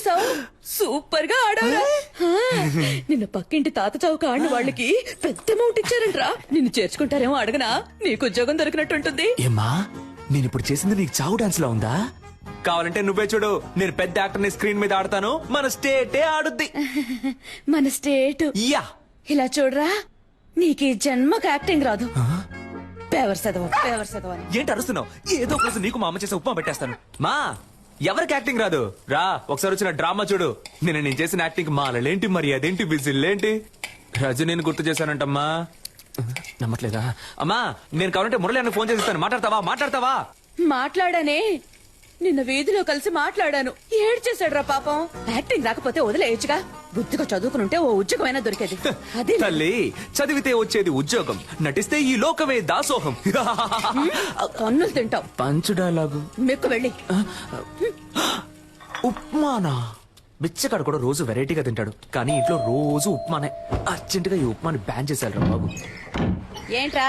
చేసావు, సూపర్ గా ఆడావురా. నిన్న పక్కింటి తాత చౌక ఆడిన వాళ్ళకి పెద్ద అమౌంట్ ఇచ్చారంట్రా. నిన్ను చేర్చుకుంటారేమో అడగనా, నీకు ఉద్యోగం దొరికినట్టుంటుంది. ఏమ్మా నేను ఇప్పుడు చేసింది నీకు చావు డాన్స్ లో ఉందా? కావాలంటే నువ్వే చూడు, నేను పెద్ద యాక్టర్ ని స్క్రీన్ మీద ఆడతాను, మన స్టేటే ఆడుద్ది. మన స్టేట్ యా ఇలా చూడరా, నీకు ఈ జన్మకు యాక్టింగ్ రాదు. పేవర్ చదవ ఏంటి అరుస్తున్నావు? ఏదో కోసం నీకు మా అమ్మ చేసే ఉప్మా పెట్టేస్తాను. మా ఎవరికి యాక్టింగ్ రాదు రా, ఒకసారి వచ్చిన డ్రామా చూడు. నేను చేసిన యాక్టింగ్ మాలలేంటి, మరి అదేంటి, విజిల్లేంటి, రజనీని గుర్తు చేశానంటమ్మా. నమ్మట్లేదా? అమ్మా నేను కావాలంటే మురళి అన్న ఫోన్ చేసిస్తాను, మాట్లాడతావా? మాట్లాడానే, నిన్న వీధిలో కలిసి మాట్లాడాను. ఏడ్చేశాడురా పాపం. యాక్టింగ్ రాకపోతే వదిలేయచ్చుగా, బుద్ధిగా చదువుకునుంటే ఓ ఉద్యోగమైనా దొరికేది. అదే తల్లి, చదివితే వచ్చేది ఉద్యోగం, నటిస్తే ఈ లోకమే దాసోహం. కన్నులు తింటావు. పంచు డైలాగు మెక్కు వెళ్ళి. ఉప్మానా? బిచ్చగాడు కూడా రోజు వెరైటీగా తింటాడు, కానీ ఇంట్లో రోజు ఉప్మానే. అర్జెంట్ గా ఈ ఉప్మాని బ్యాన్ చేశారు బాబు. ఏంట్రా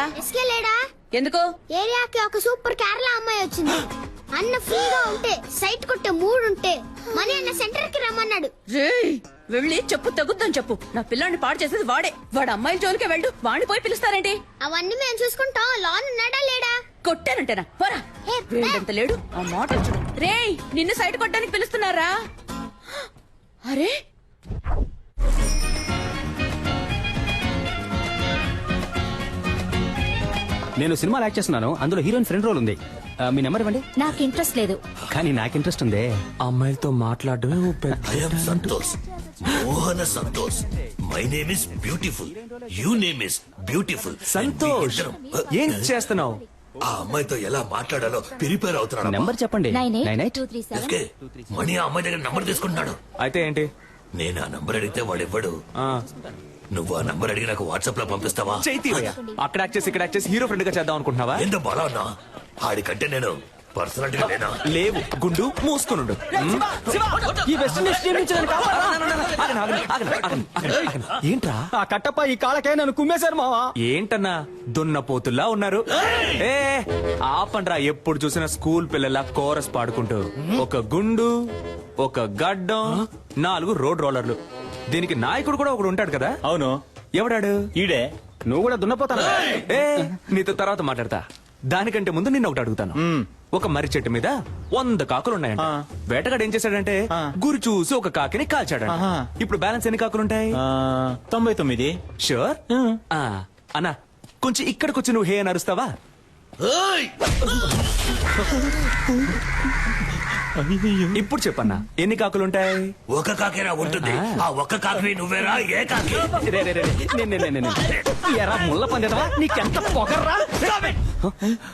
లేడా? ఎందుకు? ఏరియాకి ఒక సూపర్ కేరళ అమ్మాయి వచ్చింది. అన్న ఫ్రీగా ఉంటే, సైట్ కొట్టే మూడుంటే మనీ అన్న సెంటర్ కి రమ్మన్నాడు. రేయ్ వెళ్ళి చెప్పు, తగ్గుద్దని చెప్పు. నా పిల్లాన్ని పాడు చేసేది వాడే. వాడు అమ్మాయిల జోలికే వెళ్ళు, వాడిని పోయి పిలుస్తారేంటి? అవన్నీ మేము చూసుకుంటాం. లాన్ ఉన్నాడా లేడా? కొట్టానంటేనా పోరా. వీడంత లేడు, ఆ మాట చూడు. రేయ్ నిన్ను సైట్ కొట్టడానికి పిలుస్తున్నారా? అరే నేను సినిమాలో యాక్ట్ చేస్తున్నాను, అందులో హీరోయిన్ ఫ్రెండ్ రోల్ ఉంది. మీ నెంబర్ ఇవ్వండి. నాకు ఇంట్రెస్ట్ లేదు. కానీ నాకు ఇంట్రెస్ట్ ఉంది. అమ్మాయిలతో మాట్లాడడమే ఓ పెద్ద. I am Santosh. Mohana Santosh. My name is beautiful. You name is beautiful. Santosh, ఏం చేస్తున్నావు? ఆ అమ్మాయితో ఎలా మాట్లాడాలో ప్రిపేర్ అవుతున్నాడు. నెంబర్ చెప్పండి. 98. మణి ఆ అమ్మాయి దగ్గర నంబర్ తీసుకుంటున్నాడు. అయితే ఏంటి? నేను ఆ నంబర్ అడిగితే వాడు ఇవ్వడు. నువ్వు ఆ నంబర్ అడిగి నాకు వాట్సాప్ లో పంపిస్తావా? చైతీవయ్యా, అక్కడ యాక్ట్ చేసి ఇక్కడ యాక్ట్ చేసి హీరో ఫ్రెండ్ గా చేద్దాం అనుకుంటున్నావా? ఎంత బలా ఉన్నా ఆడికంటే నేను పర్సనాలిటీగా లేనా? లేవు, గుండు మూసుకునుండు. ఈ వెస్ట్ ఇండీస్ టీం నుంచి నన్ను ఏంట్రా ఆ కట్టప్ప ఈ కాళ్ళకే నన్ను కుమ్మేశారు మావా. ఏంటన్నా దున్నపోతుల్లా ఉన్నారు? ఏ ఆపండ్రా, ఎప్పుడు చూసినా స్కూల్ పిల్లల కోరస్ పాడుకుంటూ. ఒక గుండు, ఒక గడ్డం, 4 రోడ్ రోలర్లు. దీనికి నాయకుడు కూడా ఒకడు ఉంటాడు కదా? అవును. ఎవడాడు? ఈడే. నువ్వు కూడా దున్నపోతాను. ఏ నీతో తర్వాత మాట్లాడతా. దానికంటే ముందు నిన్న ఒకటి అడుగుతాను. ఒక మర్రి చెట్టు మీద 100 కాకులు ఉన్నాయంట. వేటగాడు ఏం చేశాడంటే గురి చూసి ఒక కాకిని కాల్చాడు. ఇప్పుడు బ్యాలెన్స్ ఎన్ని కాకులుంటాయి? 99. షూర్? అన్నా కొంచెం ఇక్కడికొచ్చి నువ్వు హే అని అరుస్తావా? ఇప్పుడు చెప్పన్నా ఎన్ని కాకులుంటాయి? ఒక కాకేరా ఉంటుంది. ఆ ఒక్క కాకి నువ్వేరా? ఏ కాకి? ఎరా ముళ్ళ పందేదవా, నీకెంత పొగర్రా?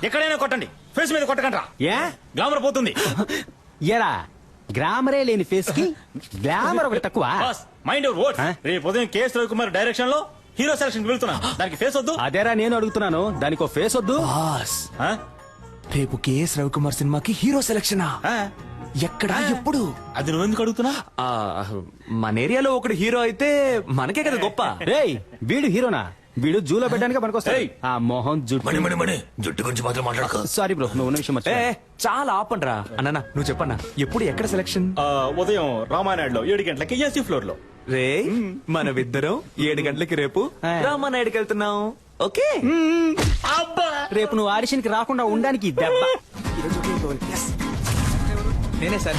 ఎక్కడైనా కొట్టండి, ఫేస్ మీద కొట్టకండి రా. ఏ గ్లామర్ పోతుంది. ఎరా గ్లామరే లేని ఫేస్ కి గ్లామర్ ఒకటి తక్కువ. Mind your words. రేపు ఉదయం కేఎస్ రవికుమార్ డైరెక్షన్ లో హీరో సెలక్షన్ వెళ్తున్నా, దానికి ఫేస్ వద్దు. అదేరా నేను అడుగుతున్నాను, దానికి ఫేస్ వద్దు. రేపు కేఎస్ రవికుమార్ సినిమాకి హీరో సెలక్షనా? ఎక్కడా, ఎప్పుడు? అది నువ్వు ఎందుకు అడుగుతున్నా? మన ఏరియాలో ఒకడు హీరో అయితే మనకే కదా గొప్ప. రేయ్ వీడు హీరోనా? వీడు జూలో పెట్టడానికి పనికొస్తాయి. ఆ మొహం మణి మణి మణి జుట్టు గురించి మాత్రం మాట్లాడక. సారీ బ్రో, నువ్వు ఉన్న విషయం చాలా ఆపండ్రా. అన్న నువ్వు చెప్పన్నా, ఎప్పుడు ఎక్కడ సెలక్షన్? ఉదయం రామానాయుడులో 7 గంటలకి ఏసీ ఫ్లోర్ లో. రే మనమిద్దరం 7 గంటలకి రేపు రామానాయుడుకి వెళ్తున్నాం. ఓకే? రేపు నువ్వు ఆడిషన్ కి రాకుండా ఉండడానికి దెబ్బ. నేనే సార్.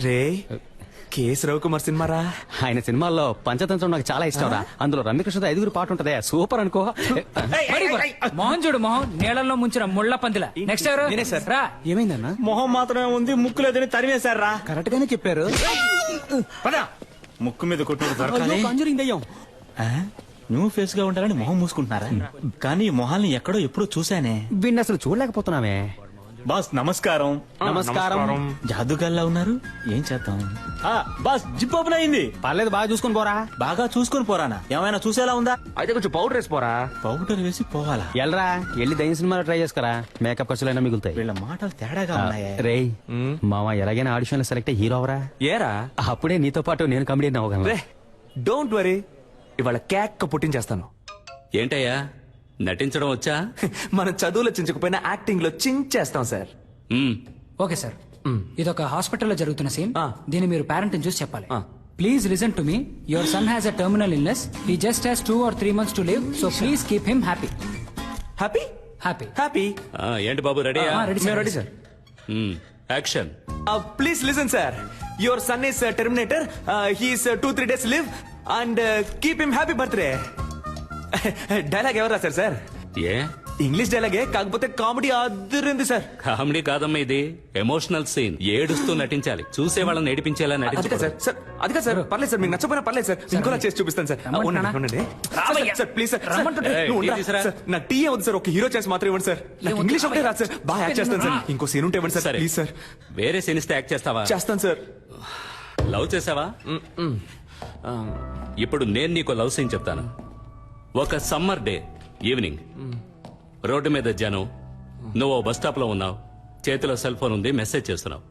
రే కేఎస్ రవికుమార్ సినిమారా? ఆయన సినిమాల్లో పంచతంత్రం నాకు చాలా ఇష్టం రా. అందులో రమ్యకృష్ణతో 5 పాట ఉంటదే, సూపర్ అనుకో. మోహన్ చూడు, మొహం నీళ్ళల్లో ముంచిన ముళ్ళ పందిల. నెక్స్ట్ ఎవరు? నేనే సార్. రా. ఏమైందన్నా? మొహం మాత్రమే ఉంది, ముక్కు లేదని తరిమేశారు రా. కరెక్ట్ గానే చెప్పారు. ముక్కు మీద కొట్టిన దయ్యం. న్యూ ఫేస్ గా ఉండాలని మొహం మూసుకుంటున్నారా? కానీ మొహాల్ని ఎక్కడో ఎప్పుడో చూసానే. వీడిని అసలు చూడలేకపోతున్నామే. బాస్ నమస్కారం. నమస్కారం. జాదుగాల్లా ఉన్నారు, ఏం చేద్దాం? బాస్ జిప్ ఓపెన్ అయింది. పర్లేదు, బాగా చూసుకొని పోరా. బాగా చూసుకొని పోరానా? ఏమైనా చూసేలా ఉందా? అయితే కొంచెం పౌడర్ వేసి పోరా. పౌడర్ వేసి పోవాలా? ఎల్రా వెళ్ళి దయ్యం సినిమాలో ట్రై చేసుకోరా, మేకప్ ఖర్చులైనా మిగులుతాయి. వీళ్ళ మాటలు తేడాగా ఉన్నాయా? రేయ్ మామ, ఎలాగైనా ఆడిషన్ లో సెలెక్ట్ హీరో అవరా. ఏరా అప్పుడే నీతో పాటు నేను కమిడీ అవ్వగలను. డోంట్ వరీ, ఇవాళ కేక్ పుట్టించేస్తాను. ఏంటయ్యా నటించడం వచ్చా? మనం చదువులో చించకపోయినా యాక్టింగ్ లో చించేస్తాం సార్. Okay sir. ఇదొక హాస్పిటల్లో జరుగుతున్న సీన్. ఆ. దీన్ని మీరు పేరెంట్ చూసి చెప్పాలి. ఆ. Please listen to me. Your son has a terminal illness. He just has 2 or 3 months to live. So please keep him happy. Happy happy. Happy ఏంటి బాబు రెడీయా? Ready sir. Ready sir. Action. Please listen sir. Your son is Terminator. He's 2-3 days live and keep him happy birthday. Dialogue ఎవరు రాశారు sir? ఏ English డైలాగే, కాకపోతే comedy అదిరింది sir. Comedy కాదమ్మా, ఇది emotional scene. ఏడుస్తూ నటించాలి, చూసే వాళ్ళని ఏడిపించేలా అది కాదు నటించాలి. సార్. సార్ అది కాదు సార్. పర్లేదు సార్, మీకు నచ్చపోయినా పర్లేదు సార్. ఇంకోలా చేసి చూపిస్తాను సార్. రమ్మంటున్నానా? ఉండండి. రామయ్య. Sir please sir. రమ్మంటుంటే. నువ్వు ఏయ్, ఉండరా? తీసుకురా. సార్, నా టీ ఉంది సార్. ఒక హీరో ఛాన్స్ మాత్రం ఇవ్వండి సార్. నాకు ఏమొద్దు, ఇంగ్లీష్ ఒకటే రామయ్య. రాదు సార్. బాగా యాక్ట్ చేస్తాను సార్. ఇంకో సీన్ ఉంటే ఇవ్వండి సార్. సరే. Please sir. వేరే సీన్ ఇస్తే యాక్ట్ చేస్తావా? చేస్తాను సార్. లవ్ చేసావా? ఇప్పుడు నేను నీకు లవ్ సీన్ చెప్తాను. ఒక సమ్మర్ డే ఈవినింగ్, రోడ్డు మీద జనం, నువ్వు బస్ స్టాప్ లో ఉన్నావు, చేతిలో సెల్ ఫోన్ ఉంది, మెసేజ్ చేస్తున్నావు.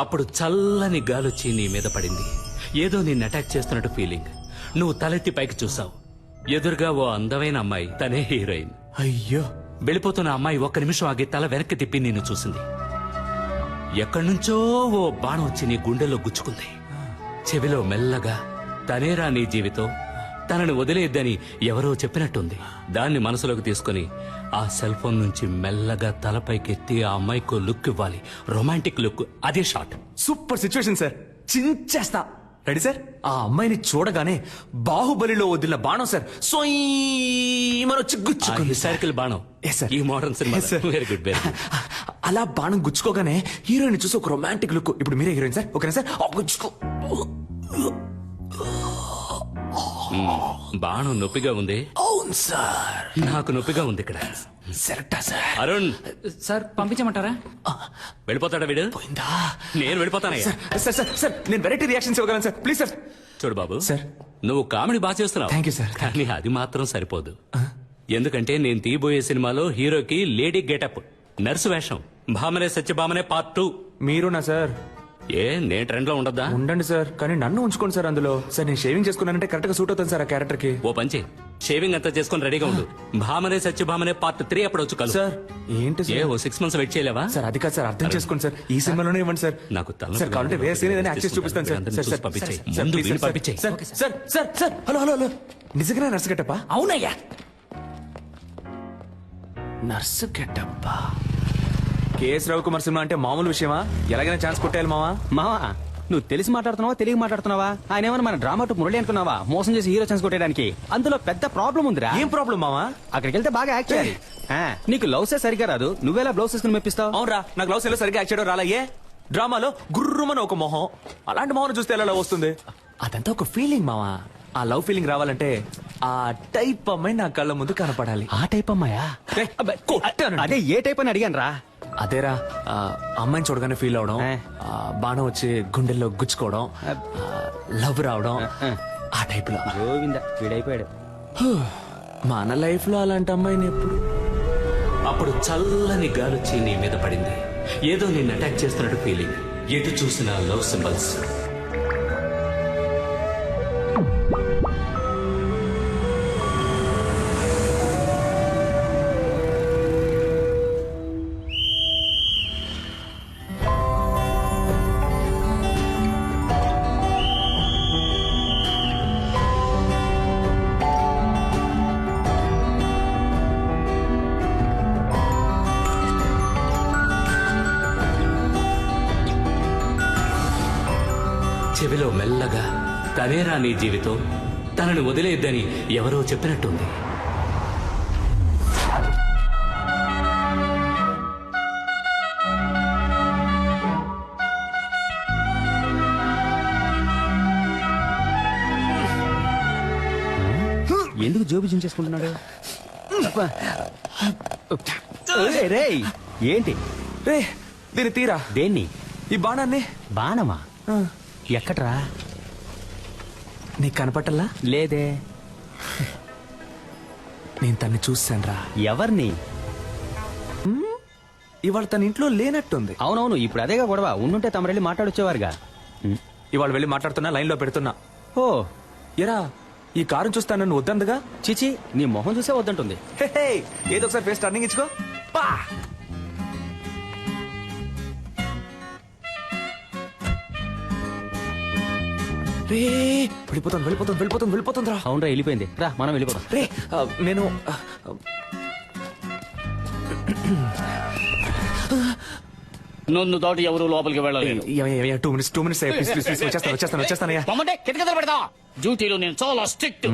అప్పుడు చల్లని గాలొచ్చి నీ మీద పడింది. ఏదో నిన్ను అటాక్ చేస్తున్నట్టు ఫీలింగ్. నువ్వు తలెత్తి పైకి చూసావు. ఎదురుగా ఓ అందమైన అమ్మాయి, తనే హీరోయిన్. అయ్యో, వెళ్ళిపోతున్న అమ్మాయి ఒక్క నిమిషం ఆగి తల వెనక్కి తిప్పి నిన్ను చూసింది. ఎక్కడి నుంచో ఓ బాణం వచ్చి నీ గుండెల్లో గుచ్చుకుంది. చెవిలో మెల్లగా, తనేరా నీ జీవితం, తనని వదిలేద్దని ఎవరో చెప్పినట్టుంది. దాన్ని మనసులోకి తీసుకుని ఆ సెల్ ఫోన్ నుంచి మెల్లగా తలపైకెత్తి ఆ అమ్మాయికో లుక్ ఇవ్వాలి. Romantic look. అదే షాట్. Super situation sir. చించేస్తా. Ready sir. ఆ అమ్మాయిని చూడగానే బాహుబలిలో వదిలిన బాణం సార్ వచ్చి గుచ్చుకుంది. హిస్టారికల్ బాణం. Yes, sir. ఈ modern cinema. Yes, sir. Very good, very good. అలా బాణం గుచ్చుకోగానే హీరోయిన్ చూసి ఒక రొమాంటిక్ లుక్. ఇప్పుడు మీరే హీరోయిన్ సార్. ఓకేనా సార్? గుచ్చుకో. బాణం నొప్పిగా ఉంది. అవును సార్. నాకు నొప్పిగా ఉంది ఇక్కడ. సెరక్టా సార్. అరుణ్, సార్ పంపించమంటారా? వెళ్ళిపోతాడా వీడు? పోయిందా? నేను వెళ్ళిపోతానయ్యా. సార్ సార్ సార్, నేను వెరైటీ రియాక్షన్స్ ఇవ్వగలను సార్. Please sir. చూడు బాబు, సార్. నువ్వు కామెడీ బాగా చేస్తున్నావు. Thank you, sir. కానీ అది మాత్రం సరిపోదు. ఎందుకంటే నేను తీయబోయే సినిమాలో హీరోకి లేడీ గెటప్, నర్సు వేషం, భామనే సత్యభామనే పార్ట్ 2. మీరునా సార్? ఏ నేను ట్రెండ్ లో ఉండద్దా? ఉండండి సార్, కానీ నన్ను ఉంచుకోండి సార్ అందులో. సార్ నేను షేవింగ్ చేసుకున్నానంటే కరెక్ట్ గా సూట్ అవుతాను సార్ ఆ క్యారెక్టర్ కి. ఓ పంచే, షేవింగ్ అంతా చేసుకుని రెడీగా ఉండు. భామనే సత్యభామనే పార్ట్ 3 అప్పుడు వచ్చి కలు. సార్ ఏంటి ఏ సార్? ఓ 6 months వెయిట్ చేయలేవా? సార్ అది కాదు సార్, అర్థం చేసుకోండి సార్. ఈ సినిమాలోనే ఇవ్వండి సార్. నాకు తలనొప్పి సార్ కావాలంటే వేరే సీన్ ఏదైనా యాక్ట్ చేసి చూపిస్తాను సార్. అందరిని సార్ చూసి సార్ పంపించేయ్. సార్, ముందు ప్లీజ్ వీడిని సార్. పంపించేయ్. Sir sir sir sir, hello hello hello. నిజంగానే నర్సు గెటప్పా? అవునయ్యా. నర్సు గెటప్పా? కేఎస్ రవికుమార్ సినిమా అంటే మామూలు విషయమా? ఎలాగైనా ఛాన్స్ కొట్టేయాలి మావా. మావా, నువ్వు తెలిసి మాట్లాడుతున్నావా తెలియ మాట్లాడుతున్నావా? ఆయన ఏమన్నా మన డ్రామా టు మురళి అనుకున్నావా? మోసం చేసి హీరో ఛాన్స్ కొట్టేయడానికి. అందులో పెద్ద ప్రాబ్లం ఉందిరా. ఏం ప్రాబ్లం మావా? అక్కడికి వెళ్తే బాగా యాక్ట్ చేయాలి. నీకు లవ్సే సరిగా రాదు, నువ్వేలా బ్లౌజ్ వేసుకుని మెప్పిస్తావు? అవునరా, నాకు లవ్ సెల్లో సరిగ్గా యాక్ట్ చేయడం రాలయ్యే. డ్రామాలో గుర్రుమని ఒక మొహం, అలాంటి మొహం చూస్తే ఎలా లవ్ వస్తుంది? అదంతా ఒక ఫీలింగ్ మావా. ఆ లవ్ ఫీలింగ్ రావాలంటే ఆ టైప్ అమ్మాయి నా కళ్ళ ముందు కనపడాలి. ఆ టైప్ అమ్మాయా? ఏయ్, అబ్బే, కొట్టానండి. అదే ఏ టైప్ అని అడిగాను రా. అదేరా, అమ్మాయిని చూడగానే ఫీల్ అవడం, బాణం వచ్చి గుండెల్లో గుచ్చుకోవడం, లవ్ రావడం, ఆ టైప్ లో. గోవింద వీడైపోయాడు. మన లైఫ్ లో అలాంటి అమ్మాయిని ఎప్పుడు. అప్పుడు చల్లని గాలొచ్చి నీ మీద పడింది. ఏదో నిన్ను అటాక్ చేస్తున్నట్టు ఫీలింగ్. ఎటు చూసిన లవ్ సింబల్స్. చెవిలో మెల్లగా, తనేరా నీ జీవితం, తనని వదిలేద్దని ఎవరో చెప్పినట్టుంది. ఎందుకు జోబు చించేసుకుంటున్నాడు? రేయ్ ఏంటి? రే, దీన్ని తీరా. దేన్ని? ఈ బాణాన్ని. బాణమా? ఎక్కడ్రా? నీకు కనపట్టల్లా? లేదే. నేను తన్ని చూశాను రా. ఎవరిని? ఇవాళ తన ఇంట్లో లేనట్టుంది. అవునవును, ఇప్పుడు అదేగా గొడవ. ఉండుంటే తమరెళ్ళి మాట్లాడొచ్చేవారుగా. ఇవాళ వెళ్ళి మాట్లాడుతున్నా, లైన్ లో పెడుతున్నా. ఓ ఎరా, ఈ కారు చూస్తాను నన్ను వద్దందుగా. చిచి, నీ మొహం చూసే వద్దంటుంది. ఏదో ఒకసారి ఫేస్ టర్నింగ్ ఇచ్చుకో. పా. రే వెళ్ళిపోతుంది రా. అవునరా వెళ్ళిపోయింది, రా మనం వెళ్ళిపోదాం. రే నేను నన్ను దాటి ఎవరు లోపలికి వెళ్ళలేదు. 2 minutes వచ్చేస్తానయ్యా. పొమ్మంటే కిటకలు పెడతా. డ్యూటీలో నేను చాలా స్ట్రిక్ట్.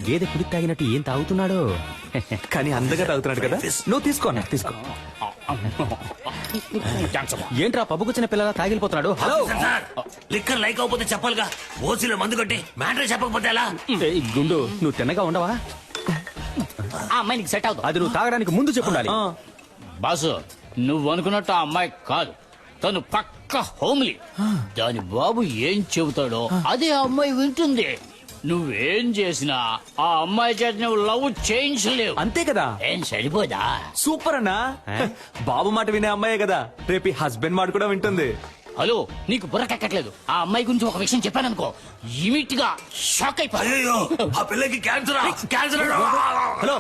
గేదె కుడి తాగినట్టు ఏం తాగుతున్నాడు? కానీ అందగా తాగుతున్నాడు కదా. నువ్వు తీసుకో అన్న, తీసుకో. ఏంట్రా పబ్బుకొచ్చిన పిల్లల తాగిలిపోతున్నాడు? హలో సార్, లిక్కర్ లైక్ అవకపోతే చెప్పాలిగా. ఓసీలో మందు కొట్టి మ్యాటర్ చెప్పకపోతే ఎలా? ఏయ్, గుండు నువ్వు తిన్నగా ఉండవా? ఆ అమ్మాయి నీకు సెట్ అవుతుంది. అది నువ్వు తాగడానికి ముందు చెప్పుండాలి. బాసు, నువ్వు అనుకున్నట్టు ఆ అమ్మాయి కాదు, తను పక్క హోమ్లీ. దాని బాబు ఏం చెబుతాడో అదే ఆ అమ్మాయి వింటుంది. నువ్వేం చేసినా ఆ అమ్మాయి చేత నువ్వు లవ్ చేయించలేవు. అంతే కదా. ఏం సరిపోదా? సూపర్ అన్నా. బాబు మాట వినే అమ్మాయే కదా, రేపు హస్బెండ్ మాట కూడా వింటుంది. హలో, నీకు బుర్రకెక్కట్లేదు. ఆ అమ్మాయి గురించి ఒక విషయం చెప్పాననుకో, ఇమిట్ గా షాక్ అయిపోయి. అయ్యో, ఆ పిల్లకి క్యాన్సర్. హలో,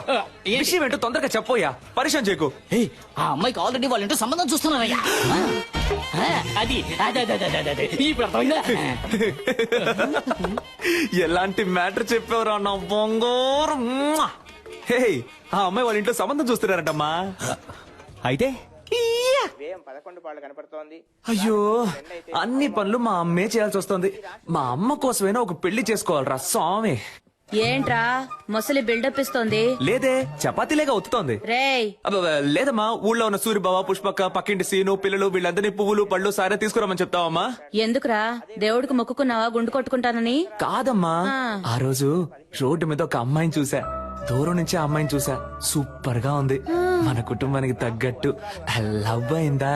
విషయం ఏంటో తొందరగా చెప్పోయా, పరిచయం చేయకు. ఆ అమ్మాయికి ఆల్రెడీ వాళ్ళంటూ సంబంధం చూస్తున్నారయ్యా. అది ఇప్పుడు అర్థమైందా? ఎలాంటి మ్యాటర్ చెప్పావురా నా బొంగోరు. హే, ఆ అమ్మాయి వాళ్ళ ఇంట్లో సంబంధం చూస్తున్నారంటమ్మా. అయితే అయ్యో, అన్ని పనులు మా అమ్మే చేయాల్సి వస్తుంది. మా అమ్మ కోసమైనా ఒక పెళ్లి చేసుకోవాలరా స్వామి. ఏంట్రా ముసలి బిల్డప్ ఇస్తోంది? లేదే, చపాతీలేగా ఒత్తుతోంది. రేయ్, లేదమ్మా, ఊళ్ళో ఉన్న సూరిబావ, పుష్పక్క, పక్కింటి సీను, పిల్లలు వీళ్ళందరినీ పువ్వులు పళ్ళు సారే తీసుకురామని చెప్తావమ్మా. ఎందుకురా? దేవుడికి మొక్కుకున్నావా గుండు కొట్టుకుంటానని? కాదమ్మా, ఆ రోజు రోడ్డు మీద ఒక అమ్మాయిని చూసా. దూరం నుంచి ఆ అమ్మాయిని చూసా, సూపర్ గా ఉంది. మన కుటుంబానికి తగ్గట్టు లవ్ అయిందా.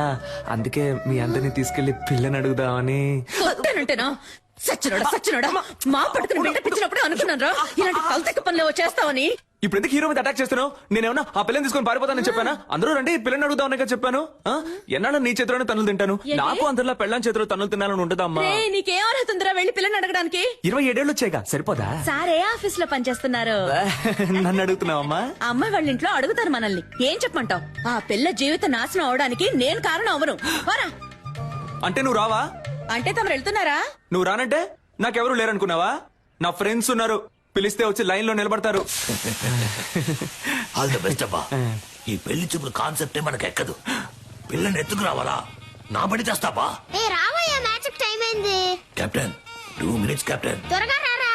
అందుకే మీ అందరినీ తీసుకెళ్లి పిల్లని అడుగుదామని. వద్దానంటేనా? సచ్చినోడా మా పట్టుకుని బిల్డప్ ఇచ్చినప్పుడు అనుకున్నాను రా ఇలాంటి కల్తెక్క పనులు చేస్తావని. ఇప్పుడు ఎందుకు హీరో మీద అటాక్ చేస్తున్నావు? నేనేమన్నా ఆ పిల్లని తీసుకొని పారిపోతానని చెప్పానా? అందరూ రండి పిల్లని అడుగుదామని చెప్పాను. ఎన్నాళ్ళు నీ చేతిలోనే తన్నులు తింటాను. నాకు అందరిలో పెళ్ళాం చేతిలో తన్నులు తినాలని ఉంటుందమ్మా. నీకేం అర్హతుందిరా వెళ్ళి పిల్లని అడగడానికి? 27 ఏళ్ళు వచ్చాయిగా, సరిపోదా? సారే ఆఫీస్ లో పనిచేస్తున్నారు. నన్ను అడుగుతున్నావమ్మా? అమ్మాయి వాళ్ళ ఇంట్లో అడుగుతారు మనల్ని. ఏం చెప్పమంటావు? ఆ పిల్ల జీవిత నాశనం అవడానికి నేను కారణం అవను. వారా అంటే నువ్వు రావా? అంటే తమరు వెళ్తున్నారా? నువ్వు రానంటే నాకెవరు లేరనుకున్నావా? నా ఫ్రెండ్స్ ఉన్నారు, పిలిస్తే వచ్చి లైన్ లో నిలబడతారు. ఆల్ ది బెస్ట్ అబ్బా. ఈ పెళ్లి చూపుల కాన్సెప్టే మనకు ఎక్కదు. పిల్లని ఎత్తుకు రావాలా? నా బడి తెస్తావా? ఏ రావయ్యా, మ్యాచ్ టైం అయింది. Captain 2 minutes captain. త్వరగా రారా.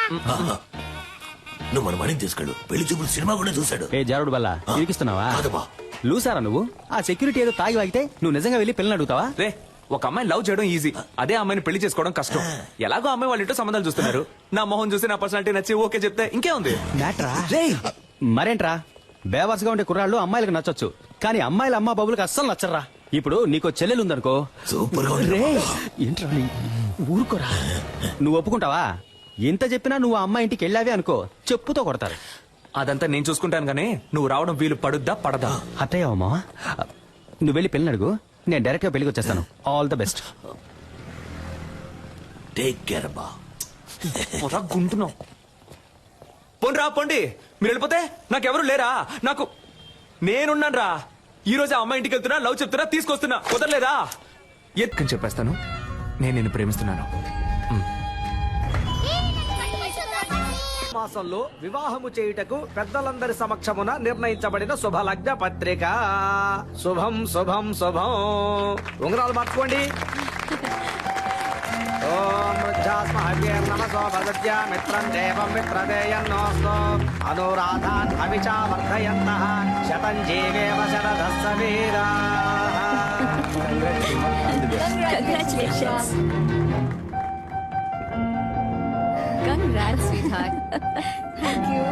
నువ్వు మన మణిని తీసుకెళ్ళు. పెళ్లి చూపులు సినిమా కూడా చూశాడు. ఏ జారుడు బల్ల ఇరికిస్తున్నావా? కాదబ్బా. లూసారా నువ్వు? ఆ సెక్యూరిటీ ఏదో తాగి వాగితే నువ్వు నిజంగా వెళ్ళి పిల్లని అడుగుతావా? రే, ఒక అమ్మాయి లవ్ చేయడం ఈజీ, అదే అమ్మాయిని పెళ్లి చేసుకోవడం కష్టం. ఎలాగో అమ్మాయి వాళ్ళ ఇంట్లో సంబంధాలు చూస్తున్నారు. నా మొహం చూసి నా పర్సనాలిటీ నచ్చి ఓకే చెప్తే ఇంకే ఉంది. మరేంట్రా, బేవర్స్ గా ఉండే కుర్రాళ్ళు అమ్మాయిలకు నచ్చొచ్చు, కానీ అమ్మాయిల అమ్మ బాబులకు అస్సలు నచ్చరా. ఇప్పుడు నీకు చెల్లెలు ఉందనుకో, సూపర్ గా రే ఏంట్రా ఊరుకోరా. నువ్వు ఒప్పుకుంటావా? ఎంత చెప్పినా నువ్వు ఆ అమ్మాయి ఇంటికి వెళ్ళావే అనుకో, చెప్పుతో కొడతారు. అదంతా నేను చూసుకుంటాను గానీ నువ్వు రావడం వీలు పడుద్దా పడదా? అట్టయ్యావా మావా? నువ్వు వెళ్ళి పెళ్ళి అడుగు, నేను డైరెక్ట్ గా పెళ్లికి వచ్చేస్తాను. All the best. Take care అబ్బా. గుంటున్నావు. పోండి పోండి, మీరు వెళ్ళిపోతే నాకెవరు లేరా? నాకు నేనున్నాను రా. ఈ రోజు అమ్మాయి ఇంటికి వెళ్తున్నా, లవ్ చెప్తున్నా, తీసుకొస్తున్నా, కుదరలేదా? ఎత్తుకని చెప్పేస్తాను, నేను నిన్ను ప్రేమిస్తున్నాను. మాసంలో వివాహము చేయుటకు పెద్దలందరి సమక్షమున నిర్ణయించబడిన శుభలగ్న పత్రిక. శుభం శుభం శుభం. ఉంగరాలు మార్చుకోండి. ఓం నమసో భగత్య మిత్రం దేవం మిత్రదేయన్నోస్తో అనురాధాన్ అవిచా వర్ధయంతః శతం జీవేవ శరదస్స వీరాః. Congratulations. Congrats, sweetheart. Thank you.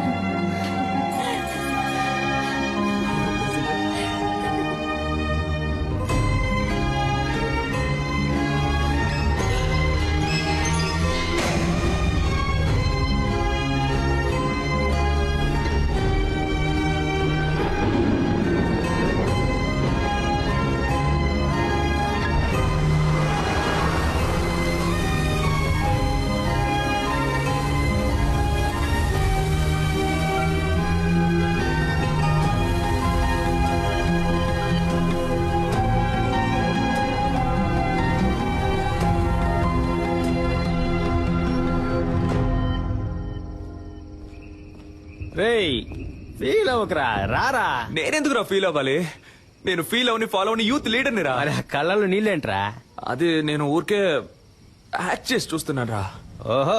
రేయ్ ఫీల్ అవ్వకరా, రారా. నేనెందుకు ఫీల్ అవ్వాలి? నేను ఫీల్ అవని ఫాలో అవని యూత్ లీడర్ని రా. అరే కళ్ళల్లో నీళ్ళేంట్రా? అది నేను ఊరికే యాక్ట్ చేసి చూస్తున్నాను రా. ఓహో.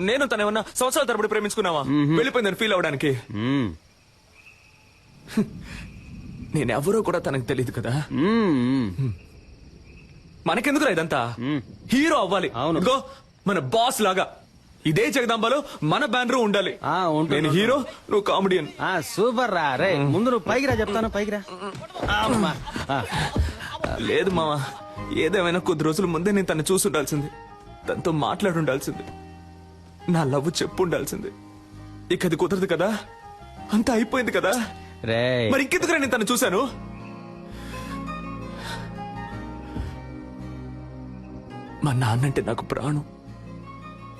నేను తను ఏమన్నా సంవత్సరాల తరబడి ప్రేమించుకున్నావా? వెళ్ళిపోయిందని ఫీల్ అవడానికి. మ్మ్. నేనెవరో కూడా తనకు తెలియదు కదా. మ్మ్. మనకెందుకురా ఇదంతా? హీరో అవ్వాలి. అవును. ఇదిగో మన బాస్ లాగా ఇదే జగదాంబలో మన బ్యానర్ ఉండాలి. ఉంటుంది. నేను హీరో, నువ్వు కామెడియన్. సూపర్ రా. రే ముందు నువ్వు పైకి రా, చెప్తాను. పైకి రా. అమ్మా. లేదు మావా, ఏదేమైనా కొద్ది రోజుల ముందే నేను తను చూసి ఉండాల్సింది, తనతో మాట్లాడి ఉండాల్సింది, నా లవ్ చెప్పు ఉండాల్సింది. ఇక అది కుదరదు కదా, అంతా అయిపోయింది కదా. రే మరి ఇంకెందుకురా నేను తను చూశాను? మా నాన్నంటే నాకు ప్రాణం.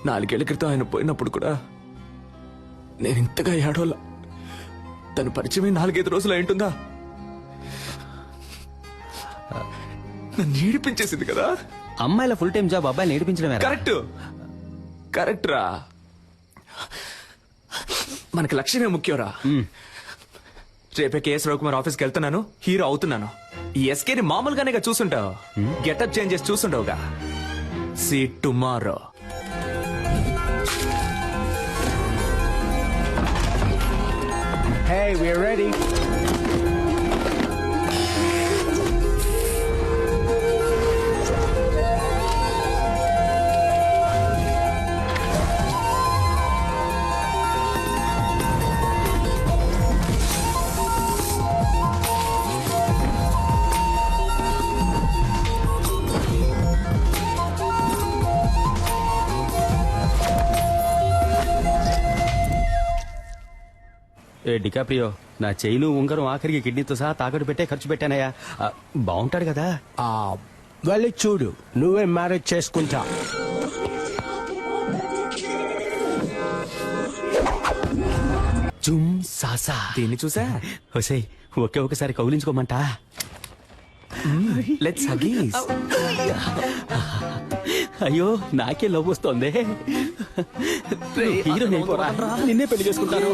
4 ఏళ్ల క్రితం ఆయన పోయినప్పుడు కూడా నేను ఇంతగా ఏడోలా. తను పరిచయమే 4-5 రోజులు అయింటుందా? నన్ను ఏడిపించేసింది కదా. అమ్మాయిల ఫుల్ టైం జాబ్ అబ్బాయిని నేర్పించడమే. కరెక్ట్ కరెక్ట్ రా. మనకి లక్ష్యమే ముఖ్యంరా. రేపే కేఎస్ రవికుమార్ ఆఫీస్కి వెళ్తున్నాను, హీరో అవుతున్నాను. ఈ ఎస్కేని మామూలుగానే చూసుంటావు, గెటప్ చేంజ్ చేసి చూసుంటావుగా. See tomorrow. Hey, we're ready. ఏ డికాప్రియో, నా చైను ఉంగరం ఆఖరికి కిడ్నీతో సహా తాకట్టు పెట్టే ఖర్చు పెట్టానయ్యా. బాగుంటాడు కదా. వెళ్ళి చూడు, నువ్వే మ్యారేజ్ చేసుకుంటా. జుమ్ సాసా. దీన్ని చూసా? ఒసే ఒకే ఒకసారి కౌలించుకోమంటా. లెట్స్ హగీస్. అయ్యో నాకే లవ్ వస్తోంది. హీరో నిన్నే పెళ్లి చేసుకుంటాను.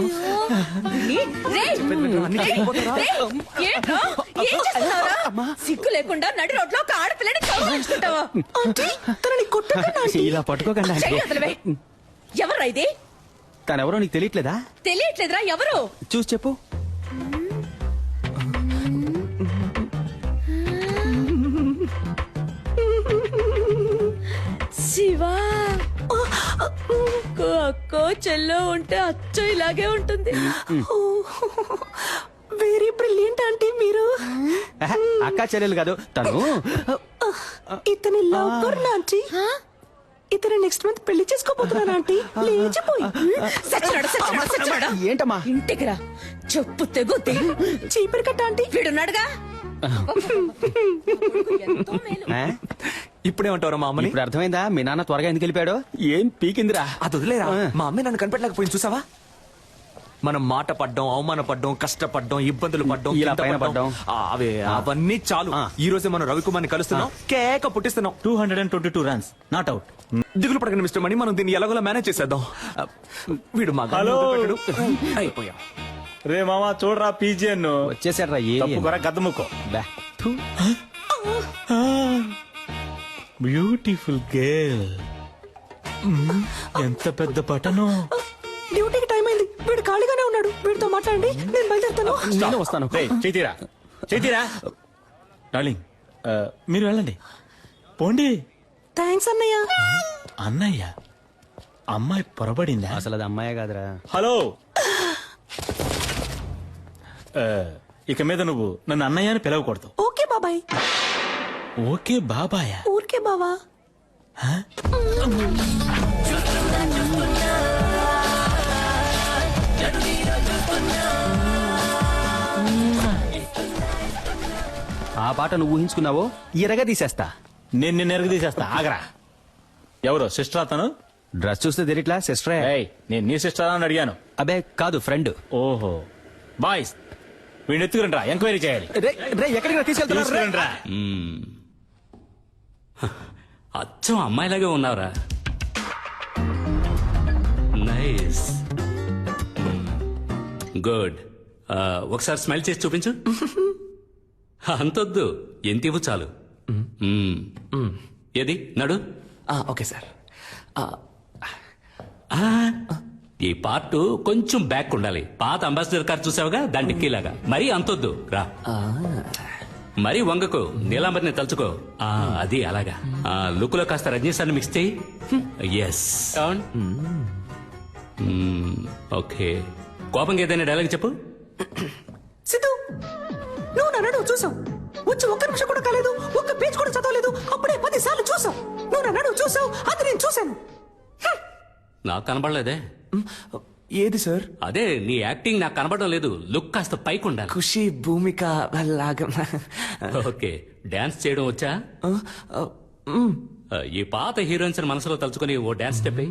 సిగ్గు లేకుండా నడి రోడ్లో ఒక ఆడపిల్లని కౌగిలించుకుంటావా? ఇలా పట్టుకోకండి. ఎవరా ఇది? తనెవరో నీకు తెలియట్లేదా? తెలియట్లేదురా. ఎవరు? చూసి చెప్పు. శివా. అక్కో చెల్లో ఉంటే అచ్చో ఇలాగే ఉంటుంది. వెరీ బ్రిలియంట్ ఆంటీ మీరు. అక్క చెల్లెలు కాదు తను. ఇతని లవ్ ఆంటీ. ఇతను నెక్స్ట్ మంత్ పెళ్లి చేసుకోబోతున్నాను ఆంటీ. లేచిపోయి ఏంటమ్మా? ఇంటికి రా, చెప్పు తెగుద్ది. చీపురు కట్ట ఆంటీ. వీడున్నాడుగా. ఇప్పుడేమంటారా మా అమ్మని? ఇప్పుడు అర్థమైందా మీ నాన్న త్వరగా ఎందుకు వెళ్ళిపోయాడు? ఏం పీకిందిరా. అది వదిలేరా. మా అమ్మాయి నన్ను కనిపెట్టలేకపోయింది చూసావా? మనం మాట పడ్డం, అవమాన పడ్డం, కష్టపడ్డం, ఇబ్బందులు పడ్డం, ఇలా కింద పైన పడ్డం. అవన్నీ చాలు. ఈ రోజే మనం రవికుమార్ని కలుస్తున్నాం, కేక పుట్టిస్తున్నాం. 222 రన్స్, నాట్ అవుట్. దిగులు పడకండి మిస్టర్ మణి, మనం దీన్ని ఎలాగోలా మేనేజ్ చేసేద్దాం. వీడు మా హలో. అయిపోయాం. రే మామా చూడరా పీజియన్ వచ్చేసాడు రా. గద్దముక్కో. Beautiful girl. ఎంత పెద్ద పటను. డ్యూటీకి టైం అయింది. వీడు ఖాళీగానే ఉన్నాడు. వీడితో మాట్లాడండి, నేను బయలుదేరుతాను. నేను వస్తాను. చేతిరా చేతిరా. డార్లింగ్ మీరు వెళ్ళండి, పోండి. థ్యాంక్స్ అన్నయ్య. అన్నయ్య అమ్మాయి పొరబడిందా? అసలు అది అమ్మాయే కాదురా. హలో. ఇక మీద నువ్వు నన్ను అన్నయ్య అని పిలవకూడదు. ఓకే బాబాయ్. ఓకే బాబాయ్. ఊరికే బావా. ఆ పాట నువ్వు ఊహించుకున్నావో ఎరగా తీసేస్తా. నేను నిన్ను ఎరగ తీసేస్తా. ఆగరా. ఎవరు సిస్టర్ అతను? డ్రెస్ చూస్తే తెలియట్లా సిస్టరే. నేను నీ సిస్టర్ అని అడిగాను. అబే కాదు, ఫ్రెండ్. ఓహో. బాయ్స్ వీడిని ఎత్తుకురండి రా, ఎంక్వైరీ చేయాలి. ఎక్కడికి తీసుకెళ్తున్నా? అచ్చం అమ్మాయిలాగే ఉన్నావురా. నైస్. గుడ్. ఒకసారి స్మైల్ చేసి చూపించు. అంతొద్దు, ఎంత ఇవ్వు చాలు. ఏది నడు. Okay sir. ఈ పార్ట్ కొంచెం బ్యాక్ ఉండాలి. పాత అంబాసిడర్ కార్ చూసావుగా, దాని డిక్కీలాగా. మరీ అంతొద్దు, రా. మరీ వంగకు, నీలాంబరిని తలుచుకో. అది అలాగా. లుక్ లో కాస్త రజనీ సార్ని మిక్స్ చేయి. ఎస్. ఓకే. కోపంగా ఏదైనా డైలాగ్ చెప్పు. సిద్ధు, నువ్వు నన్ను చూసావు. వచ్చి ఒక్క నిమిషం కూడా కాలేదు, ఒక్క పేజ్ కూడా చదవలేదు, అప్పుడే 10 సార్లు చూసావు. నువ్వు నన్ను చూసావు, అది నేను చూశాను. నాకు కనబడలేదే. ఏది సార్? అదే నీ యాక్టింగ్ నాకు కనబడడం లేదు. లుక్ కాస్త పైకి ఉండాలి. ఖుషి, భూమిక లాగా. ఓకే. డాన్స్ చేయడం వచ్చా? ఈ పాత హీరోయిన్స్ మనసులో తలుచుకుని ఓ డాన్స్ స్టెప్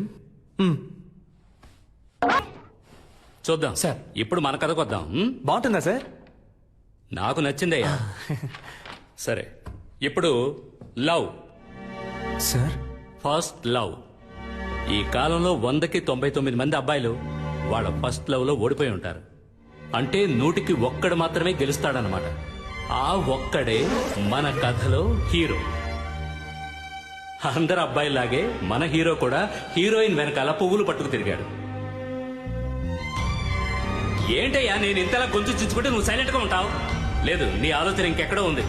చూద్దాం సార్. ఇప్పుడు మన కథకు వద్దాం. బాగుంటుందా సార్? నాకు నచ్చిందయ్యా. సరే, ఇప్పుడు లవ్ సార్. First love. ఈ కాలంలో 100కి 99 మంది అబ్బాయిలు వాళ్ళ ఫస్ట్ లవ్ లో ఓడిపోయి ఉంటారు. అంటే 100కి ఒక్కడు మాత్రమే గెలుస్తాడనమాట. ఆ ఒక్కడే మన కథలో హీరో. అందరు అబ్బాయిలాగే మన హీరో కూడా హీరోయిన్ వెనకాల పువ్వులు పట్టుకు తిరిగాడు. ఏంటయ్యా నేను ఇంతలా గొంతు చించుకుంటే నువ్వు సైలెంట్ గా ఉంటావు? లేదు, నీ ఆలోచన ఇంకెక్కడో ఉంది.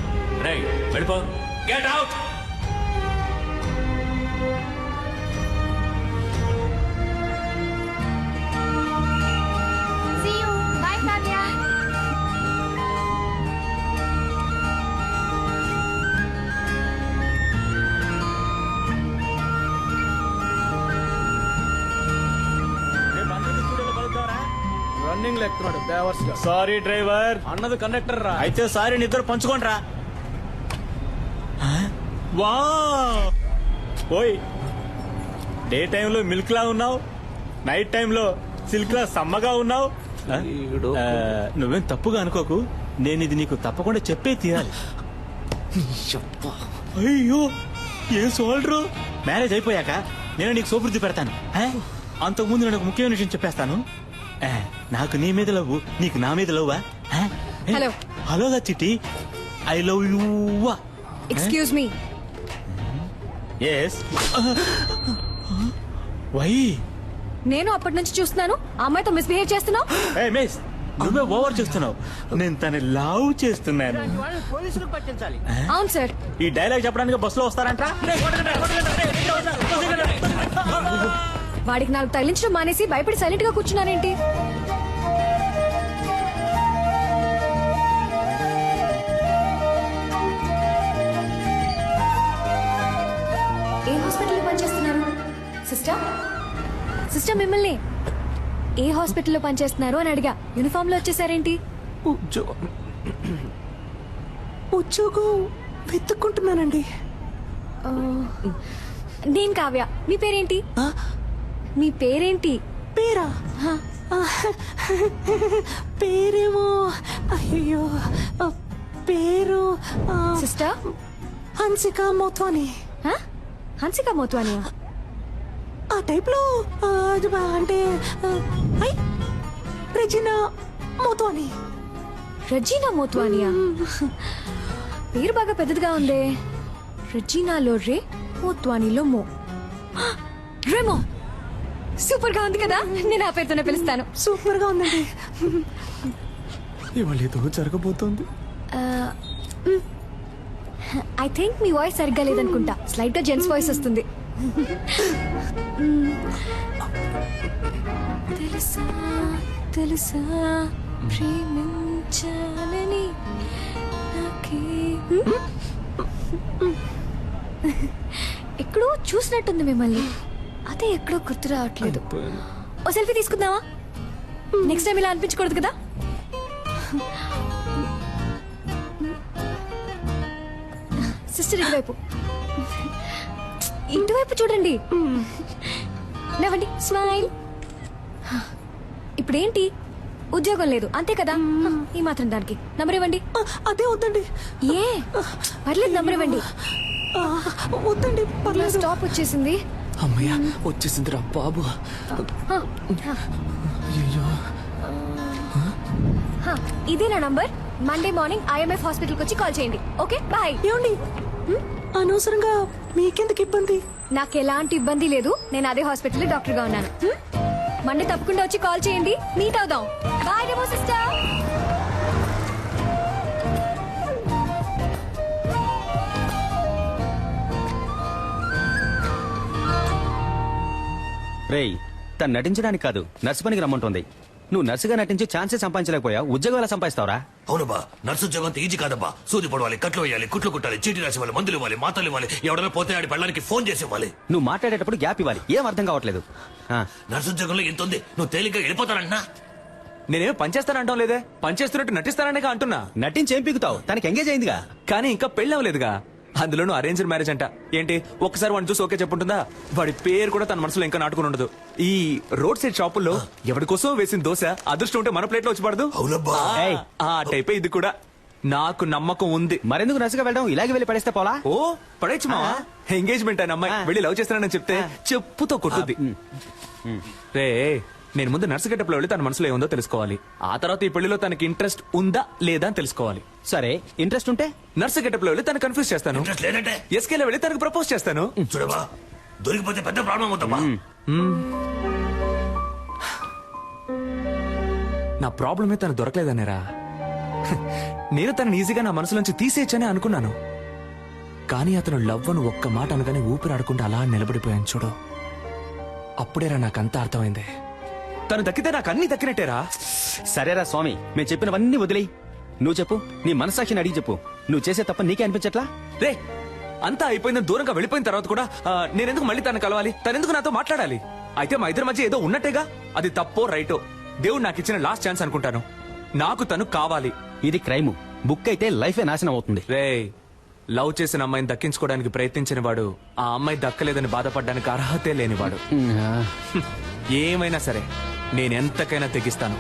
రైట్, వెళ్ళిపో. Get out. See you. Bye, Katya. Running లెక్కున్నాడు బేవర్స్ గా. Sorry driver. అన్నది కండక్టర్ రా. అయితే సారీ, నిద్ర పంచుకోండిరా. వా ఓయ్, డే టైంలో మిల్క్ లా ఉన్నావు, నైట్ టైంలో సిల్క్ లా సమ్మగా ఉన్నావు. నువ్వేం తప్పుగా అనుకోకు, నేను ఇది నీకు తప్పకుండా చెప్పే తీరాలి. అయ్యో, ఏ సోల్డ్రు. మ్యారేజ్ అయిపోయాక నేను నీకు సోపుర్ది పెడతాను. అంతకుముందు నేను ఒక ముఖ్యమైన విషయం చెప్పేస్తాను. నాకు నీ మీద లవ్వు, నీకు నా మీద లవ్వా? హలో. హలోగా Chitti, I love you. Excuse me. Yes. Why? నేను అప్పటి నుంచి చూస్తున్నాను, ఆ అమ్మాయితో మిస్బిహేవ్ చేస్తున్నావు. మిస్, నువ్వే ఓవర్ చేస్తున్నావు. నేను తన లవ్ చేస్తున్నాను. పోలీసులకు పట్టించాలి. అవును సార్. ఈ డైలాగ్ చెప్పడానికి బస్సులో వస్తారంట. వాడికి నాకు తగిలించడం మానేసి భయపడి సైలెంట్ గా కూర్చున్నారేంటి? ఏ హాస్పిటల్లో పనిచేస్తున్నారు సిస్టర్? సిస్టర్, మిమ్మల్ని ఏ హాస్పిటల్లో పనిచేస్తున్నారు అని అడిగా. యూనిఫామ్ లో వచ్చేసారేంటి? ఉద్యోగం వెతుక్కుంటున్నానండి. నేను కావ్య. మీ పేరేంటి? మీ పేరేంటి? పేరా? పేరేమో అయ్యో పేరు సిస్టర్ హన్సిక మోత్వాని. హన్సిక మోత్వాని ఆ టైప్ లో అంటే రెజినా మోత్వాని. రెజీనా మోత్వానియా? పేరు బాగా పెద్దదిగా ఉందే. రెజీనాలో రే, మోత్వానీలో మో. రేమో. సూపర్ గా ఉంది కదా, నేను ఆ పేరుతోనే పిలుస్తాను. సూపర్ గా ఉందండి. ఇవాళ ఏదో జరగబోతోంది. ఐ థింక్ మీ వాయిస్ సరిగ్గా లేదనుకుంటా. స్లైట్ గా జెంట్స్ వాయిస్ వస్తుంది. తెలుసా తెలుసా ప్రేమించాలని నాకే. ఎక్కడో చూసినట్టుంది మిమ్మల్ని, అదే ఎక్కడో గుర్తు రావట్లేదు. ఓ సెల్ఫీ తీసుకుందామా? నెక్స్ట్ టైం ఇలా అనిపించకూడదు కదా. సిస్టర్ ఇటువైపు, ఇటువైపు చూడండి. నవ్వండి, స్మైల్. ఇప్పుడేంటి, ఉద్యోగం లేదు అంతే కదా, ఈ మాత్రం దానికి నంబర్ ఇవ్వండి. అదే వద్దండి. ఏ పర్లేదు, నంబర్ ఇవ్వండి. వద్దండి, పర్లేదు. స్టాప్ వచ్చేసింది. అమ్మయ్య, వచ్చేసిందిరా బాబు. అయ్యో. ఇదే నా నంబర్. మండే మార్నింగ్ IMF హాస్పిటల్కి వచ్చి కాల్ చేయండి. Okay bye. ఏమండి అనవసరంగా మీకెందుకు ఇబ్బంది? నాకు ఎలాంటి ఇబ్బంది లేదు. నేను అదే హాస్పిటల్లో డాక్టర్ గా ఉన్నాను. మండే తప్పకుండా వచ్చి కాల్ చేయండి. మీట్ అవుదాం. Bye Remo sister. రేయ్, తను నటించడానికి కాదు నర్సు పనికి రమ్మంటుంది. నువ్వు నర్సుగా నటించి ఛాన్సే సంపాదించలేకపోయా, ఉద్యోగం ఎలా సంపాదిస్తావురా? అవునబ్బా, నర్సు ఉద్యోగం అంత ఈజీ కాదబ్బా. సూది పడవాలి, కట్లు వేయాలి, కుట్లు కుట్టాలి, చీటీ రాసి ఇవ్వాలి, మందులు ఇవ్వాలి, మాతలు ఇవ్వాలి, ఎవడైనా పోతే ఆడి పెళ్ళడానికి ఫోన్ చేసి ఇవ్వాలి. నువ్వు మాట్లాడేటప్పుడు గ్యాప్ ఇవ్వాలి. ఏం అర్థం కావట్లేదు. నర్సు ఉద్యోగంలో ఎంత ఉంది, నువ్వు తేలిగ్గా వెళ్ళిపోతానంటున్నా. నేనేం పనిచేస్తానంటాం లేదే, పనిచేస్తున్నట్టు నటిస్తాననే అంటున్నా. నటించి ఏం పీకుతావు? తనకి ఎంగేజ్ అయిందిగా. కానీ ఇంకా పెళ్ళి అవ్వలేదుగా. అందులోనూ అరేంజ్డ్ మ్యారేజ్ అంట. ఏంటి ఒక్కసారి వాడిని చూసి ఓకే చెప్పుంటుందా? వాడి పేరు కూడా తన మనసులో ఇంకా నాటుకుని ఉండదు. ఈ రోడ్ సైడ్ షాపుల్లో ఎవరి కోసం వేసిన దోశ అదృష్టం ఉంటే మన ప్లేట్ లో వచ్చి పడదు. అవునబ్బా. ఆ టైపే ఇది కూడా. నాకు నమ్మకం ఉంది. మరెందుకు నర్సుగా వెళ్ళడం? ఇలాగే వెళ్ళి పడేస్తే పోలా? ఓ పడేచ్చు మా ఎంగేజ్మెంట్ అయిన అమ్మాయి వెళ్ళి లవ్ చేస్తానని చెప్తే చెప్పుతో కొట్టుద్ది. రే, నేను ముందు నర్సు గెటప్లో వెళ్ళి తన మనసులో ఏముందో తెలుసుకోవాలి. ఆ తర్వాత ఈ పెళ్లిలో తనకి ఇంట్రెస్ట్ ఉందా లేదా అని తెలుసుకోవాలి. సరే, ఇంట్రెస్ట్ ఉంటే నర్సు గెటప్లో వెళ్ళి తను కన్ఫ్యూజ్ చేస్తాను. ఇంట్రెస్ట్ లేదంటే ఎస్కేలో వెళ్ళి తనకు ప్రపోజ్ చేస్తాను. చూడబా, దొరికిపోతే పెద్ద ప్రాబ్లం అవుతామా. నా ప్రాబ్లమే తను దొరకలేదనేరా. నేను తనని ఈజీగా నా మనసులోంచి తీసేయచ్చనే అనుకున్నాను. కానీ అతను లవ్ అని ఒక్క మాట అనగానే ఊపిరాడకుండా అలా నిలబడిపోయాను చూడు. అప్పుడేరా నాకంతా అర్థమైంది. తను దక్కితే నాకు అన్ని దక్కినట్టేరా. సరేరా స్వామి, మేము చెప్పినవన్నీ వదిలేయి. నువ్వు చెప్పు, నీ మనసాక్షిని అడిగి చెప్పు. నువ్వు చేసే తప్ప నీకే అనిపించట్లా? రే, అంతా అయిపోయిందని దూరంగా వెళ్ళిపోయిన తర్వాత కూడా నేనెందుకు మళ్ళీ తను కలవాలి? తనెందుకు నాతో మాట్లాడాలి? అయితే మా ఇద్దరి మధ్య ఏదో ఉన్నట్టేగా. అది తప్పో రైటో దేవుడు నాకు ఇచ్చిన లాస్ట్ ఛాన్స్ అనుకుంటాను. నాకు తను కావాలి. ఇది క్రైమ్. బుక్ అయితే లైఫే నాశనం అవుతుంది. రే, లవ్ చేసిన అమ్మాయిని దక్కించుకోవడానికి ప్రయత్నించిన వాడు ఆ అమ్మాయి దక్కలేదని బాధపడడానికి అర్హతే లేనివాడు. ఏమైనా సరే నేనెంతకైనా తెగిస్తాను.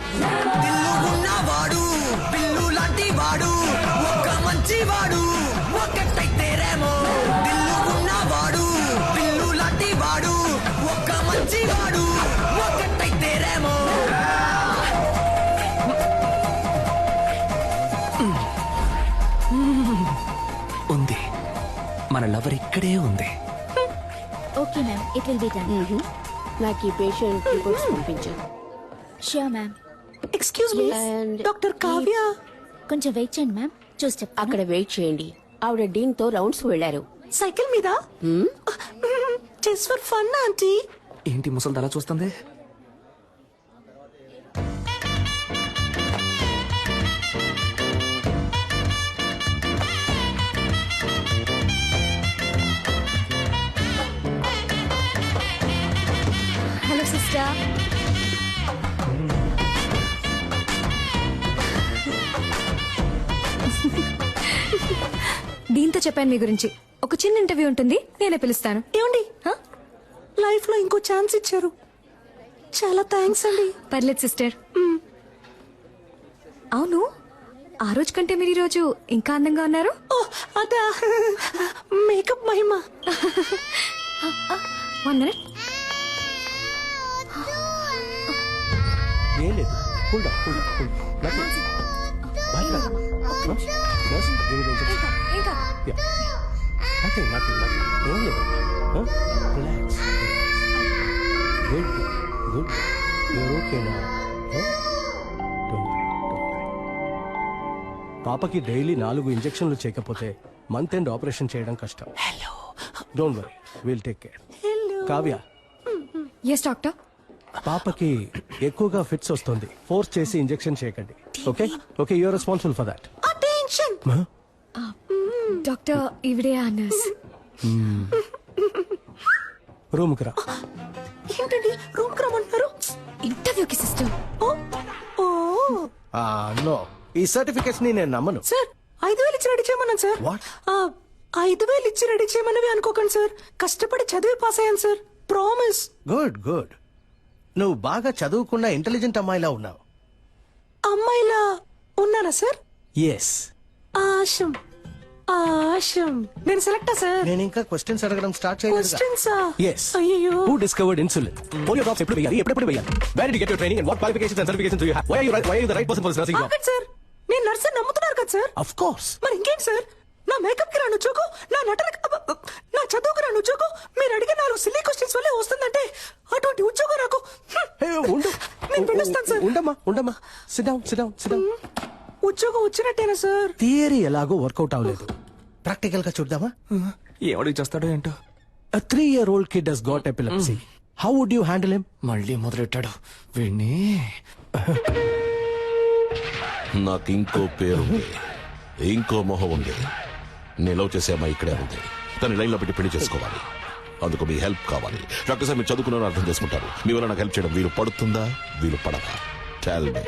ఉంది, మన లవర్ ఇక్కడే ఉంది. Okay ma'am, it will be done. నాకు ఈ పేషెంట్ రిపోర్ట్స్ పంపించాను. Sure ma'am. Excuse me, doctor Kavya. కొంచెం వెయిట్ చేయండి మ్యామ్, చూసి చెప్తాను. అక్కడ వెయిట్ చేయండి. ఆవిడ డీన్ తో రౌండ్స్ వెళ్లారు. సైకిల్ మీద? Just for fun aunty. ఏంటి ముసలి అలా చూస్తుంది? Hello sister. దీంతో చెప్పాను మీ గురించి. ఒక చిన్న ఇంటర్వ్యూ ఉంటుంది, నేనే పిలుస్తాను. ఏమండి, లైఫ్ లో ఇంకో ఛాన్స్ ఇచ్చారు. చాలా థ్యాంక్స్ అండి. పర్లేదు సిస్టర్. అవును, ఆ రోజు కంటే మీరు ఈ రోజు ఇంకా అందంగా ఉన్నారు. ఓ అదా, మేకప్ మహిమ. 1 minute. ఏం లేదు, cool down, cool down, cool down. ఇంకా నథింగ్, నథింగ్, నథింగ్. ఏం లేదు. రిలాక్స్. Good, good. యూర్ ఓకేనా? పాపకి డైలీ 4 ఇంజెక్షన్లు చేయకపోతే మంత్ ఎండ్ ఆపరేషన్ చేయడం కష్టం. Don't worry, will take care. Kavya, yes doctor. పాపకి ఎక్కువగా ఫిట్స్ వస్తుంది. ఫోర్స్ చేసి ఇంజెక్షన్ చేయకండి. Okay, okay, you are responsible for that. Attention. Doctor, ఇవిడే ఆ నర్స్. రూమ్ కి రా. ఏంటండి రూమ్ కి రమ్మంటున్నారు? ఇంటర్వ్యూకి సిస్టర్. ఓ నో, ఈ సర్టిఫికెట్స్ ని నేను నమ్మను. సార్, 5,000 ఇచ్చి రెడీ చేయమన్నాను సార్. What? 5,000 ఇచ్చి రెడీ చేయమన్నవి అనుకోకండి సార్. కష్టపడి చదివి పాస్ అయ్యాను సార్, ప్రామిస్. Good, good. నువ్వు బాగా చదువుకున్న ఇంటెలిజెంట్ అమ్మాయిలా ఉన్నావు. అమ్మాయిలా ఉన్నారా సార్? ఎస్. ఆశం ఆశం నేను సెలెక్టా సార్ నేను ఇంకా క్వశ్చన్స్ అడగడం స్టార్ట్ చేయలేదు. క్వశ్చన్సా Yes. అయ్యో Who discovered insulin? Polio drops ఎప్పుడు వేయాలి, ఎప్పుడు వేయాలి? Where did you get your training and what qualifications and certifications do you have? Why are you the right person for this nursing job? ఆగండి sir నేను nurse నమ్ముతున్నారు కదా sir Of course. మరి ఇంకేంటి సార్ నా మేకప్ కి రాను ఉద్యోగం నా నా చదువుకు రాను ఉద్యోగం మీరు అడిగే 4 సిల్లీ క్వశ్చన్స్ వల్లే వస్తుందంటే అటువంటి ఉద్యోగం నాకు Hey, ఉండు. నేను పిలుస్తాను సార్ ఉండమ్మా. Sit down. ఉద్యోగం వచ్చినట్టేనా సార్ థియరీ ఎలాగో వర్కౌట్ అవ్వలేదు. ప్రాక్టికల్ గా చూద్దామా? ఎవడికి చేస్తాడో ఏంటో. A 3-year-old kid has got epilepsy. How would you handle him? మళ్ళీ మొదలెట్టాడు వీడిని. నాకు ఇంకో పేరు ఉంది, ఇంకో మొహం ఉంది. నేను లవ్ చేసే అమ్మాయి ఇక్కడే ఉంది. తను లైన్ లో పెట్టి పెళ్లి చేసుకోవాలి. అందుకు మీ హెల్ప్ కావాలి. డాక్టర్ సార్ మీరు చదువుకున్నారని అర్థం చేసుకుంటారు. మీ వల్ల నాకు హెల్ప్ చేయడం వీలు పడుతుందా, వీలు పడదా? Tell me.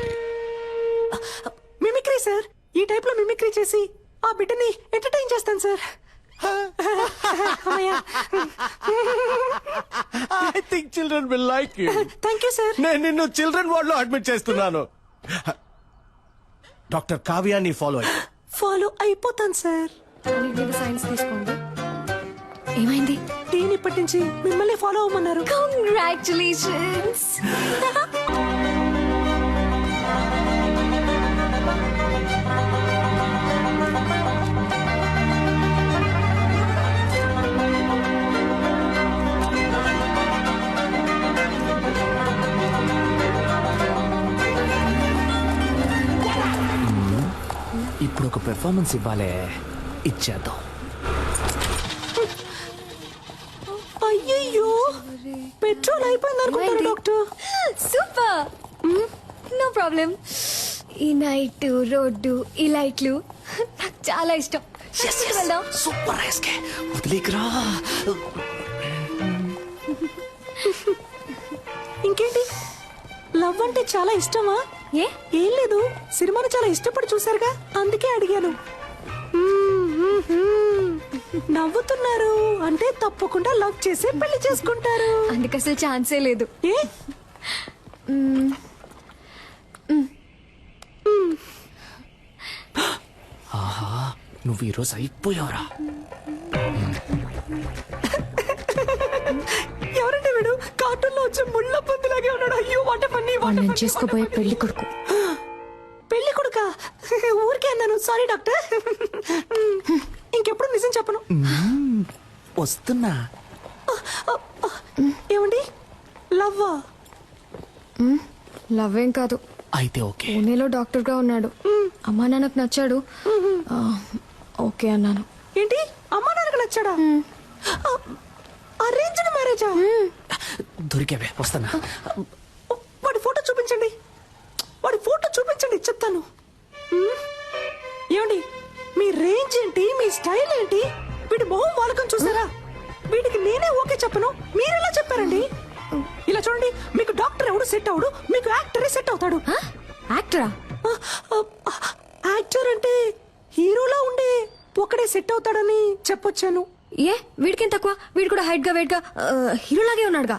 మిమిక్రీ సార్ ఈ టైప్ లో మిమిక్రీ చేసి ఆ బిడ్డని ఎంటర్టైన్ చేస్తాను sir I think children will like you. Thank you sir నేను నిన్ను చిల్డ్రన్ వార్డ్ లో అడ్మిట్ చేస్తున్నాను. డాక్టర్ కావ్యాన్ని ఫాలో అయిపోతాను సార్ సైన్స్ తీసుకోండి. ఏమైంది? టీని ఇప్పటి నుంచి మిమ్మల్ని ఫాలో అవ్వమన్నారు. కంగ్రాచులేషన్స్. ఇప్పుడు ఒక పెర్ఫార్మెన్స్ ఇవ్వాలే, ఇచ్చేద్దాం. అయ్యయ్యో పెట్రోల్ అయిపోయింది అనుకుంటాను డాక్టర్. సూపర్. No problem. ఈ నైట్ రోడ్డు ఈ లైట్లు నాకు చాలా ఇష్టం. వెళ్దాం. సూపర్ ఎస్కే వదిలేకరా. ఇంకేంటి లవ్ అంటే చాలా ఇష్టమా? ఏం లేదు సినిమాని చాలా ఇష్టపడి చూసారుగా అందుకే అడిగాను. నవ్వుతున్నారు అంటే తప్పకుండా లవ్ చేసి పెళ్లి చేసుకుంటారు. అందుకు అసలు ఛాన్సే లేదు. ఏ ఆహా నువ్వు ఈరోజు అయిపోయావురా. ఎవరంటే వీడు కార్టూన్ లో వచ్చి ముళ్ళ పందిలాగే ఉన్నాడు. అయ్యో వాట పన్ని నేను చేసుకోబోయే పెళ్లి కొడుకు. పెళ్లి కొడుక ఊరికే అన్నాను సారీ డాక్టర్. ఇంకెప్పుడు నిజం చెప్పను. వస్తున్నా. ఏమండి లవ్వా? లవ్ ఏం కాదు. అయితే ఓకే. పూణేలో డాక్టర్ గా ఉన్నాడు. అమ్మా నాన్నకు నచ్చాడు. ఓకే అన్నాను. ఏంటి అమ్మా నాన్నకు నచ్చాడా? అరేంజ్డ్ మ్యారేజా? దొరికావే, వస్తానా. వాడి ఫోటో చూపించండి, వాడి ఫోటో చూపించండి చెప్తాను. ఏమండి మీ రేంజ్ ఏంటి, మీ స్టైల్ ఏంటి? వీడి మొహం వాలకం చూసారా? వీడికి నేనే ఓకే చెప్పను, మీరెలా చెప్పారండి? ఇలా చూడండి, మీకు డాక్టర్ ఎవడు సెట్ అవడు, మీకు యాక్టరే సెట్ అవుతాడు. యాక్టరా? యాక్టర్ అంటే హీరోలా ఉండే ఒకడే సెట్ అవుతాడని చెప్పొచ్చాను. ఏ వీడికేం తక్కువ? వీడు కూడా హైట్ గా వెయిట్ గా హీరోలాగే ఉన్నాడుగా.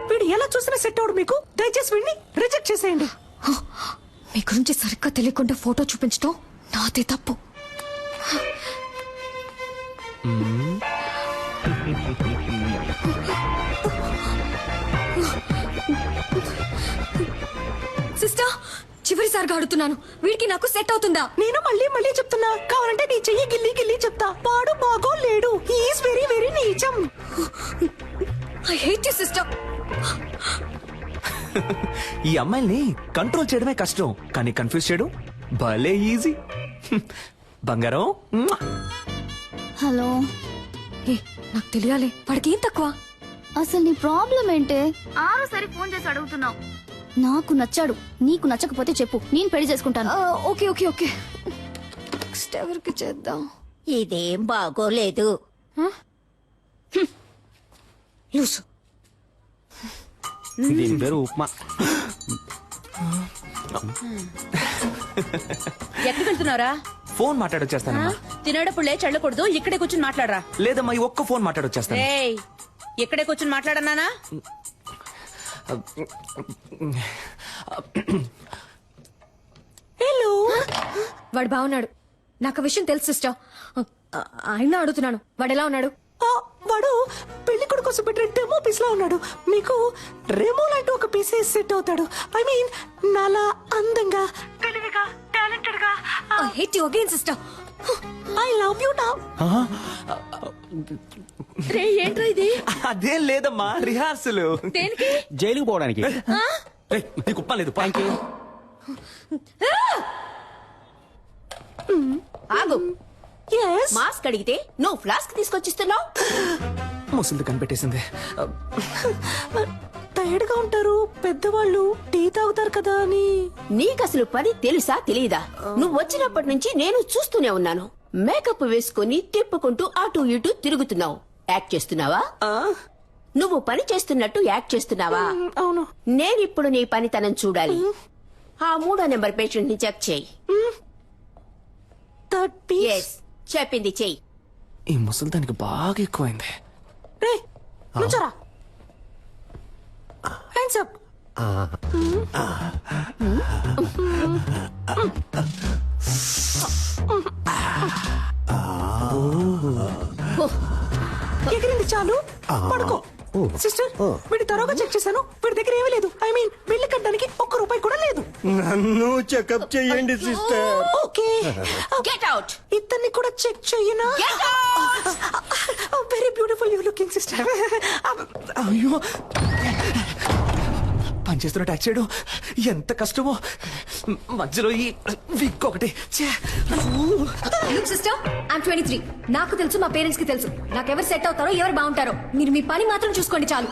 వీడు ఎలా చూసినా సెట్ అవడు మీకు. దయచేసి వీడిని రిజెక్ట్ చేసేయండి. మీ గురించి సరిగ్గా తెలియకుండా ఫోటో చూపించడం నాదే తప్పు. సిస్టర్ చివరిసారిగా అడుగుతున్నాను, వీడికి నాకు సెట్ అవుతుందా? నేను మళ్ళీ మళ్ళీ చెప్తున్నా, కావాలంటే నీ చెయ్యి గిల్లి గిల్లి చెప్తా. వాడు బాగో లేడు. హీఈస్ వెరీ వెరీ నీచం. I hate you sister. ఈ అమ్మాయిల్ని కంట్రోల్ చేయడమే కష్టం, కానీ కన్ఫ్యూజ్ చేయడం భలే ఈజీ. బంగారం. హలో. ఏ నాకు తెలియాలి, వాడికి ఏం తక్కువ? అసలు నీ ప్రాబ్లం ఏంటే? ఆరోసారి ఫోన్ చేసి అడుగుతున్నావు. నాకు నచ్చాడు, నీకు నచ్చకపోతే చెప్పు, నేను పెళ్లి చేసుకుంటాను. Okay okay okay. నెక్స్ట్ ఎవరికి చేద్దాం? ఇదేం బాగోలేదు. లూసు. దీని పేరు ఉప్మా. ఎక్కడికి వెళ్తున్నారా? ఫోన్ మాట్లాడొచ్చేస్తానమ్మా. తినేటప్పుడు లేచి వెళ్ళకూడదు, ఇక్కడే కూర్చుని మాట్లాడరా. లేదమ్మా, ఈ ఒక్క ఫోన్ మాట్లాడొచ్చేస్తాను. ఇక్కడే కూర్చుని మాట్లాడన్నానా? హలో. వాడు బాగున్నాడు. నాకు ఆ విషయం తెలుసు సిస్టర్. అయినా అడుగుతున్నాను, వాడు ఎలా ఉన్నాడు? వాడు పెళ్లి కొడుకు కోసం పెట్టిన డెమో పీస్ లా ఉన్నాడు. మీకు రెమో లాంటి ఒక పీస్ సెట్ అవుతాడు. ఐ మీన్ నాలా అందంగా, తెలివిగా, టాలెంటెడ్ గా. I hate you again sister. I love you now. రే ఏంట్రా ఇది? అదేం లేదమ్మా, రిహార్సల్. దేనికి? జైలుకి పోవడానికి. నీకు ఉప్ప లేదు. Thank you. ఆగు. yes మాస్క్ అడిగితే నువ్వు ఫ్లాస్క్ తీసుకొచ్చిస్తున్నావు. ముసలిది కనిపెట్టేసింది. టైర్డ్ గా ఉంటారు పెద్దవాళ్ళు, టీ తాగుతారు కదా అని. నీకు అసలు పని తెలుసా తెలీదా? నువ్వు వచ్చినప్పటి నుంచి నేను చూస్తూనే ఉన్నాను. మేకప్ వేసుకుని తిప్పుకుంటూ అటు ఇటు తిరుగుతున్నావు. యాక్ట్ చేస్తున్నావా? నువ్వు పని చేస్తున్నట్టు యాక్ట్ చేస్తున్నావా? అవును. నేనిప్పుడు నీ పనితనం చూడాలి. ఆ 3వ నెంబర్ పేషెంట్ ని చెక్ చేయి. ఎస్, చెప్పింది చెయ్యి. ఈ ముసలిదానికి బాగా ఎక్కువైంది. రే నుంచోరా. Hands up. ఎగిరింది చాలు, పడుకో. సిస్టర్, వీడి తరోగా చెక్ చేశాను. వీడి దగ్గర ఏమీ లేదు. ఐ మీన్ బిల్లు కట్టడానికి ₹1 కూడా లేదు. నన్ను చెకప్ చేయండి సిస్టర్. Okay, get out. ఇతన్ని కూడా చెక్ చెయ్యనా? Very beautiful you looking sister. అయ్యో, పనిచేస్తున్న ట్యాక్స్ చేయడం ఎంత కష్టమో. మధ్యలో ఈ విక్ ఒకటి. Sister, I'm 23. నాకు తెలుసు, మా పేరెంట్స్ కి తెలుసు. నాకెవరు సెట్ అవుతారో, ఎవరు బాగుంటారో. మీరు మీ పని మాత్రం చూసుకోండి చాలు.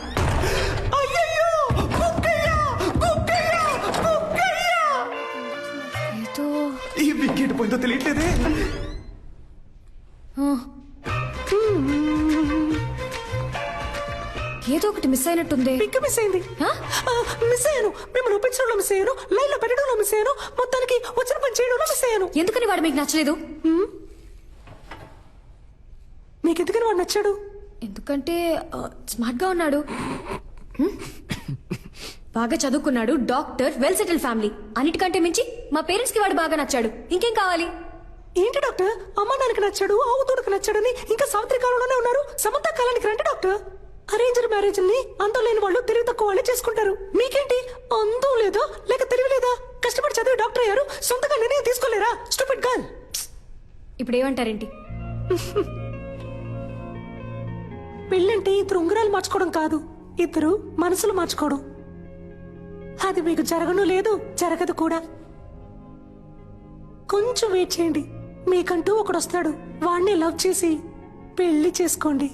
ఏదో ఈ విక్ ఎటు పోయిందో తెలియట్లేదే. ఏదో ఒకటి మిస్ అయినట్టుంది. పిక్ మిస్ అయింది. మిస్ అయ్యాను. మిమ్మల్ని ఒప్పించడంలో మిస్ అయ్యాను. లైన్ లో పెట్టడంలో మిస్ అయ్యాను. మొత్తానికి వచ్చిన పని చేయడంలో మిస్ అయ్యాను. ఎందుకని వాడు మీకు నచ్చలేదు? మీకు ఎందుకని వాడు నచ్చాడు? ఎందుకంటే స్మార్ట్ గా ఉన్నాడు, బాగా చదువుకున్నాడు, డాక్టర్, వెల్ సెటిల్ ఫ్యామిలీ. అన్నిటికంటే మించి మా పేరెంట్స్ కి వాడు బాగా నచ్చాడు. ఇంకేం కావాలి? ఏంటి డాక్టర్, అమ్మ నాన్నకి నచ్చాడు, ఆవుతోడుకు నచ్చాడని ఇంకా సావిత్రి కాలంలోనే ఉన్నారు. సమంత కాలానికి రండి డాక్టర్. అరేంజ్డ్ మ్యారేజ్ ని అందం లేని వాళ్ళు తెలివి తక్కువ వాళ్ళే చేసుకుంటారు. మీకేంటి అందం లేదా లేక తెలివి లేదా? కష్టపడి చదివి డాక్టర్ అయ్యారు, సొంతగా నిర్ణయం తీసుకోలేరా? Stupid girl. ఇప్పుడు ఏమంటారేంటి? పెళ్ళంటే ఇద్దరు ఉంగరాలు మార్చుకోవడం కాదు, ఇద్దరు మనసులు మార్చుకోవడం. అది మీకు జరగను లేదు, జరగదు కూడా. కొంచెం వెయిట్ చేయండి, మీకంటూ ఒకడు వస్తాడు. వాడిని లవ్ చేసి పెళ్లి చేసుకోండి.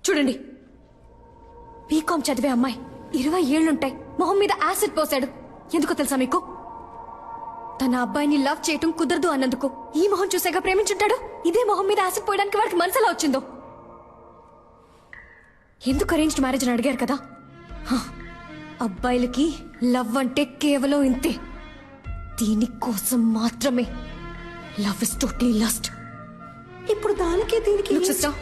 చూడండి, బీకామ్ చదివే అమ్మాయి, 20 ఏళ్లుంటాయి, మొహం మీద యాసిడ్ పోసాడు. ఎందుకో తెలుసా మీకు? తన అబ్బాయిని లవ్ చేయటం కుదరదు అన్నందుకు. ఈ మొహం చూసాక ప్రేమించుంటాడు. ఇదే మొహం మీద యాసిడ్ పోయడానికి వాడికి మనసులా వచ్చిందో. ఎందుకు అరేంజ్డ్ మ్యారేజ్ అని అడిగారు కదా. అబ్బాయిలకి లవ్ అంటే కేవలం ఇంతే. దీనికోసం మాత్రమే. Love is totally lust. ఇప్పుడు దానికి దీనికి సిస్టర్,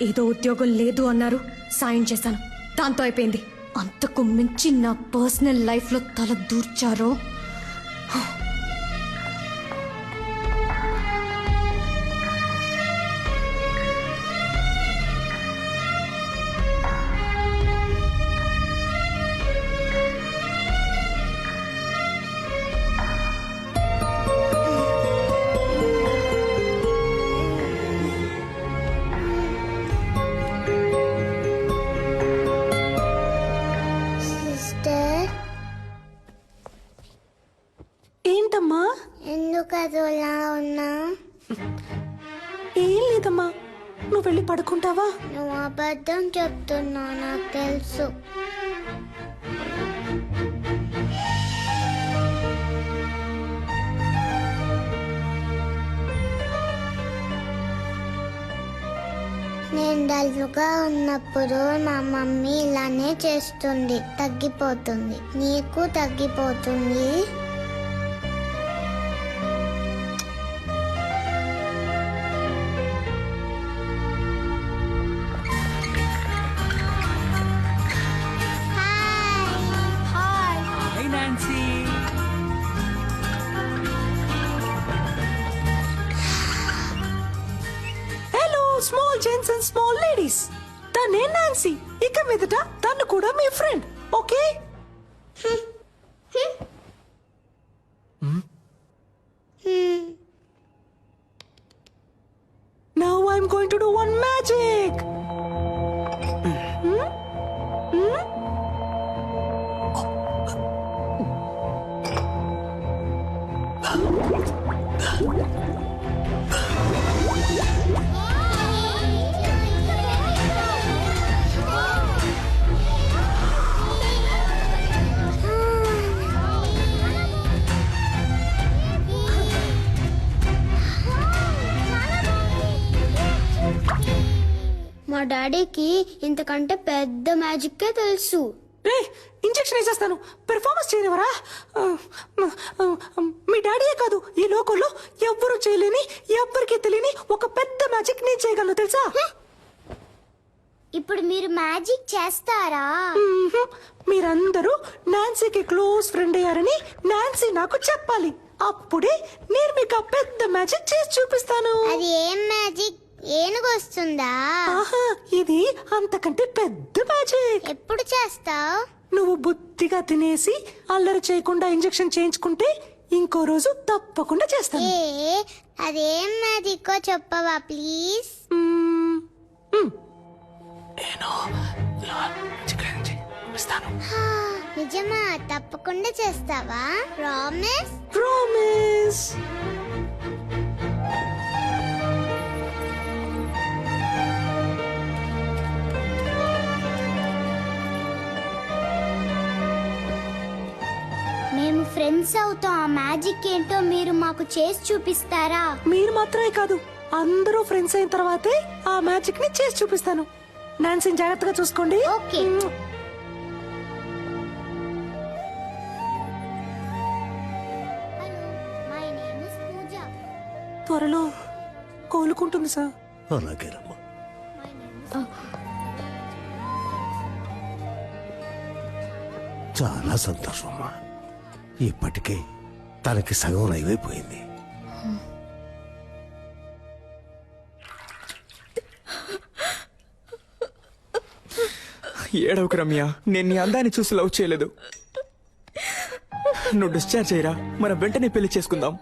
ఏదో ఉద్యోగం లేదు అన్నారు, సాయం చేశాను, దాంతో అయిపోయింది. అంతకు మించి నా పర్సనల్ లైఫ్ లో తల దూర్చారో. ఏంటమ్మా, ఎందుకు అదోలా ఉన్నా? ఏం లేదమ్మా, నువ్వు వెళ్ళి పడుకుంటావా? నువ్వు అబద్ధం చెప్తున్నావు, నాకు తెలుసు. నేను డల్గా ఉన్నప్పుడు మా మమ్మీ ఇలానే చేస్తుంది, తగ్గిపోతుంది. నీకు తగ్గిపోతుంది. Small gents and small ladies. తనే నాన్సీ. ఇక మీదట తను కూడా మీ friend. Okay? Now I'm going to do one magic. మా డాడీకి ఇంతకంటే పెద్ద మ్యాజిక్కే తెలుసు. రే, ఇంజెక్షన్ వేసేస్తాను. పెర్ఫార్మెన్స్ చేయనివరా? మీ డాడీయే కాదు, ఈ లోకంలో ఎవ్వరూ చేయలేని, ఎవ్వరికీ తెలియని ఒక పెద్ద మ్యాజిక్ నేను చేయగలను, తెలుసా? ఇప్పుడు మీరు మ్యాజిక్ చేస్తారా? మీరందరూ నాన్సీకి క్లోజ్ ఫ్రెండ్ అయ్యారని నాన్సీ నాకు చెప్పాలి. అప్పుడే నేను మీకు ఆ పెద్ద మ్యాజిక్ చేసి చూపిస్తాను. అది ఏం మ్యాజిక్? ఏనుగొస్తుందా? ఆహా, ఇది అంతకంటే పెద్ద మ్యాజిక్. ఎప్పుడు చేస్తావు? నువ్వు బుద్ధిగా తినేసి అల్లరి చేయకుండా ఇంజెక్షన్ చేయించుకుంటే ఇంకో రోజు తప్పకుండా చేస్తాను. అదేం మ్యాజిక్కో చెప్పవా ప్లీజ్? నిజమా? తప్పకుండా చేస్తావా? ప్రామిస్? ప్రామిస్. మేము ఫ్రెండ్స్ అవుతాం. ఆ మ్యాజిక్ ఏంటో మీరు మాకు చేసి చూపిస్తారా? మీరు మాత్రమే కాదు, అందరూ ఫ్రెండ్స్ అయిన తర్వాతే ఆ మ్యాజిక్ ని చేసి చూపిస్తాను. నాన్సీని జాగ్రత్తగా చూసుకోండి. ఓకే. మై నేమ్ ఇస్ పూజ. త్వరలో కోలుకుంటుంది సార్. అలాగేనమ్మా. చాలా సంతోషం అమ్మా. ఇప్పటికే తనకి సగం నయమైపోయింది. ఏడవకు రమ్య, నేను నీ అందాన్ని చూసి లవ్ చేయలేదు. నువ్వు డిశ్చార్జ్ అయ్యరా, మనం వెంటనే పెళ్లి చేసుకుందాం.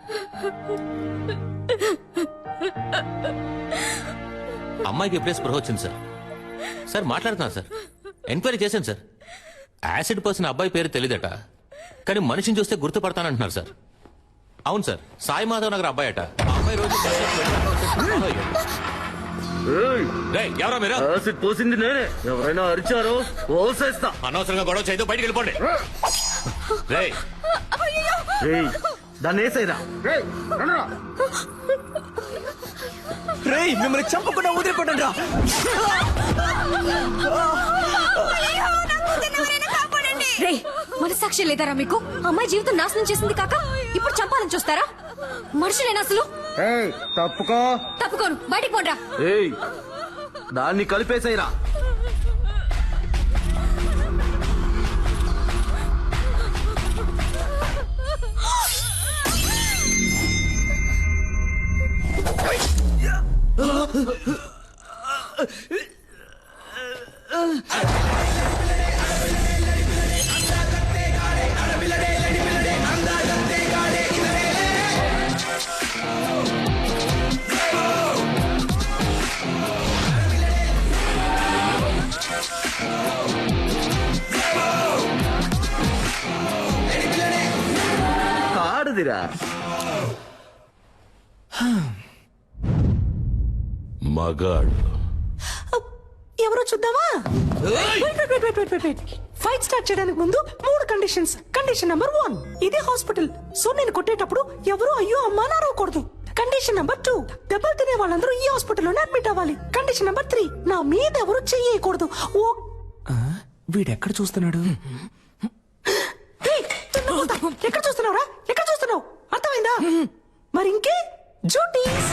అమ్మాయికి ఎప్పుడే స్పృహ వచ్చింది సార్. సార్ మాట్లాడుతున్నా సార్, ఎంక్వైరీ చేశాను సార్. యాసిడ్ పోసిన అబ్బాయి పేరు తెలియదట, కానీ మనిషిని చూస్తే గుర్తుపడతానంటున్నారు సార్. అవును సార్, సాయి మాధవ్ నగర్ అబ్బాయి అట. ఆ అబ్బాయి రోజు ఎవరా మీరు? యాసిడ్ పోసింది నేనే. ఎవరైనా అరిచారో ఓసేస్తా. అనవసరంగా గొడవ చేయదు, బయటికి వెళ్ళిపోండి. దాన్ని వేసేరా. రేయ్, మిమ్మల్ని చంపకుండా వదిలిపోండి రా. రే, మనసాక్షి లేదారా మీకు? అమ్మాయి జీవితం నాశనం చేసింది కాక ఇప్పుడు చంపాలని చూస్తారా? మనుషులేనా అసలు? తప్పుకో. తప్పుకోను, బయటికి పోండ్రా. దాన్ని కలిపేసేరా. కాడుదిరా. మగాడు ఎవరో చూద్దామా? ఫైట్ స్టార్ట్ చేయడానికి ముందు 3 కండిషన్స్. కండిషన్ నెంబర్ 1, ఇది హాస్పిటల్, సో నేను కొట్టేటప్పుడు ఎవరు అయ్యో అమ్మా నారవకూడదు. కండిషన్ నెంబర్ 2, దెబ్బలు తినే వాళ్ళందరూ ఈ హాస్పిటల్లోనే అడ్మిట్ అవ్వాలి. కండిషన్ నెంబర్ 3, నా మీద ఎవరు చెయ్యకూడదు. వీడెక్కడ చూస్తున్నాడు? ఎక్కడ చూస్తున్నావురా? ఎక్కడ చూస్తున్నావు? అర్థమైందా? మరి ఇంకే డ్యూటీస్.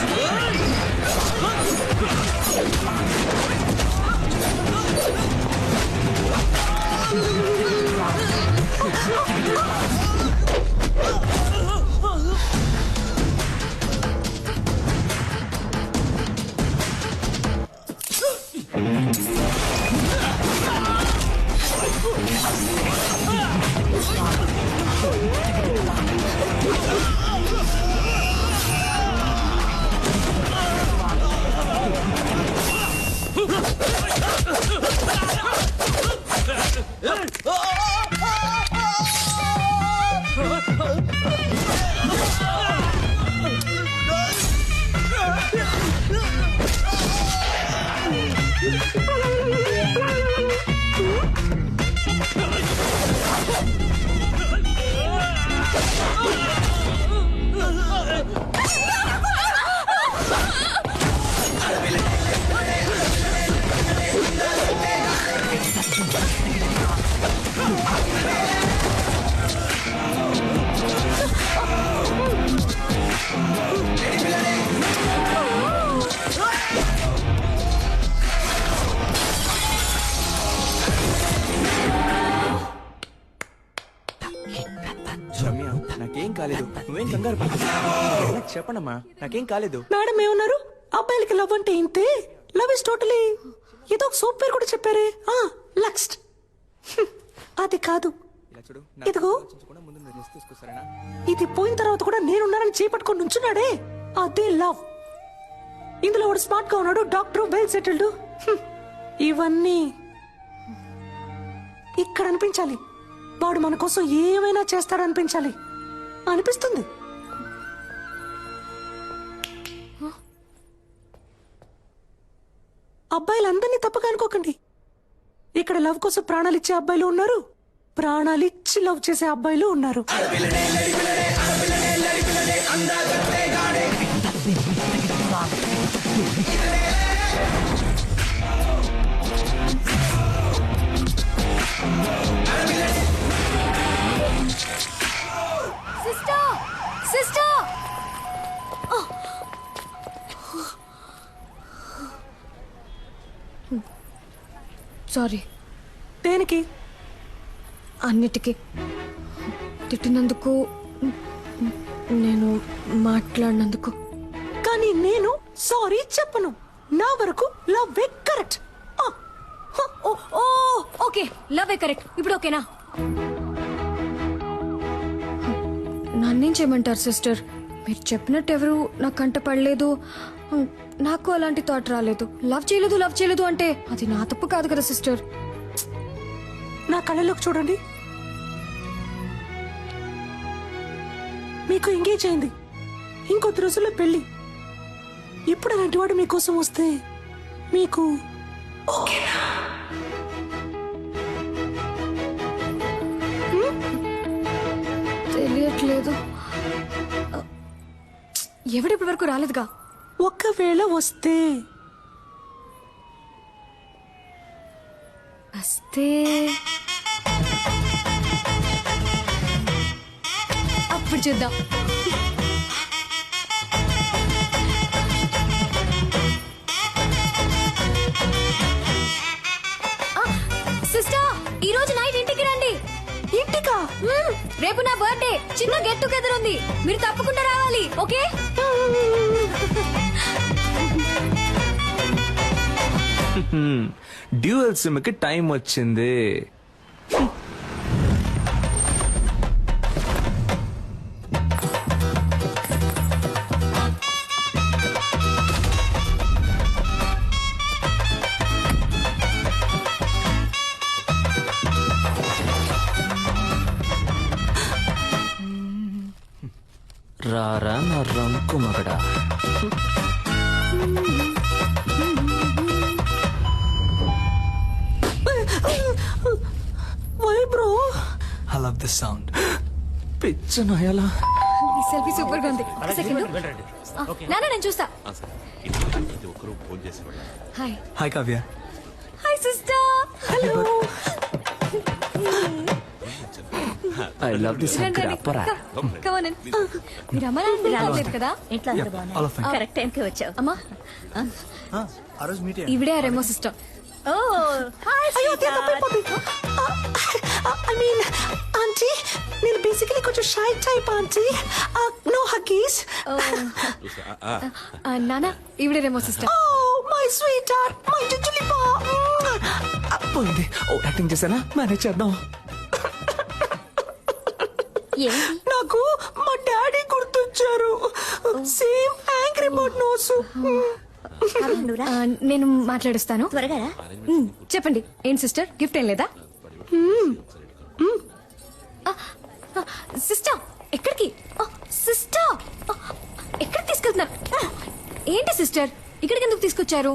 నాకేం కాలేదు, నువ్వేం కంగారు పడకు. చెప్పండమ్మా, నాకేం కాలేదు. మేడం ఏమన్నారు? అబ్బాయిలకి లవ్ అంటే ఇంతే, లవ్ ఇస్ టోటలీ ఏదో ఒక సూప్ పేరు కూడా చెప్పారే, లక్స్ట్. అది కాదు, ఇదిగో ఇది పోయిన తర్వాత కూడా నేనున్నానని చేపట్టుకొని నుంచున్నాడే, అదే లవ్. ఇందులో వాడు స్మార్ట్ గా ఉన్నాడు, డాక్టర్, వెల్ సెటిల్డ్. ఇవన్నీ ఇక్కడ అనిపించాలి. వాడు మన కోసం ఏమైనా చేస్తాడనిపించాలి అనిపిస్తుంది. అబ్బాయిలందరినీ తప్పగా అనుకోకండి. ఇక్కడ లవ్ కోసం ప్రాణాలు ఇచ్చే అబ్బాయిలు ఉన్నారు, ప్రాణాలు ఇచ్చి లవ్ చేసే అబ్బాయిలు ఉన్నారు. Sister, sister, sorry. దేనికి? అన్నిటికీ. తిట్టినందుకు, నేను మాట్లాడినందుకు. కానీ నేను సారీ చెప్పను. నా వరకు love correct. Okay, love correct. ఇప్పుడు ఓకేనా? నన్నేం చేయమంటారు సిస్టర్? మీరు చెప్పినట్టు ఎవరు నా కంట పడలేదు, నాకు అలాంటి థాట్ రాలేదు. లవ్ చేయలేదు అంటే అది నా తప్పు కాదు కదా సిస్టర్. నా కళ్ళలోకి చూడండి. మీకు ఎంగేజ్ అయింది, ఇంకొద్ది రోజుల్లో పెళ్లి. ఇప్పుడు అలాంటి వాడు మీకోసం వస్తే మీకు తెలియట్లేదు. ఎవడిప్పటి వరకు రాలేదుగా. ఒకవేళ వస్తే అప్పుడు చూద్దాం. సిస్టర్, ఈ రోజు నైట్ ఇంటికి రండి. ఇంటికా? రేపు నా బర్త్డే, చిన్న గెట్ టుగెదర్ ఉంది, మీరు తప్పకుండా రావాలి. ఓకే? డ్యూయల్ సిమ్ కి టైం వచ్చింది. రారా నా రంకు మగడా. Why bro? I love this sound. పిచ్చ నయలా. ఈ సెల్ఫీ సూపర్ గా ఉంది. ఒక సెకండ్. నాన్న నేను చూస్తా. Hi. Hi Kavya. Hi sister. Hello. I love this sound. అప్పరా. Come on in. మీరు అమ్మ నాన్న రాలేదు కదా? ఎట్లా అందరూ బాగున్నారు? కరెక్ట్ టైం కి వచ్చావు. అమ్మా, ఆ రోజు మీట్ ఇవిడే రెమో సిస్టర్. Oh hi. అయ్యో తప్పైపోయింది. ఐ మీన్ ఆంటీ, నేను బేసికలీ కొంచెం shy type aunty. No huggies. నాన్న, ఇవిడే Remo sister. Oh my sweet heart, my little boy. పోయింది. ఓ యాక్టింగ్ చేశానా? మేనేజ్ చేద్దాం. నాకు మా డాడీ గుర్తొచ్చారు. Same angry bird nose. నేను మాట్లాడిస్తాను. త్వరగా చెప్పండి. ఏం సిస్టర్, గిఫ్ట్ ఏం లేదా? సిస్టర్ ఎక్కడికి? సిస్టర్ ఎక్కడికి తీసుకెళ్తున్నారు? ఏంటి సిస్టర్, ఇక్కడికి ఎందుకు తీసుకొచ్చారు?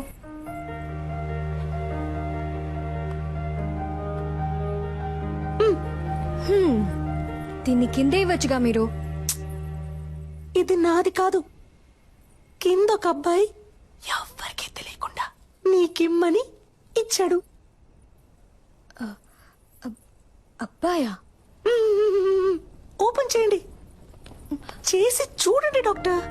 దీన్ని కిందే ఇవ్వచ్చుగా మీరు. ఇది నాది కాదు. కింద ఒక అబ్బాయి ఎవ్వరికీ తెలియకుండా నీకిమ్మని ఇచ్చాడు. అబ్బాయా? ఓపెన్ చేయండి. చేసి చూడండి డాక్టర్.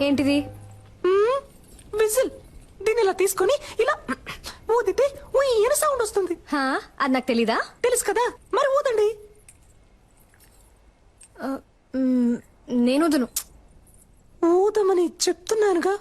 ఏంటిది? విజిల్. దీన్ని ఇలా తీసుకొని ఇలా ఊదితే ఊయన సౌండ్ వస్తుంది. అది నాకు తెలీదా? తెలుసు కదా, మరి ఊదండి. నేను ఊదను. ఊదమని చెప్తున్నానుగా.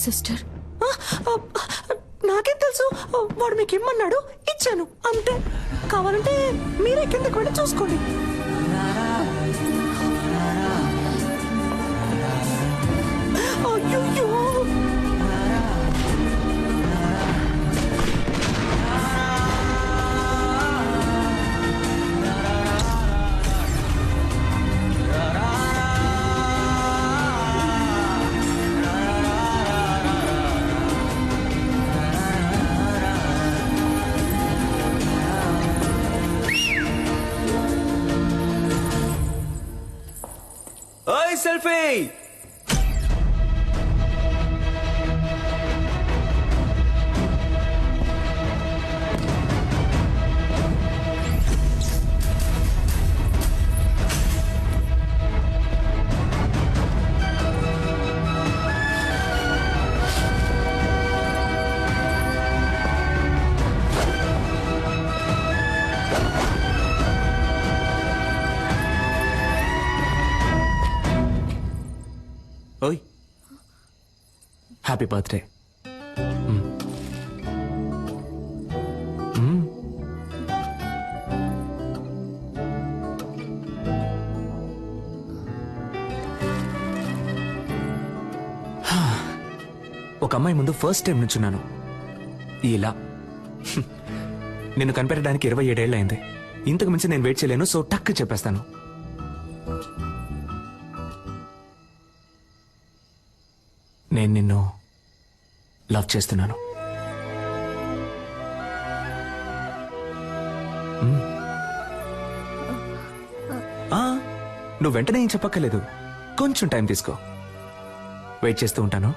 సిస్టర్ నాకేం తెలుసు. వాడు మీకు ఇమ్మన్నాడు, ఇచ్చాను అంతే. కావాలంటే మీరే కిందకి వెళ్ళి చూసుకోండి. అయ్యో ఓయ్ సెల్ఫీ. ఓయ్ హ్యాపీ బర్త్డే. ఒక అమ్మాయి ముందు ఫస్ట్ టైం నుంచున్నాను. ఇలా నిన్ను కనిపెట్టడానికి 27 ఏళ్ళు అయింది. ఇంతకు మించి నేను వెయిట్ చేయలేను. సో టక్ చెప్పేస్తాను. నేను నిన్ను లవ్ చేస్తున్నాను. నువ్వు వెంటనే ఏం చెప్పక్కర్లేదు. కొంచెం టైం తీసుకో. వెయిట్ చేస్తూ ఉంటాను.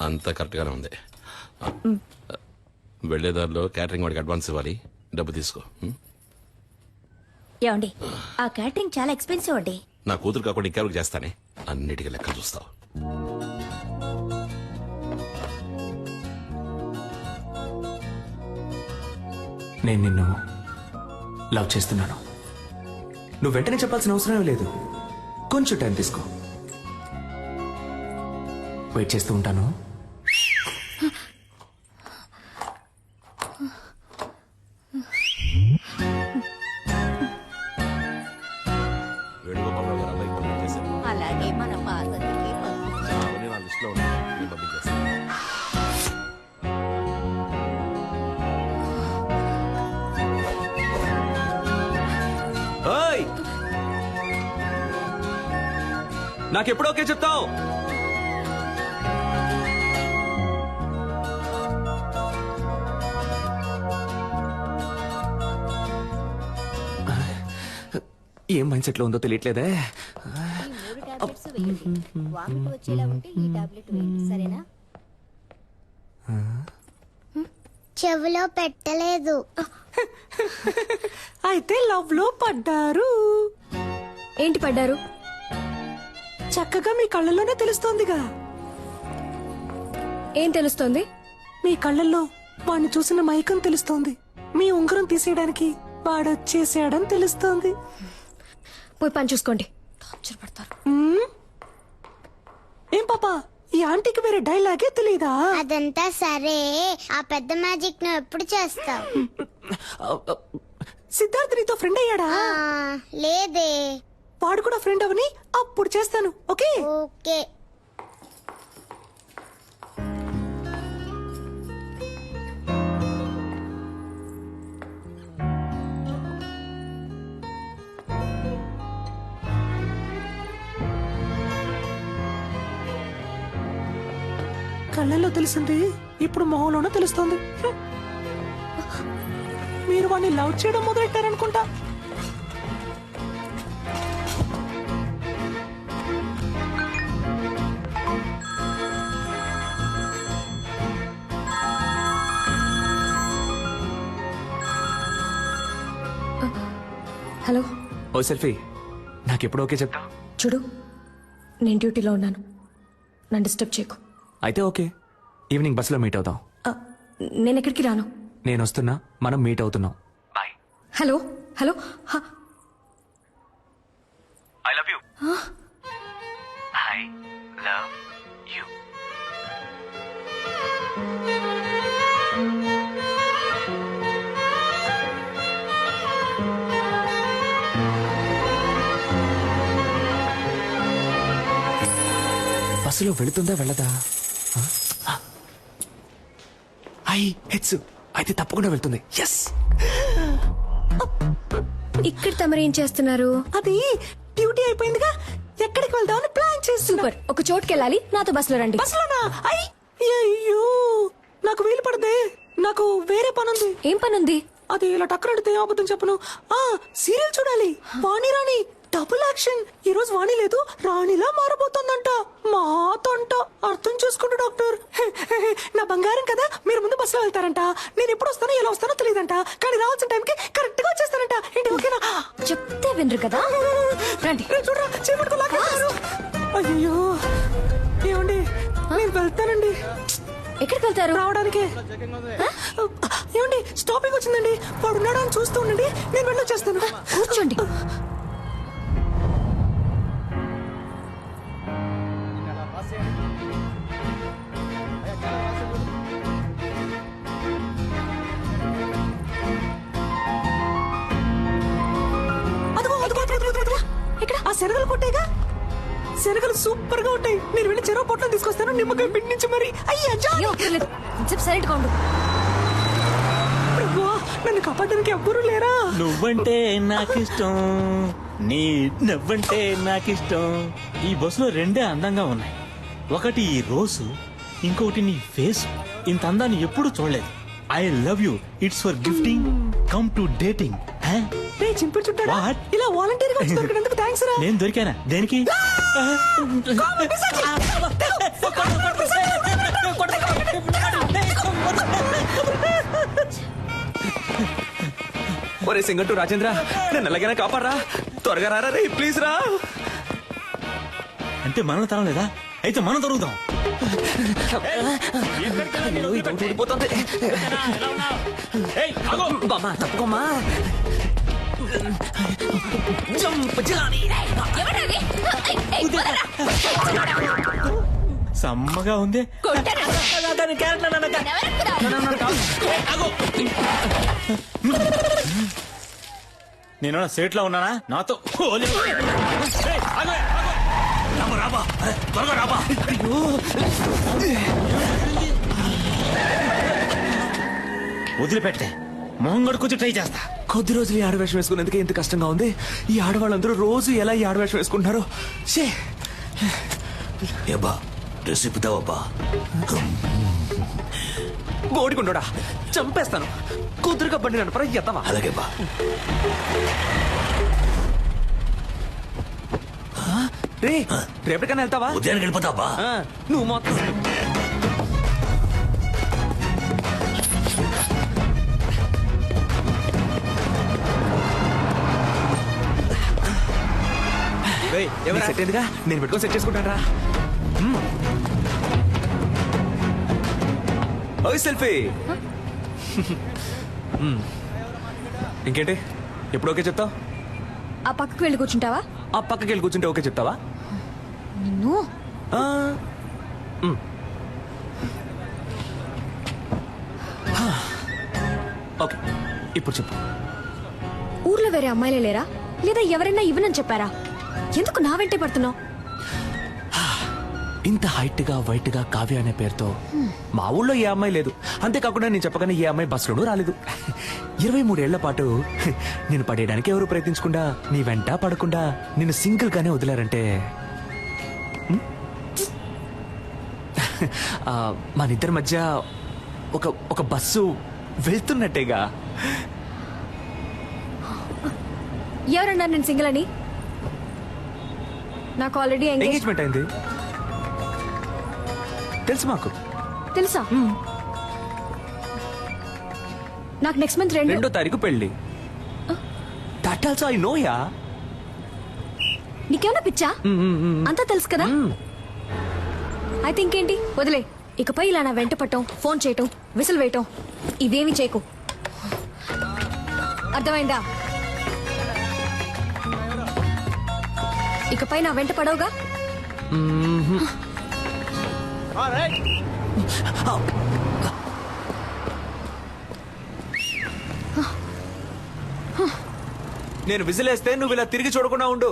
అంతా కరెక్ట్ గానే ఉంది. వెళ్లేదారిలో క్యాటరింగ్ వాడికి అడ్వాన్స్ ఇవ్వాలి, డబ్బు తీసుకో. ఏమండి ఆ క్యాటరింగ్ చాలా ఎక్స్పెన్సివ్ అండి. నా కూతురు కాకుండా ఇంకెవరికి చేస్తానే, అన్నిటికీ లెక్క చూస్తావు. నేను నిన్ను లవ్ చేస్తున్నాను. నువ్వు వెంటనే చెప్పాల్సిన అవసరం లేదు, కొంచెం టైం తీసుకో. వెయిట్ చేస్తూ ఉంటాను. వేణుగోపాలరావు గారు అబ్బాయికి పంపించేశారు. అలాగే మన పాతకి అవన్నీ నా లిస్టులో ఉన్నాయి, నేను పంపించేస్తాను. ఓయ్, నాకెప్పుడు ఓకే చెప్తావు? ఏం మైండ్ సెట్ లో ఉందో తెలియట్లేదే. చెవిలో పెట్టలేదు. అయితే లవ్ లో పడ్డారు. ఏంటి పడ్డారు? చక్కగా మీ కళ్ళల్లోనే తెలుస్తోందిగా. ఏం తెలుస్తోంది? మీ కళ్ళల్లో వాడిని చూసిన మైకం తెలుస్తోంది. మీ ఉంగరం తీసేయడానికి వాడొచ్చేసాడని తెలుస్తోంది. పోయి పని చూసుకోండి. టార్చర్ పడతారు. ఏం పాపా, ఈ ఆంటీకి వేరే డైలాగే తెలీదా? అదంతా సరే, ఆ పెద్ద మ్యాజిక్ నువ్వు ఎప్పుడు చేస్తావు? సిద్ధార్థ్ నీతో ఫ్రెండ్ అయ్యాడా? లేదే. వాడు కూడా ఫ్రెండ్ అవని అప్పుడు చేస్తాను. Okay okay. కళ్ళల్లో తెలిసింది ఇప్పుడు మొహంలోనే తెలుస్తోంది. మీరు వాడిని లవ్ చేయడం మొదలెట్టారనుకుంటా. హలో. ఓ సెల్ఫీ, నాకెప్పుడు ఓకే చెప్తా? చూడు, నేను డ్యూటీలో ఉన్నాను, నన్ను డిస్టర్బ్ చేయకు. అయితే ఓకే, ఈవినింగ్ బస్సులో మీట్ అవుదాం. నేను ఎక్కడికి రాను. నేను వస్తున్నా, మనం మీట్ అవుతున్నాం. Bye. Hello hello. I love you. I love you. బస్సులో వెళుతుందా వెళ్ళదా? హెడ్స్ అయితే తప్పకుండా వెళ్తుంది. ఎస్. ఇక్కడ తమరేం చేస్తున్నారు? అది డ్యూటీ అయిపోయిందిగా, ఎక్కడికి వెళ్దామని ప్లాన్ చేస్తున్నా. సూపర్. ఒక చోటుకి వెళ్ళాలి, నాతో బస్సులో రండి. బస్సులోనా? అయ్యో, నాకు వీలు పడదే, నాకు వేరే పనుంది. ఏం పనుంది? అది ఇలా టక్కరడితే అబద్ధం చెప్పను. సీరియల్ చూడాలి, వాణి రాణి డబుల్ యాక్షన్. ఈ రోజు వాణి లేదు, రాణిలా మారబోతోందంట. మాతంట. అర్థం చేసుకుంటూ డాక్టర్. నా బంగారం కదా, మీరు ముందు బస్సులో వెళ్తారంట. నేను ఎప్పుడు వస్తానో ఎలా వస్తానో తెలియదంట, కానీ రావాల్సిన టైంకి కరెక్ట్ గా వచ్చేస్తానంట. ఏంటి ఓకేనా? చెప్తే వినరు కదా. రండి. చూడరా, చేపట్టుకోలేకపోయారు. అయ్యో, ఏమండి, నేను వెళ్తానండి. ఎక్కడికి వెళ్తారు? రావడానికి. ఏమండి, స్టాపింగ్ వచ్చిందండి, వాడు ఉన్నాడు అని చూస్తూ ఉండండి, నేను వెళ్ళొచ్చేస్తాను. కూర్చోండి. ఇక్కడ ఆ శనగలు కొట్టేగా, శనగలు సూపర్ గా ఉంటాయి. నేను వెళ్ళి చెరువు పొట్లం తీసుకొస్తాను, నిమ్మకాయ పిండించి మరి. అయ్యా, సైలెంట్ గా ఉండు. నన్ను కాపాడడానికి ఎవ్వరూ లేరా? నువ్వంటే నాకిష్టం, నీ నవ్వంటే నాకిష్టం. ఈ బస్సులో రెండే అందంగా ఉన్నాయి, ఒకటి ఈ రోజు, ఇంకొకటి నీ ఫేస్. ఇంత అందాన్ని ఎప్పుడు చూడలేదు. I love you. It's for gifting, come to dating. చింపుడు చుట్టారా? ఇలా వాలంటీర్ గా వచ్చి దొరికినందుకు థాంక్స్ రా. నేను దొరికానా? దేనికి? ఒరే సింగట్టు రాజేంద్ర నన్ను ఎలాగైనా కాపాడరా, త్వరగా రారా రే, ప్లీజ్ రా. అంటే మనం తరం లేదా? అయితే మనం దొరుకుతాం. ఊడిపోతుంది. బామ్మా తప్పుకోమ్మా. సమ్మగా ఉంది. నేను సేట్ లో ఉన్నానా? నాతో వదిలిపెట్టే, మొహం గడుకొచ్చి ట్రై చేస్తా. కొద్ది రోజులు ఈ ఆడవేషం వేసుకునేందుకే ఇంత కష్టంగా ఉంది. ఈ ఆడవాళ్ళందరూ రోజు ఎలా ఈ ఆడవేషం వేసుకుంటున్నారు? ఏబా డ్రెస్ ఇప్పుతావబ్బా. గోడికుండోడా చంపేస్తాను. కుదురుగా బండి నడపరా ఎత్తవా? అలాగే బా. రే రేపటికన్నా వెళ్తావా? ఉదయానికి వెళ్ళిపోతావా? నువ్వు మొత్తం సెట్ అయిందిగా, నేను పెట్టుకొని సెట్ చేసుకుంటాను రా. ఓయ్ సెల్ఫీ. ఇంకేంటి ఎప్పుడు ఓకే చెప్తావు? ఆ పక్కకు వెళ్ళి కూర్చుంటావా? ఆ పక్కకి వెళ్ళి కూర్చుంటే ఓకే చెప్తావా? నిన్ను ఓకే ఇప్పుడు చెప్పు. ఊర్లో వేరే అమ్మాయిలే లేరా? లేదా ఎవరైనా ఇవ్వనని చెప్పారా? ఎందుకు నా వెంటే పడుతున్నావు? ఇంత హైట్ గా వైట్ గా కావ్య అనే పేరుతో మా ఊళ్ళో ఏ అమ్మాయి లేదు. అంతేకాకుండా నేను చెప్పగానే ఏ అమ్మాయి బస్సులోనూ రాలేదు. 23 ఏళ్ల పాటు నేను పడేయడానికి ఎవరు ప్రయత్నించకుండా, నీ వెంట పడకుండా నిన్ను సింగిల్ గానే వదిలారంటే మన ఇద్దరి మధ్య ఒక బస్సు వెళ్తున్నట్టేగా. ఎవరన్నారు నేను సింగిల్ అని? నాకు ఆల్రెడీ ఎంగేజ్మెంట్ అయింది తెలుసు. మాకు తెలుసా? నాకు నెక్స్ట్ మంత్ 2వ తారీఖు పెళ్లి. That also I know yeah. నీకేమన్నా పిచ్చా? అంతా తెలుసు కదా. అయితే ఇంకేంటి, వదిలే. ఇకపై ఇలా నా వెంట పట్టం, ఫోన్ చేయటం, విసిల్ వేయటం ఇవేమి చేయకు. అర్థమైందా? ఇకపై నా వెంట పడవుగా. నేను విజిలేస్తే నువ్వు ఇలా తిరిగి చూడకుండా ఉండు,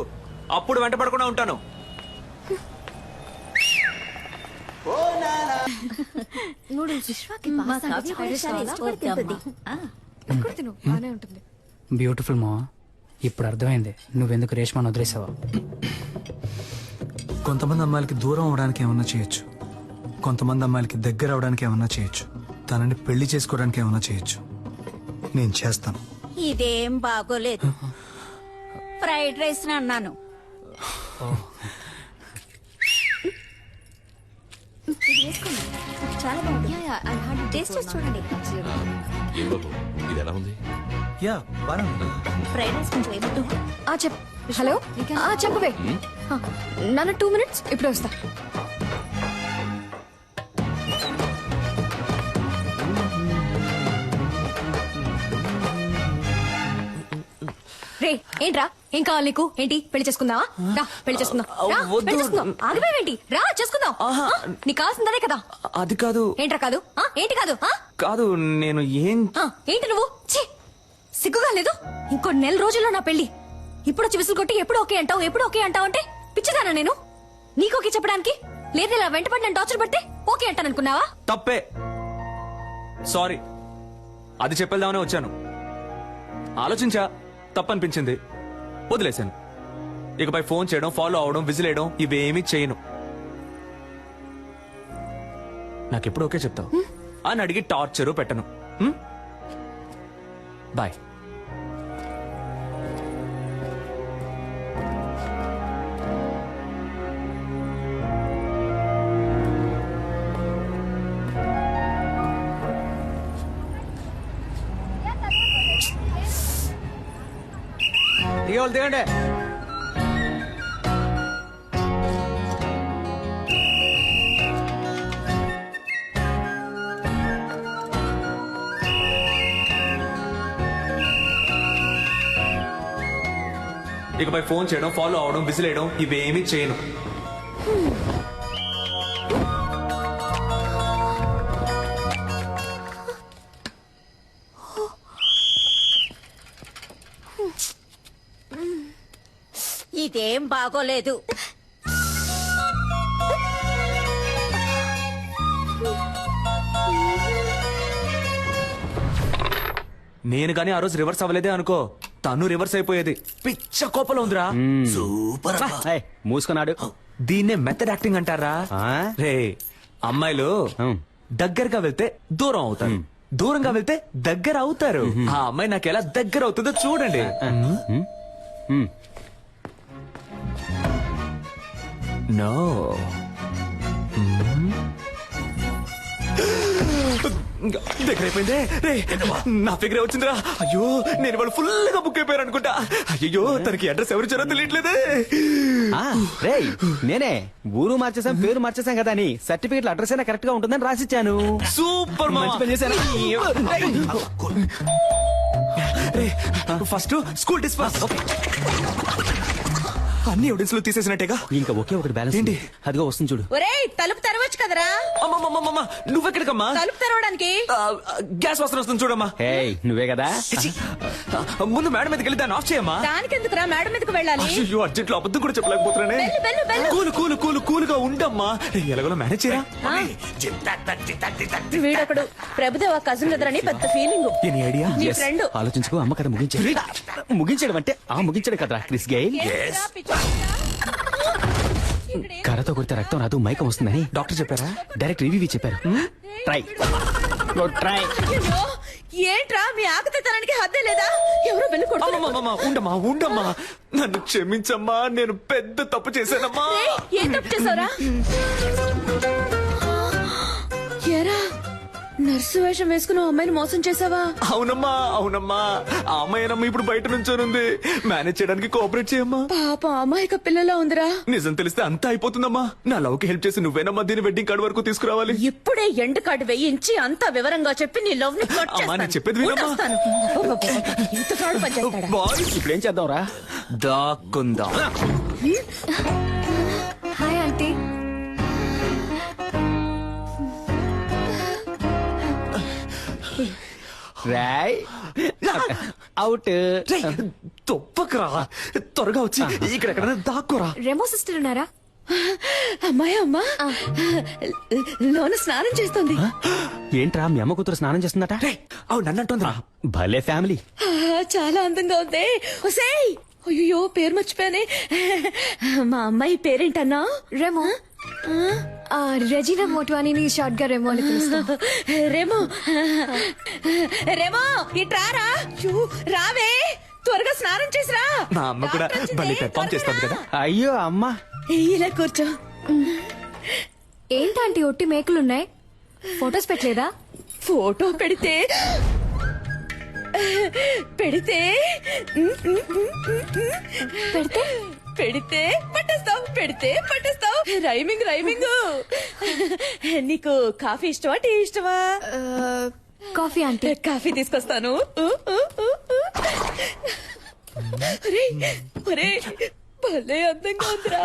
అప్పుడు వెంట పడకుండా ఉంటాను. బ్యూటిఫుల్ మా. ఇప్పుడు అర్థమైంది నువ్వెందుకు రేష్మాను వదిలేసావా. కొంతమంది అమ్మాయిలకి దూరం అవడానికి ఏమన్నా చేయొచ్చు, కొంతమంది అమ్మాయిలకి దగ్గర అవడానికి ఏమన్నా చేయొచ్చు, తనని పెళ్లి చేసుకోవడానికి ఏమన్నా చేయొచ్చు. నేను చేస్తాను. ఇదేం బాగోలేదు. ఫ్రైడ్ రైస్ అన్నాను. చాలా బాగుంది. టేస్ట్ చేసి చూడండి. ఇది ఎలా ఉంది? యా బాగా ఫ్రైడ్ రైస్ కొంచెం ఏమిటో. హలో చెప్పవే. నాన్న 2 minutes ఇప్పుడే వస్తా. రే ఏంట్రా, ఏం కావాలి నీకు? ఏంటి పెళ్లి చేసుకుందావా? రా పెళ్లి చేసుకుందాం. పెళ్లి చేసుకుందాం. ఆగిపోయావేంటి? రా చేసుకుందాం. నీకు కావాల్సిందే కదా. అది కాదు. ఏంట్రా కాదు? ఏంటి కాదు? కాదు నేను ఏంటి నువ్వు? సిగ్గుగా లేదు? ఇంకో 1 నెల రోజుల్లో నా పెళ్లి. ఇప్పుడు వచ్చి విసులు కొట్టి ఎప్పుడు ఓకే అంటావు, ఎప్పుడు ఓకే అంటావు అంటే పిచ్చిదానా నేను? నీకు ఓకే చెప్పడానికి? లేదా ఇలా వెంటపడి నేను టార్చర్ పడితే ఓకే అంటాననుకున్నావా? తప్పే, సారీ. అది చెప్పేద్దామనే వచ్చాను. ఆలోచించా, తప్పనిపించింది, వదిలేశాను. ఇకపై ఫోన్ చేయడం, ఫాలో అవడం, విజిలేయడం ఇవేమీ చేయను. నాకెప్పుడు ఓకే చెప్తావు అని అడిగి టార్చరు పెట్టను. బాయ్. దిగే వాళ్ళు దిగండి. ఇకపై ఫోన్ చేయడం, ఫాలో అవడం, విసిలేయడం ఇవేమీ చేయను. ఇదేం బాగోలేదు. నేను గానీ ఆ రోజు రివర్స్ అవ్వలేదే అనుకో, తను రివర్స్ అయిపోయేది. పిచ్చ కోపంలో ఉందిరా. సూపర్ అబ్బా. మూసుకున్నాడు. దీన్నే మెథడ్ యాక్టింగ్ అంటారా? రే, అమ్మాయిలు దగ్గరగా వెళ్తే దూరం అవుతారు, దూరంగా వెళ్తే దగ్గర అవుతారు. ఆ అమ్మాయి నాకు ఎలా దగ్గర అవుతుందో చూడండి. నో, దగ్గర అయిపోయిందే. రే, నా ఫిగరే వచ్చిందిరా. అయ్యో, నేను వాళ్ళు ఫుల్ గా బుక్ అయిపోయారు అనుకుంటా. అయ్యో, తనకి అడ్రస్ ఎవరు ఇచ్చారో తెలియట్లేదే. రే, నేనే ఊరు మార్చేసాం, పేరు మార్చేసాం కదా అని సర్టిఫికెట్ అడ్రస్ అయినా కరెక్ట్ గా ఉంటుందని రాసిచ్చాను. సూపర్, మంచి పని చేశాను. ఫస్ట్ స్కూల్ డిస్పాస్. అన్ని ఎవిడెన్స్ లో తీసేసినట్టేగా. ఇంకా ఒకే ఒకటి బ్యాలెన్స్ ఏంటి? అదిగో వస్తుంది చూడు. ఒరేయ్, తలుపు తెరవచ్చు కదరా. నువ్వెక్కడికమ్మా? తలుపు తెరవడానికి గ్యాస్ వాసన వస్తుంది చూడమ్మా. నువ్వే కదా. ముందు మేడం మీదకి వెళ్ళి దాన్ని ఆఫ్ చేయమ్మా. దానికెందుకురా మేడం మీదకి వెళ్ళాలి? అయ్యో, అర్జెంట్ లో అబద్ధం కూడా చెప్పలేకపోతున్నానే. కూలు ఉండమ్మా. ఎలాగోలా మేనేజ్ చేయరా. వీడొకడు ప్రభుదేవ కజిన్ ఎదురని పెద్ద ఫీలింగ్. Any idea? నీ ఫ్రెండ్. ఆలోచించుకో, అమ్మ కథ ముగించడం అంటే ముగించడం కదరా క్రిస్ గెయిల్. కర్రతో కొడితే రక్తం రాదు, మైకం వస్తుందని డాక్టర్ చెప్పారా? డైరెక్ట్ రివ్యూ చెప్పారు. Try try. ఏంట్రా మీ ఆకతానికి హద్దే లేదా? ఎవరో బెల్లు ఉండమ్మా, ఉండమ్మా, నన్ను క్షమించమ్మా. నేను పెద్ద తప్పు చేశానమ్మా. ఏం తప్పు చేసావురా? ఏరా, నర్సు వేషం వేసుకుని అమ్మాయిని మోసం చేసావా? అవునమ్మా, అవునమ్మా. ఆ అమ్మాయినమ్మా ఇప్పుడు బయట నుంచోనుంది. మేనేజ్ చేయడానికి కోఆపరేట్ చేయమ్మా. పాప అమాయక పిల్లలా ఉందిరా. నిజం తెలిస్తే అంతా అయిపోతుందమ్మా. నా లవ్ కి హెల్ప్ చేసి నువ్వేనమ్మా దీని వెడ్డింగ్ కార్డ్ వరకు తీసుకురావాలి. ఇప్పుడే ఎండ్ కార్డు వేయించి అంతా వివరంగా చెప్పి నీ లవ్ ని కట్ అమ్మా, నేను చెప్పేది వినమ్మా. ఇంత ఫ్రాడ్ పని చేస్తాడా? బాయ్స్, ఇప్పుడు ఏం చేద్దాం రా? దాక్కుందాం. Hi aunty. రాయ్ అవుట్. తొప్పకరా, త్వరగా వచ్చి ఇక్కడ ఎక్కడైనా దాక్కోరా. రెమో సిస్టర్ ఉన్నారా? అమ్మాయి అమ్మా లోన స్నానం చేస్తుంది. ఏంట్రా, మీ అమ్మ కూతురు స్నానం చేస్తుందట? అవును, నన్ను అంటుందిరా. భలే ఫ్యామిలీ. చాలా అందంగా ఉంది. ఒసేయ్, అయ్యో పేరు మర్చిపోయానే. మా అమ్మాయి పేరేంటన్నా? రెమో. రెజీనా మోట్వానీని షార్ట్ గా రెమో అని పిలుస్తాం. రెమో, రెమో ఇట్రారా. రావే, త్వరగా స్నానం చేసిరా. మా అమ్మ కూడా భలే పెర్ఫామ్ చేస్తుంది కదా. అయ్యో అమ్మ, ఇలా కూర్చో. ఏంటంటే ఒట్టి మేకులున్నాయి, ఫొటోస్ పెట్టలేదా? ఫోటో పెడితే పెడితే పట్టేస్తావు, పెడితే పట్టేస్తావు. Rhyming rhyming. నీకు కాఫీ ఇష్టమా, టీ ఇష్టమా? కాఫీ అంటే. కాఫీ తీసుకొస్తాను. భలే అందంగా ఉందిరా.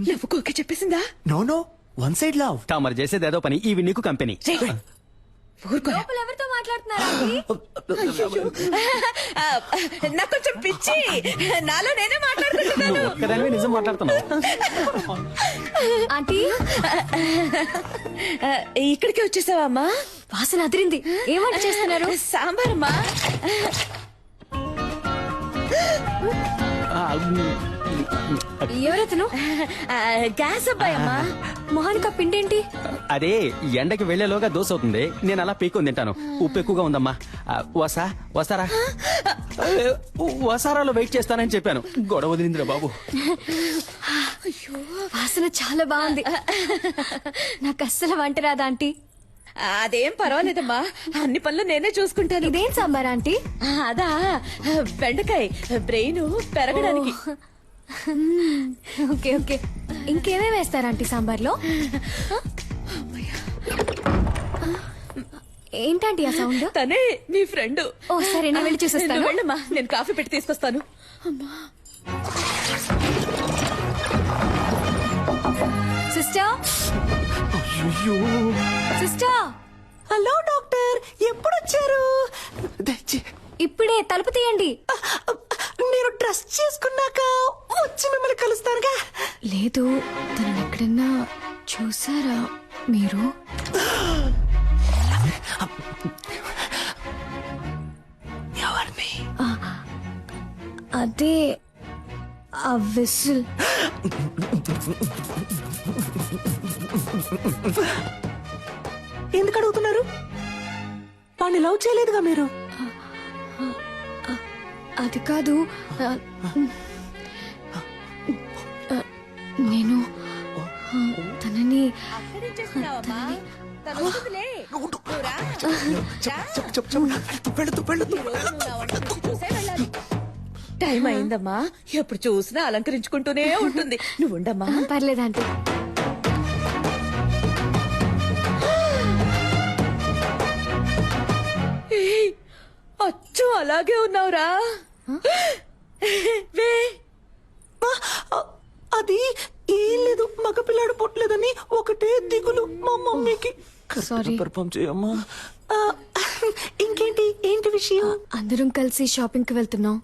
లవ్వుకోకే చెప్పేసిందా? No no, one side love. మరి చేసేది ఏదో పని, ఇవి నీకు కంపెనీ. ఎవరితో మాట్లాడుతున్నారా? నాకు కొంచెం పిచ్చి, నాలో నేనే మాట్లాడుతున్నాను. ఒక్కదానివే నిజం మాట్లాడుతున్నావు. ఆంటీ, ఇక్కడికి వచ్చేసావా అమ్మా? వాసన అదిరింది. ఏం వంట చేస్తున్నారు? సాంబార్ అమ్మా. ఎవరతను? గ్యాస్ అబ్బాయి అమ్మా. మొహానికి పిండేంటి? అదే ఎండకి వెళ్లేలోగా దోశ అవుతుంది, నేను అలా పీక్కొని తింటాను. ఉప్పు ఎక్కువగా ఉందమ్మా. వస్తారా? వసారాలో వెయిట్ చేస్తానని చెప్పాను, గొడవ వదిలిందిరా బాబు. వాసన చాలా బాగుంది. నాకు అస్సలు వంట రాదా ఆంటీ? అదేం పర్వాలేదమ్మా, అన్ని పనులు నేనే చూసుకుంటాను. ఇదేం సాంబార్ ఆంటీ? అదా బెండకాయ బ్రెయిన్ పెరగడానికి. Okay okay. ఇంకేమేమి వేస్తారు ఆంటీ సాంబార్లో? ఏంటంటే ఆ సౌండ్? తనే మీ ఫ్రెండ్. ఓ సరే, నేను వెళ్ళి చూసేస్తాను. వెళ్ళమ్మా, నేను కాఫీ పెట్టి తీసుకొస్తాను. అమ్మా సిస్టర్, సిస్టర్. హలో డాక్టర్, ఎప్పుడు వచ్చారు? ఇప్పుడే. తలుపు తీయండి. నేను డ్రెస్ చేసుకున్నాక వచ్చి మిమ్మల్ని కలుస్తానుగా. లేదు, తనని ఎక్కడన్నా చూసారా మీరు? ఎవరిని? అదే ఆ విసిల్. ఎందుకు అడుగుతున్నారు? వాడిని లవ్ చేయలేదుగా మీరు? అది కాదు, నేను తనని టైం అయిందమ్మా, ఎప్పుడు చూసినా అలంకరించుకుంటూనే ఉంటుంది. నువ్వు ఉండమ్మా. పర్లేదంటే. అచ్చు అలాగే ఉన్నావురా. అది ఏం లేదు, మగపిల్లాడు పుట్టలేదని ఒకటే దిగులు మా మమ్మీకి. సారీ. పర్ఫామ్ చేయమ్మా. ఇంకేంటి, ఏంటి విషయం? అందరం కలిసి షాపింగ్ కి వెళ్తున్నాం.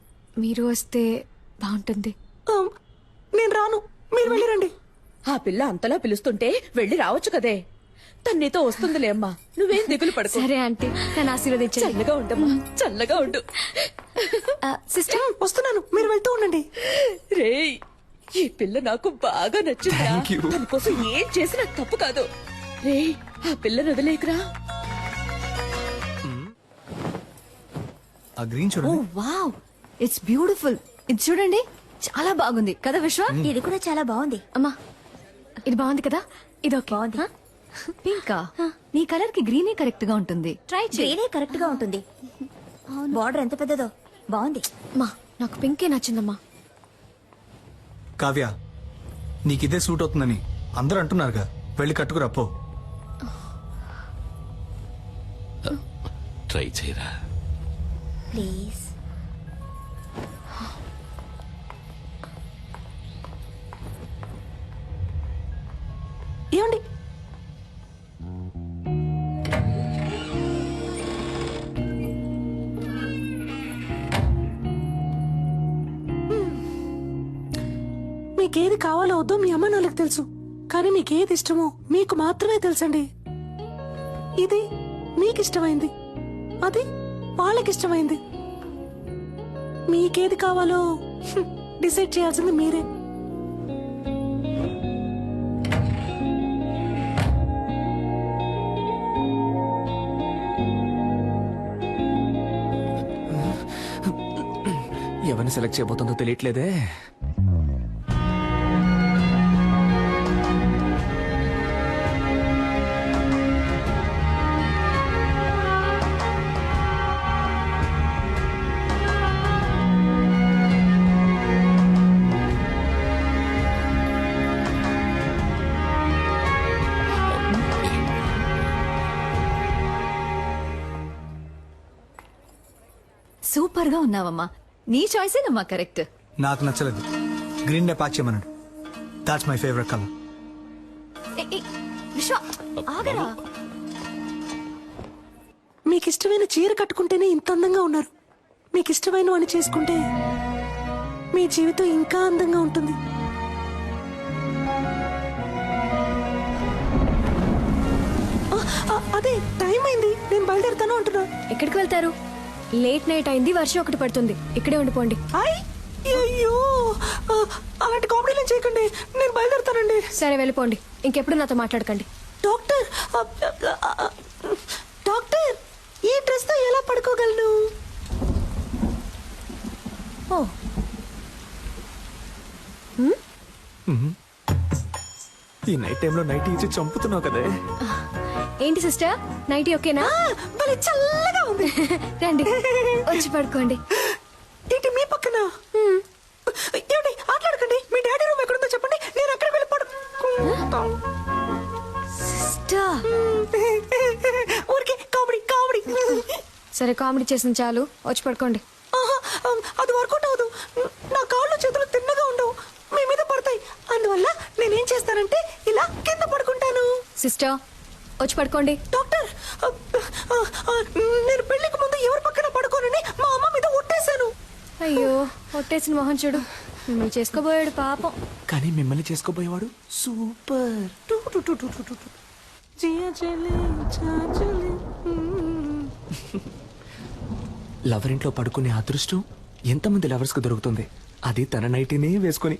మీరు వస్తే బాగుంటుంది. నేను రాను, మీరు వెళ్ళిరండి. ఆ పిల్ల అంతలా పిలుస్తుంటే వెళ్ళి రావచ్చు కదే. తన్నితో వస్తుందిలే అమ్మా, నువ్వేం దిగులు పడుకో. సరే ఆంటీ, నన్ను ఆశీర్వదించండి. చల్లగా ఉండమ్మా, చల్లగా ఉండు. సిస్టర్ వస్తున్నాను, మీరు వెళ్తూ ఉండండి. రేయ్, ఈ పిల్ల నాకు బాగా నచ్చిందా. తన కోసం ఏం చేసినా తప్పు కాదు. రేయ్, ఆ పిల్లని వదిలేకురా. ఆ గ్రీన్ చూడండి. Wow, it's beautiful. ఇది చూడండి, చాలా బాగుంది కదా విశ్వ? ఇది కూడా చాలా బాగుంది. అమ్మా, ఇది బాగుంది కదా? ఇది ఓకే. బాగుంది. పింకా, నీ కలర్ కి గ్రీనే కరెక్ట్ గా ఉంటుంది. ట్రై చేయి. గ్రీనే కరెక్ట్ గా ఉంటుంది. బార్డర్ ఎంత పెద్దదో, బాగుంది. మా నాకు పింకే నచ్చిందమ్మా. కావ్య, నీకు ఇదే సూట్ అవుతుందని అందరూ అంటున్నారుగా, వెళ్ళి కట్టుకురా పో. ట్రై చేయరా ప్లీజ్. ఏమండి, మీకేది కావాలో వద్దో మీ అమ్మ నాన్నలకు తెలుసు, కానీ మీకేది ఇష్టమో మీకు మాత్రమే తెలుసండి. ఇది మీకు ఇష్టమైంది, అది వాళ్ళకిష్టమైంది. మీకేది కావాలో డిసైడ్ చేయాల్సింది మీరే. ఎవరిని సెలెక్ట్ చేయబోతుందో తెలియట్లేదే. సూపర్ గా ఉన్నావమ్మా. నీ చాయిసేనమ్మా కరెక్ట్. నాకు నచ్చలేదు. గ్రీన్ డే ప్యాక్ చేయమన్నాడు. That's my favourite colour. విశ్వ, ఆగరా. మీకు ఇష్టమైన చీర కట్టుకుంటేనే ఇంత అందంగా ఉన్నారు. మీకు ఇష్టమైన వాడిని చేసుకుంటే మీ జీవితం ఇంకా అందంగా ఉంటుంది. అదే టైం అయింది, నేను బయలుదేరుతాను అంటున్నా. ఎక్కడికి వెళ్తారు? లేట్ నైట్ అయింది, వర్షం ఒకటి పడుతుంది. ఇక్కడే ఉండిపోండి. అయ్యో, అలాంటి కామెడీలు చేయకండి, నేను బయలుదేరుతానండి. సరే వెళ్ళిపోండి, ఇంకెప్పుడు నాతో మాట్లాడకండి. డాక్టర్, డాక్టర్, ఈ డ్రెస్ తో ఎలా పడుకోగలను? ఓ, ఈ నైట్ టైంలో నైట్ ఇచ్చి చంపుతున్నావు కదే. ఏంటి సిస్టర్ నైటీ ఓకేనా? భలే చల్లగా ఉంది. రండి వచ్చి పడుకోండి. ఏంటి మీ పక్కన? ఏమిటి ఆటలాడకండి. మీ డాడీ రూమ్ ఎక్కడుందో చెప్పండి, నేను అక్కడ వెళ్ళి పడుకుంటాను. సిస్టర్ ఊరికే కామెడీ కామెడీ. సరే కామెడీ చేసింది చాలు, వచ్చి పడుకోండి. అది వర్కౌట్ అవ్వదు. నా కాళ్ళు చేతులు తిన్నగా ఉండవు, మీ మీద పడతాయి. అందువల్ల నేనేం చేస్తానంటే ఇలా కింద పడుకుంటాను. సిస్టర్ వచ్చి పడుకోండి. డాక్టర్, నేను పెళ్లికి ముందు ఎవరి పక్కన పడుకోనని మా అమ్మ మీద ఒట్టేశాను. అయ్యో ఒట్టేసిన మొహం చూడు, మిమ్మల్ని చేసుకోబోయాడు పాపం. కానీ మిమ్మల్ని చేసుకోబోయేవాడు సూపర్. లవర్ ఇంట్లో పడుకునే అదృష్టం ఎంతమంది లవర్స్ కు దొరుకుతుంది, అది తన నైటీనే వేసుకొని.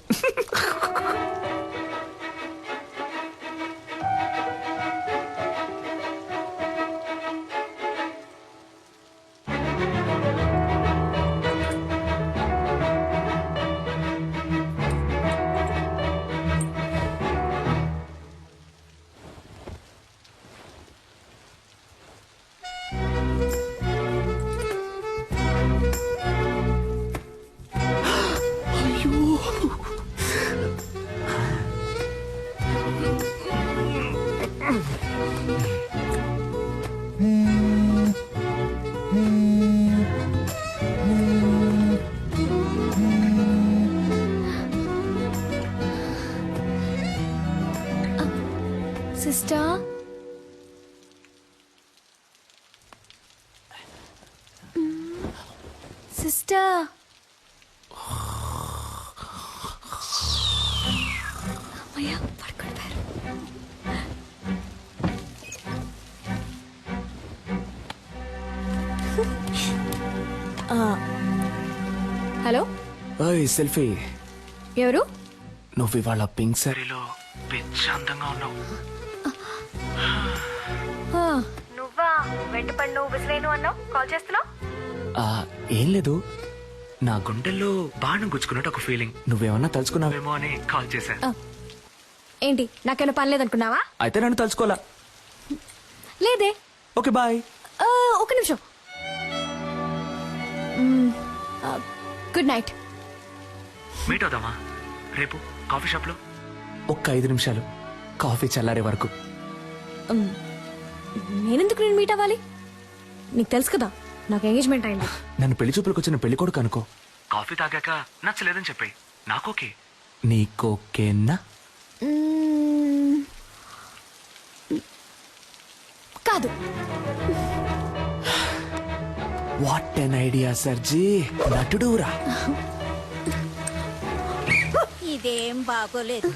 సిస్టర్ సిస్టర్ అమ్మయ్య పడుకుంటారు. Hello selfie. ఎవరు? నువ్వు ఇవాళ పింక్ సారీలో పిచ్చి అందంగా ఉన్నావు. నువ్వా? వెంటపడి నువ్వు విసిలేను అన్నావు, కాల్ చేస్తున్నావు? ఏం లేదు, నా గుండెల్లో బాణం గుచ్చుకున్నట్టు ఒక ఫీలింగ్. నువ్వేమన్నా తలుచుకున్నావేమో అని కాల్ చేశాను. ఏంటి నాకేమైనా పని లేదనుకున్నావా? అయితే నన్ను తలుచుకోవాలా? లేదే. Okay bye. ఒక నిమిషం. Good night. మీట్ అవుదామా రేపు కాఫీ షాప్ లో? ఒక్క 5 నిమిషాలు, కాఫీ చల్లారే వరకు. నేనెందుకు నేను మీట్ అవ్వాలి? నీకు తెలుసు కదా నాకు ఎంగేజ్మెంట్ అయింది. నన్ను పెళ్లి చూపులకు వచ్చిన పెళ్లి కొడుకు అనుకో. కాఫీ తాగాక నచ్చలేదని చెప్పాయి, నాకోకే. నీకోకేనా? కాదు. What an idea సర్జీ, నటుడురా. ఇదేం బాగోలేదు.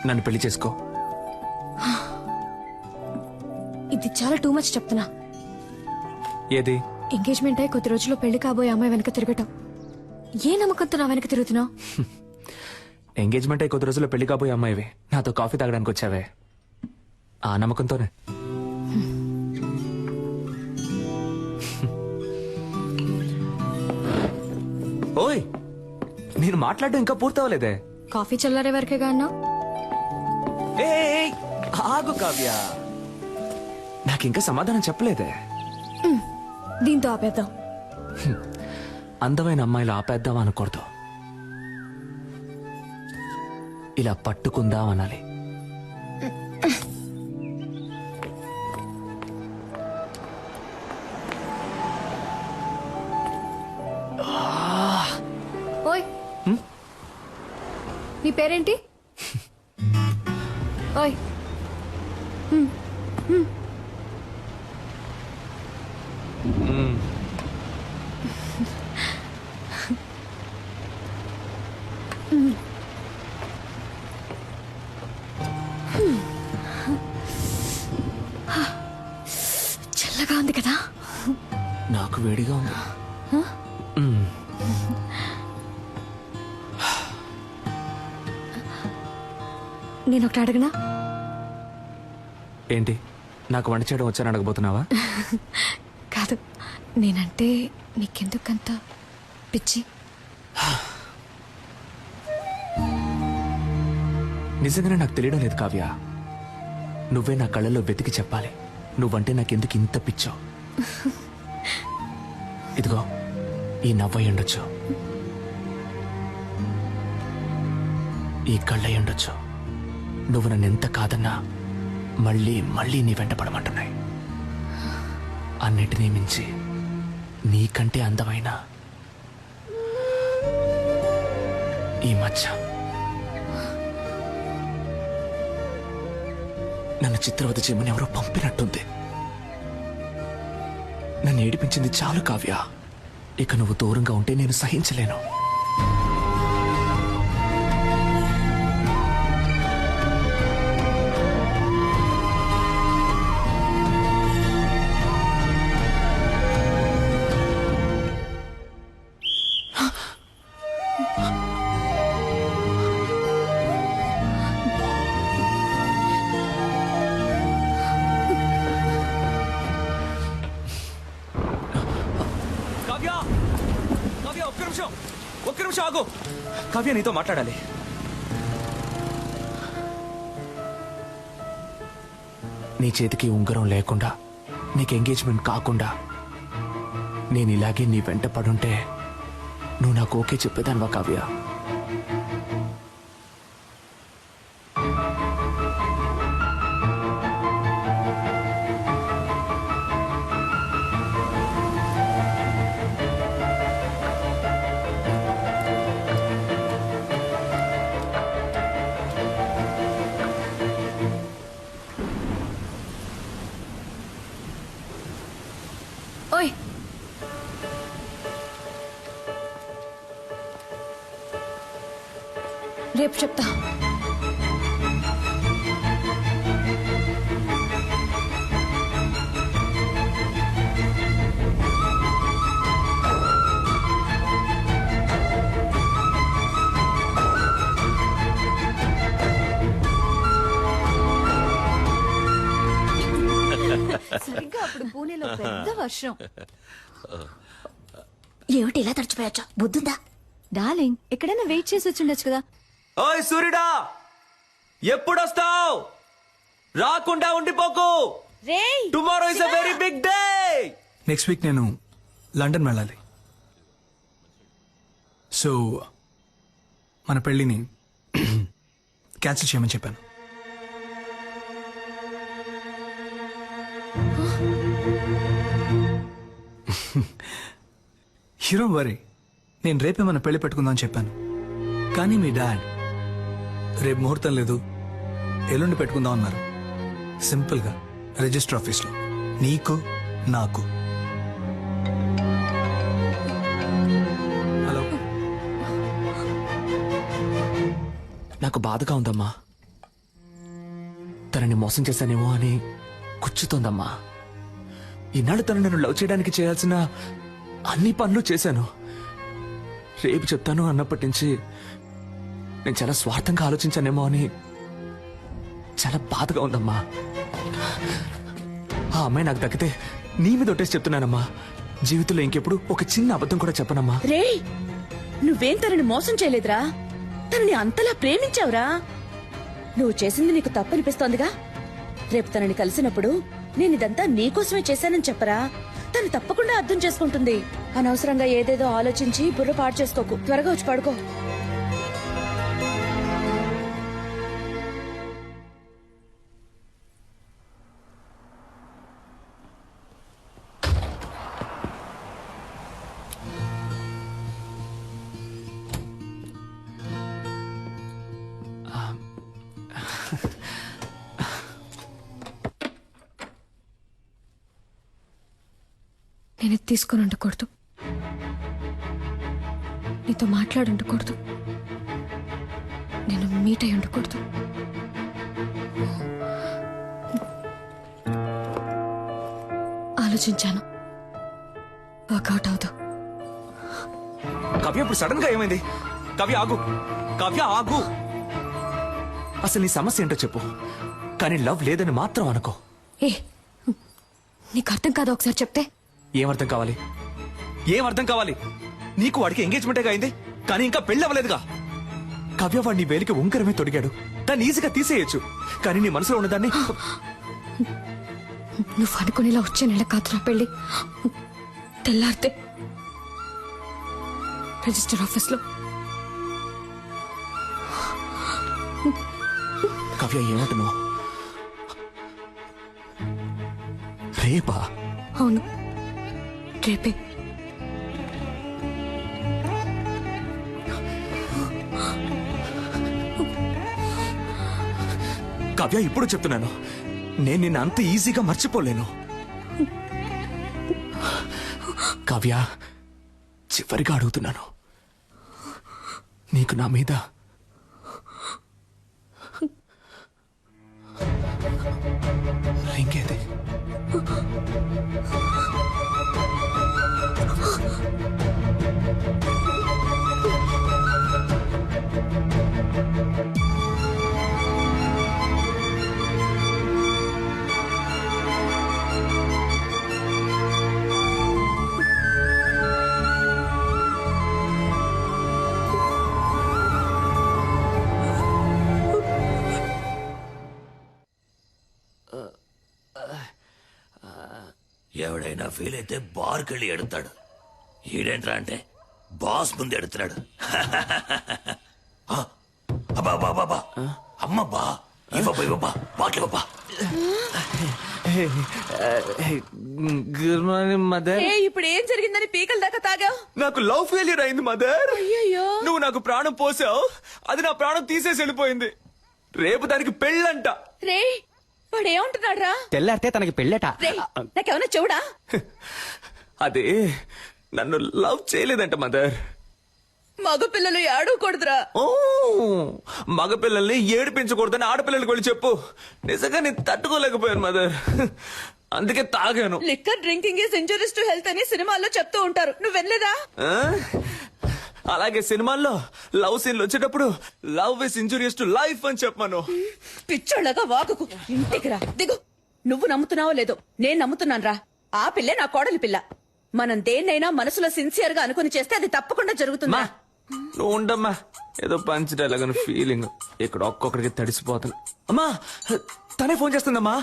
నన్ను పెళ్లి చేసుకో. ఇది చాలా టూ మచ్ చెప్తున్నా. ఏది? ఎంగేజ్మెంట్ అయి కొద్ది రోజుల్లో పెళ్లి కాబోయే అమ్మాయి వెనక తిరగటం. ఏ నమ్మకంతో నా వెనక తిరుగుతున్నావు? ఎంగేజ్మెంట్ అయి కొద్ది రోజుల్లో పెళ్లి కాబోయే అమ్మాయివే నాతో కాఫీ తాగడానికి వచ్చావే, ఆ నమ్మకంతోనే. ఓయ్, నేను మాట్లాడడం ఇంకా పూర్తవలేదే. కాఫీ చల్లారే వరకేగా అన్నావు. ఆగు కావ్య, నాకింకా సమాధానం చెప్పలేదే. దీంతో ఆపేద్దాం. అందమైన అమ్మాయిలు ఆపేద్దాం అనకూడదు, ఇలా పట్టుకుందాం అనాలి. ఓయ్, నీ పేరేంటి? ఓయ్, చల్లగా ఉంది కదా? నాకు వేడిగా ఉంది. నేను ఒకటి అడగనా? ఏంటి, నాకు వంట చేయడం వచ్చాను అడగబోతున్నావా? కాదు, నేనంటే నీకెందుకంత పిచ్చి? నిజంగానే నాకు తెలియడం లేదు కావ్య. నువ్వే నా కళ్ళలో వెతికి చెప్పాలి నువ్వంటే నాకెందుకు ఇంత పిచ్చో. ఇదిగో ఈ నవ్వై ఉండొచ్చు, ఈ కళ్ళై ఉండొచ్చు. నువ్వు నన్ను ఎంత కాదన్నా మళ్ళీ మళ్ళీ నీ వెంట పడమంటున్నాయి. అన్నిటినీ మించి నీకంటే అందమైన ఈ మచ్చ నన్ను చిత్రవద చేయమని ఎవరో పంపినట్టుంది. నన్ను ఏడిపించింది చాలు కావ్య. ఇక నువ్వు దూరంగా ఉంటే నేను సహించలేను. ఒక్క నిమిషం ఆగు. కావ్య నీతో మాట్లాడాలి. నీ చేతికి ఉంగరం లేకుండా, నీకు ఎంగేజ్మెంట్ కాకుండా నేను ఇలాగే నీ వెంట పడుంటే నువ్వు నాకు ఓకే చెప్పేదానివా కావ్య? ఓయ్, రేపు చెప్తా. సరిగ్గా అప్పుడు పూణేలో పెద్ద వర్షం. ఏమిటి ఇలా తడిచిపోయా? బుద్ధుందా? డార్లింగ్, ఎక్కడైనా వెయిట్ చేసి వచ్చిండొచ్చు కదా. ఓయ్ సూర్యుడా, ఎప్పుడొస్తావు? రాకుండా ఉండిపోకు. Tomorrow is a very big day. Next week నేను లండన్ వెళ్ళాలి. సో మన పెళ్ళిని క్యాన్సిల్ చేయమని చెప్పాను. హీరో వరీ, నేను రేపే మన పెళ్లి పెట్టుకుందామని చెప్పాను. కానీ మీ డాడ్ రేపు ముహూర్తం లేదు, ఎల్లుండి పెట్టుకుందాం అన్నారు. సింపుల్గా రిజిస్టర్ ఆఫీస్లో, నీకు నాకు. హలో, నాకు బాధగా ఉందమ్మా. తనని మోసం చేశానేమో అని కూర్చుతోందమ్మా. ఈనాడు తను నన్ను లవ్ చేయడానికి చేయాల్సిన అన్ని పనులు చేశాను. రేపు చెప్తాను అన్నప్పటి నుంచి నేను చాలా స్వార్థంగా ఆలోచించానేమో అని చాలా బాధగా ఉందమ్మా. ఆ అమ్మాయి నాకు దక్కితే నీ మీద ఒట్టేసి చెప్తున్నానమ్మా, జీవితంలో ఇంకెప్పుడు ఒక చిన్న అబద్ధం కూడా చెప్పనమ్మా. రే, నువ్వేం తనని మోసం చేయలేదురా, తనని అంతలా ప్రేమించావురా. నువ్వు చేసింది నీకు తప్పనిపిస్తోందిగా. రేపు తనని కలిసినప్పుడు నేను ఇదంతా నీకోసమే చేశానని చెప్పరా, తను తప్పకుండా అర్థం చేసుకుంటుంది. అనవసరంగా ఏదేదో ఆలోచించి బుర్ర పాడు చేసుకోకు. త్వరగా వచ్చి పడుకో. నేను ఇది తీసుకొని ఉండకూడదు, నీతో మాట్లాడి ఉండకూడదు, నేను మీట్ అయి ఉండకూడదు. ఆలోచించాను, వర్కౌట్ అవుతావు. కావ్య, ఇప్పుడు సడన్ గా ఏమైంది? కావ్య ఆగు, కావ్య ఆగు. అసలు నీ సమస్య ఏంటో చెప్పు, కానీ లవ్ లేదని మాత్రం అనుకో. ఏ, నీకు అర్థం కాదు, ఒకసారి చెప్తే. ఏమర్థం కావాలి? ఏమర్థం కావాలి? నీకు వాడికి ఎంగేజ్మెంటే అయింది, కానీ ఇంకా పెళ్లి అవ్వలేదుగా. కావ్య వాడిని వేలికి ఉంకరమే తొడిగాడు, దాన్ని ఈజీగా తీసేయచ్చు. కానీ నీ మనసులో ఉన్నదాన్ని నువ్వు అనుకునేలా వచ్చే నెల కాదురా పెళ్ళి. తెల్లారితే రిజిస్టర్ ఆఫీస్లో. కావ్య ఏమంటున్నావు? రేపా? అవును, రేపే. కావ్య ఇప్పుడు చెప్తున్నాను, నేను నిన్ను అంత ఈజీగా మర్చిపోలేను. కావ్య, చివరిగా అడుగుతున్నాను, నీకు నా మీద ఇంకేది? ఎవడైనా ఫీల్ అయితే బార్కి వెళ్ళి ఎడతాడు. ఈడేంట్రా అంటే బాస్ ముందు ఎడుతున్నాడు. అబ్బా అమ్మబ్బా, ఇవ్వబ్బా బాట్లివ్వబ్బా. Good morning mother. ఇప్పుడు ఏం జరిగిందని పీకల దాకా తాగావు? నాకు లవ్ ఫెయిలియర్ అయింది మదర్. అయ్యయ్యో. నువ్వు నాకు ప్రాణం పోసావు, అది నా ప్రాణం తీసేసి వెళ్ళిపోయింది. రేపు దానికి పెళ్ళంట. రే, వాడు ఏమంటున్నాడు రా? తెల్లారితే తనకి పెళ్ళట. నాకేమన్నా చెవుడా? అదే నన్ను లవ్ చేయలేదంట మదర్. మగపిల్లలు ఏడవకూడదురా. ఓ, మగపిల్లల్ని ఏడిపించకూడదని ఆడపిల్లలకి వెళ్ళి చెప్పు. నిజంగా నేను తట్టుకోలేకపోయాను మదర్, అందుకే తాగాను. Liquor drinking is injurious to health అని సినిమాల్లో చెప్తూ ఉంటారు, నువ్వు వినలేదా? అలాగే సినిమాల్లో లవ్ సీన్లు వచ్చేటప్పుడు love is injurious to life అని చెప్పాను. పిచ్చోళ్ళగా వాగుకు, ఇంటికి రా, దిగు. నువ్వు నమ్ముతున్నావో లేదో, నేను నమ్ముతున్నాను రా. ఆ పిల్లే నా కోడలి పిల్ల. మనం దేన్నైనా మనసులో సిన్సియర్ గా అనుకుని చేస్తే అది తప్పకుండా జరుగుతుందా? నువ్వు ఉండమ్మా, ఏదో పంచడేలాగని ఫీలింగ్. ఇక్కడ ఒక్కొక్కడికి తడిసిపోతాను. అమ్మా, తనే ఫోన్ చేస్తుందమ్మా.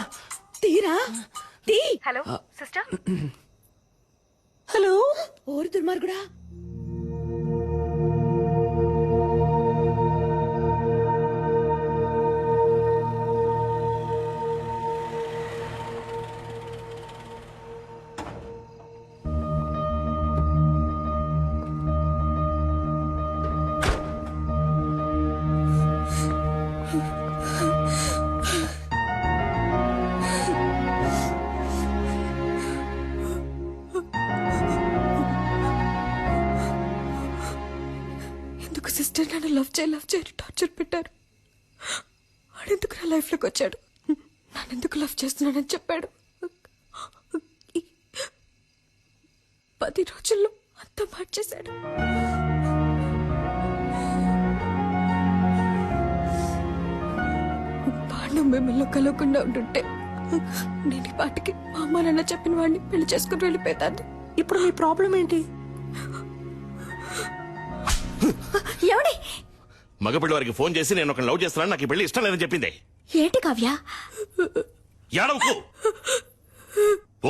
తీరా తీ. Hello sister. హలో. ఓరి దుర్మార్గుడా. సిస్టర్ నన్ను లవ్ చేయ టార్చర్ పెట్టారు. వాడెందుకు నా లైఫ్ లోకి వచ్చాడు, నన్నెందుకు లవ్ చేస్తున్నానని చెప్పాడు. 10 రోజుల్లో అంతా మార్చేశాడు. వాడు మిమ్మల్ని కలవకుండా ఉంటుంటే నేను ఈ పాటికి మా అమ్మ నాన్న చెప్పిన వాడిని పెళ్లి చేసుకుని వెళ్ళిపోతాను. ఇప్పుడు మీ ప్రాబ్లం ఏంటి? ఎవడి మగపిల్లి వారికి ఫోన్ చేసి నేను ఒక లవ్ చేస్తున్నాను, నాకు ఈ పెళ్లి ఇష్టం లేదని చెప్పింది. ఏంటి కావ్య? ఏడవకు,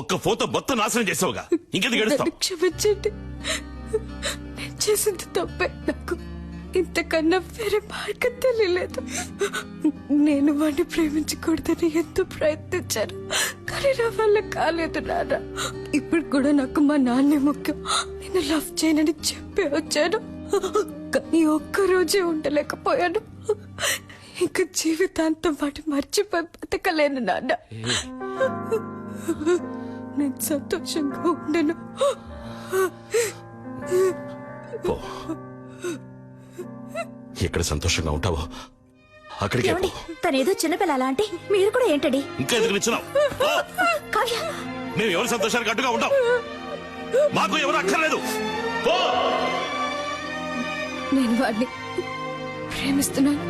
ఒక్క ఫోన్తో మొత్తం నాశనం చేసావుగా, ఇంకెందుకు ఏడుస్తావు? క్షమించండి, నేను చేసింది తప్పే. నాకు ఇంతకన్నా వేరే మార్గం తెలియలేదు. నేను వాడిని ప్రేమించకూడదని ఎంతో ప్రయత్నించాను, కానీ నా వల్ల కాలేదు నాన్న. ఇప్పుడు కూడా నాకు మా నాన్నే ముఖ్యం. నేను లవ్ చేయనని చెప్పి వచ్చాను, కానీ ఒక్కరోజే ఉండలేకపోయాను. ఇంక జీవితాంతం వాటి మర్చిపోయి బతకలేను నాన్న. నేను సంతోషంగా ఉండను. ఎక్కడ సంతోషంగా ఉంటావో అక్కడికి తనేదో చిన్నపిల్ల అంటే మీరు కూడా ఏంటండి ఇంకా ఎదురు నిచ్చున్నావు? కావ్య, మేము ఎవరి సంతోషానికి అడ్డుగా ఉంటాం, మాకు ఎవరు అక్కర్లేదు. నేను వాడిని ప్రేమిస్తున్నాను.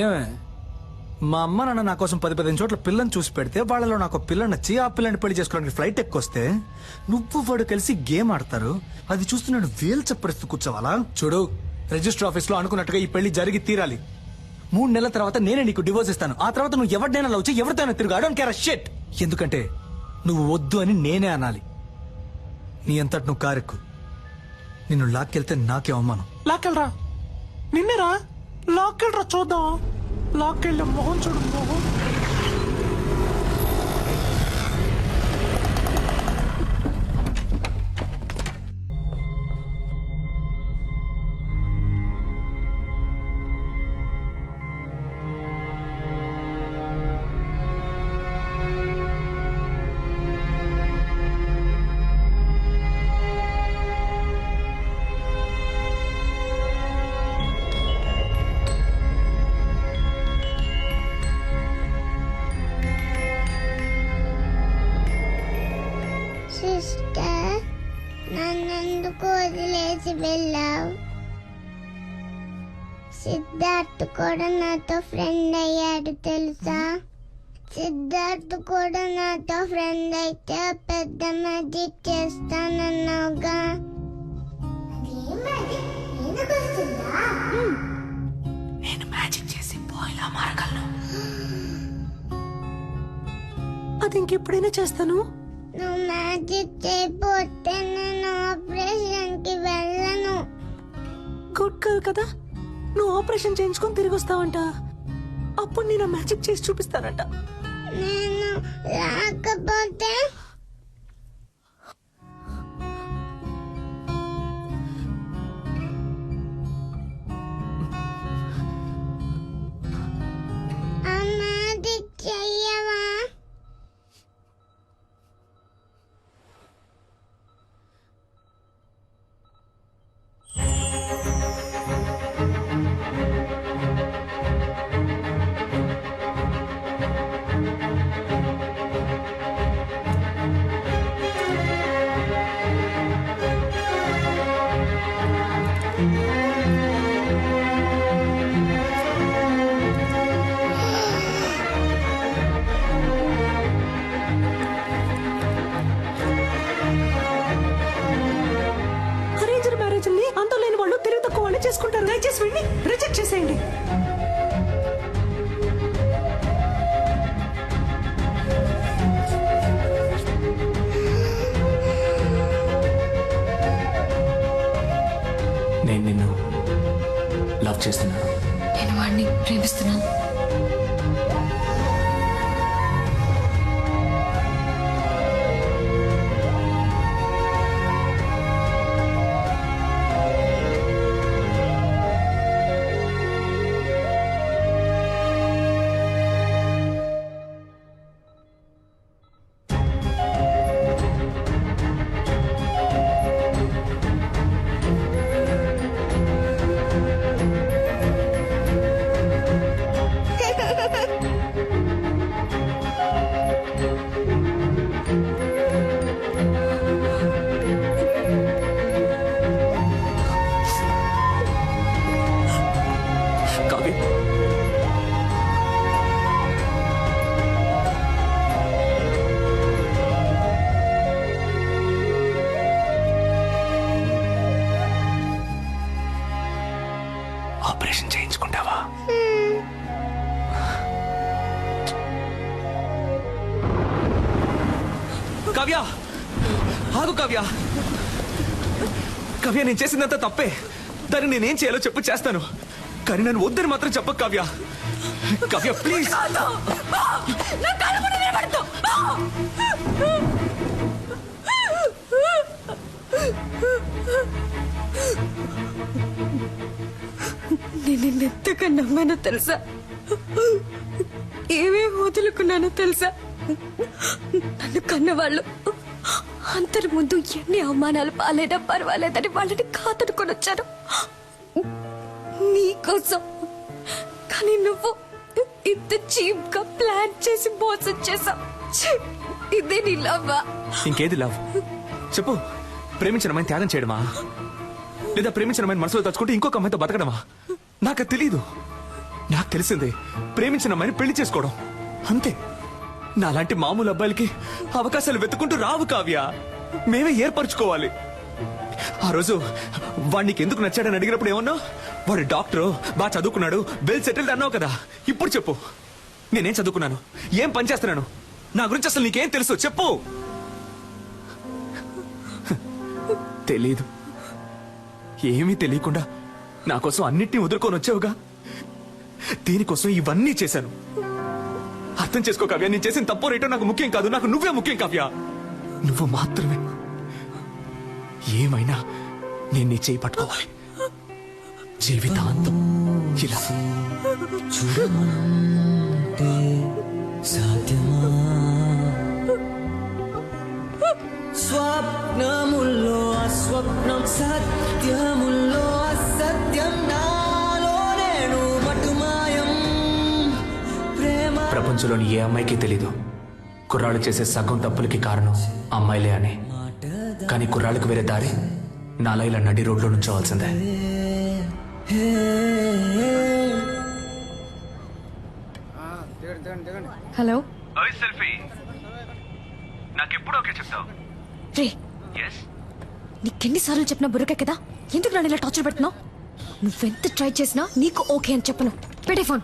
ఏమే మా అమ్మ నాన్న నా కోసం 10-15 చోట్ల పిల్లని చూసి పెడితే వాళ్ళలో నాకు పిల్ల నచ్చి ఆ పిల్లని పెళ్లి చేసుకోవడానికి ఫ్లైట్ ఎక్కొస్తే నువ్వు వాడు కలిసి గేమ్ ఆడతారు. అది చూస్తూ నేను వేలు చప్పరిస్తూ కూర్చోవాలా? చూడు, రిజిస్టర్ ఆఫీస్ లో అనుకున్నట్టుగా ఈ పెళ్లి జరిగి తీరాలి. 3 నెలల తర్వాత నేనే నీకు డివోర్స్ ఇస్తాను. ఆ తర్వాత నువ్వు ఎవరినైనా లవ్ చేయి, ఎవరితోనైనా తిరుగు. I don't care a shit. ఎందుకంటే నువ్వు వద్దు అని నేనే అనాలి. నీ అంతటి నువ్వు కారెక్కు. నిన్ను లాక్కెళ్తే నాకే అవమానం. లాక్కెళ్ళరా, నిన్నేరా లాక్కెళ్ళరా, చూద్దాం. లాక్కెళ్ళి మొహం చూడు, మొహం. సిస్టర్, నన్నెందుకు వదిలేసి వెళ్ళావు? సిద్ధార్థ్ కూడా నాతో ఫ్రెండ్ అయ్యాడు తెలుసా? సిద్ధార్థ్ కూడా నాతో ఫ్రెండ్ అయితే పెద్ద మ్యాజిక్ చేస్తానన్నావుగా. నేను మ్యాజిక్ చేసి పోయిలా మారగలను. అది ఇంకెప్పుడైనా చేస్తాను. నువ్వు మ్యాజిక్ చేయకపోతే నేను ఆపరేషన్ కి వెళ్ళను. గుడ్ గర్ల్ కదా, నువ్వు ఆపరేషన్ చేయించుకొని తిరిగి వస్తావంట. అప్పుడు నేను మ్యాజిక్ చేసి చూపిస్తానంట. నేను రాకపోతే ఆ మ్యాజిక్ చెయ్యవా? అరేంజ్డ్ మ్యారేజ్ ని అంతో లేని వాళ్ళు తెలివి తక్కువ వాళ్ళు చేసుకుంటారు. దయచేసి వెళ్ళి రిజెక్ట్ చేసేయండి. నేను నిన్ను లవ్ చేస్తున్నాను. నేను వాడిని ప్రేమిస్తున్నాను. ఆపరేషన్ చేయించుకుంటావా? కావ్య, ఆగు కావ్య. కావ్య, నేను చేసిందంతా తప్పే. దాన్ని నేనేం చేయాలో చెప్పు, చేస్తాను. కానీ నన్ను వద్దని మాత్రం చెప్పకు కావ్య. కావ్య ప్లీజ్. నేను నిన్నెంతగా నమ్మానో తెలుసా? ఏమేమి వదులుకున్నానో తెలుసా? నన్ను కన్నవాళ్ళు అందరి ముందు ఎన్ని అవమానాలు పాలైనా పర్వాలేదని వాళ్ళని కాదనుకొని వచ్చాను నీకోసం. కానీ నువ్వు ఇంత చీప్ గా ప్లాన్ చేసి మోసం చేసావు. ఇదే నీ లవ్వా? ఇంకేది లవ్ చెప్పు. ప్రేమించిన అమ్మాయిని త్యాగం చేయడమా, లేదా ప్రేమించిన అమ్మాయిని మనసులో తలుచుకుంటే ఇంకొక అమ్మాయితో బతకడమా? నాకు తెలీదు. నాకు తెలిసిందే ప్రేమించిన అమ్మాయిని పెళ్లి చేసుకోవడం అంతే. నాలాంటి మామూలు అబ్బాయిలకి అవకాశాలు వెతుకుంటూ రావు కావ్య, మేమే ఏర్పరచుకోవాలి. ఆ రోజు వాడికి ఎందుకు నచ్చాడని అడిగినప్పుడు ఏమన్నా, వాడు డాక్టరు, బాగా చదువుకున్నాడు, వెల్ సెటిల్డ్ అన్నావు కదా. ఇప్పుడు చెప్పు, నేనేం చదువుకున్నాను, ఏం పని చేస్తున్నాను, నా గురించి అసలు నీకేం తెలుసు చెప్పు. తెలీదు. ఏమీ తెలియకుండా నా కోసం అన్నిటినీ వదులుకొని వచ్చావుగా. దీనికోసం ఇవన్నీ చేశాను. అర్థం చేసుకో కావ్య, నేను చేసిన తప్పు రేటో నాకు ముఖ్యం కాదు, నాకు నువ్వే ముఖ్యం కావ్య. నువ్వు మాత్రమే. ఏమైనా నేను నీ చేయి పట్టుకోవాలి జీవితాంతం. ఇలా చూడమంటే సాధ్యమా? స్వప్నముల్లో అస్వప్నం, సత్యముల్లో అసత్యం, నాలో నేను మటుమాయం. ప్రేమ ప్రపంచంలోని ఏ అమ్మాయికి తెలీదు కుర్రాళ్ళు చేసే సగం తప్పులకి కారణం అమ్మాయిలే అని. కానీ కుర్రాళ్ళకి వేరే దారి నాలా ఇలా నడి రోడ్లో నుంచోవాల్సిందే. హలో సెల్ఫీ, నాకెప్పుడు ఓకే చెప్తావు? రే, నీకెన్నిసార్లు చెప్పినా బుర్రకే కదా, ఎందుకు నన్ను ఇలా టార్చర్ పెడుతున్నావు? నువ్వెంత ట్రై చేసినా నీకు ఓకే అని చెప్పను. పెట్టే phone.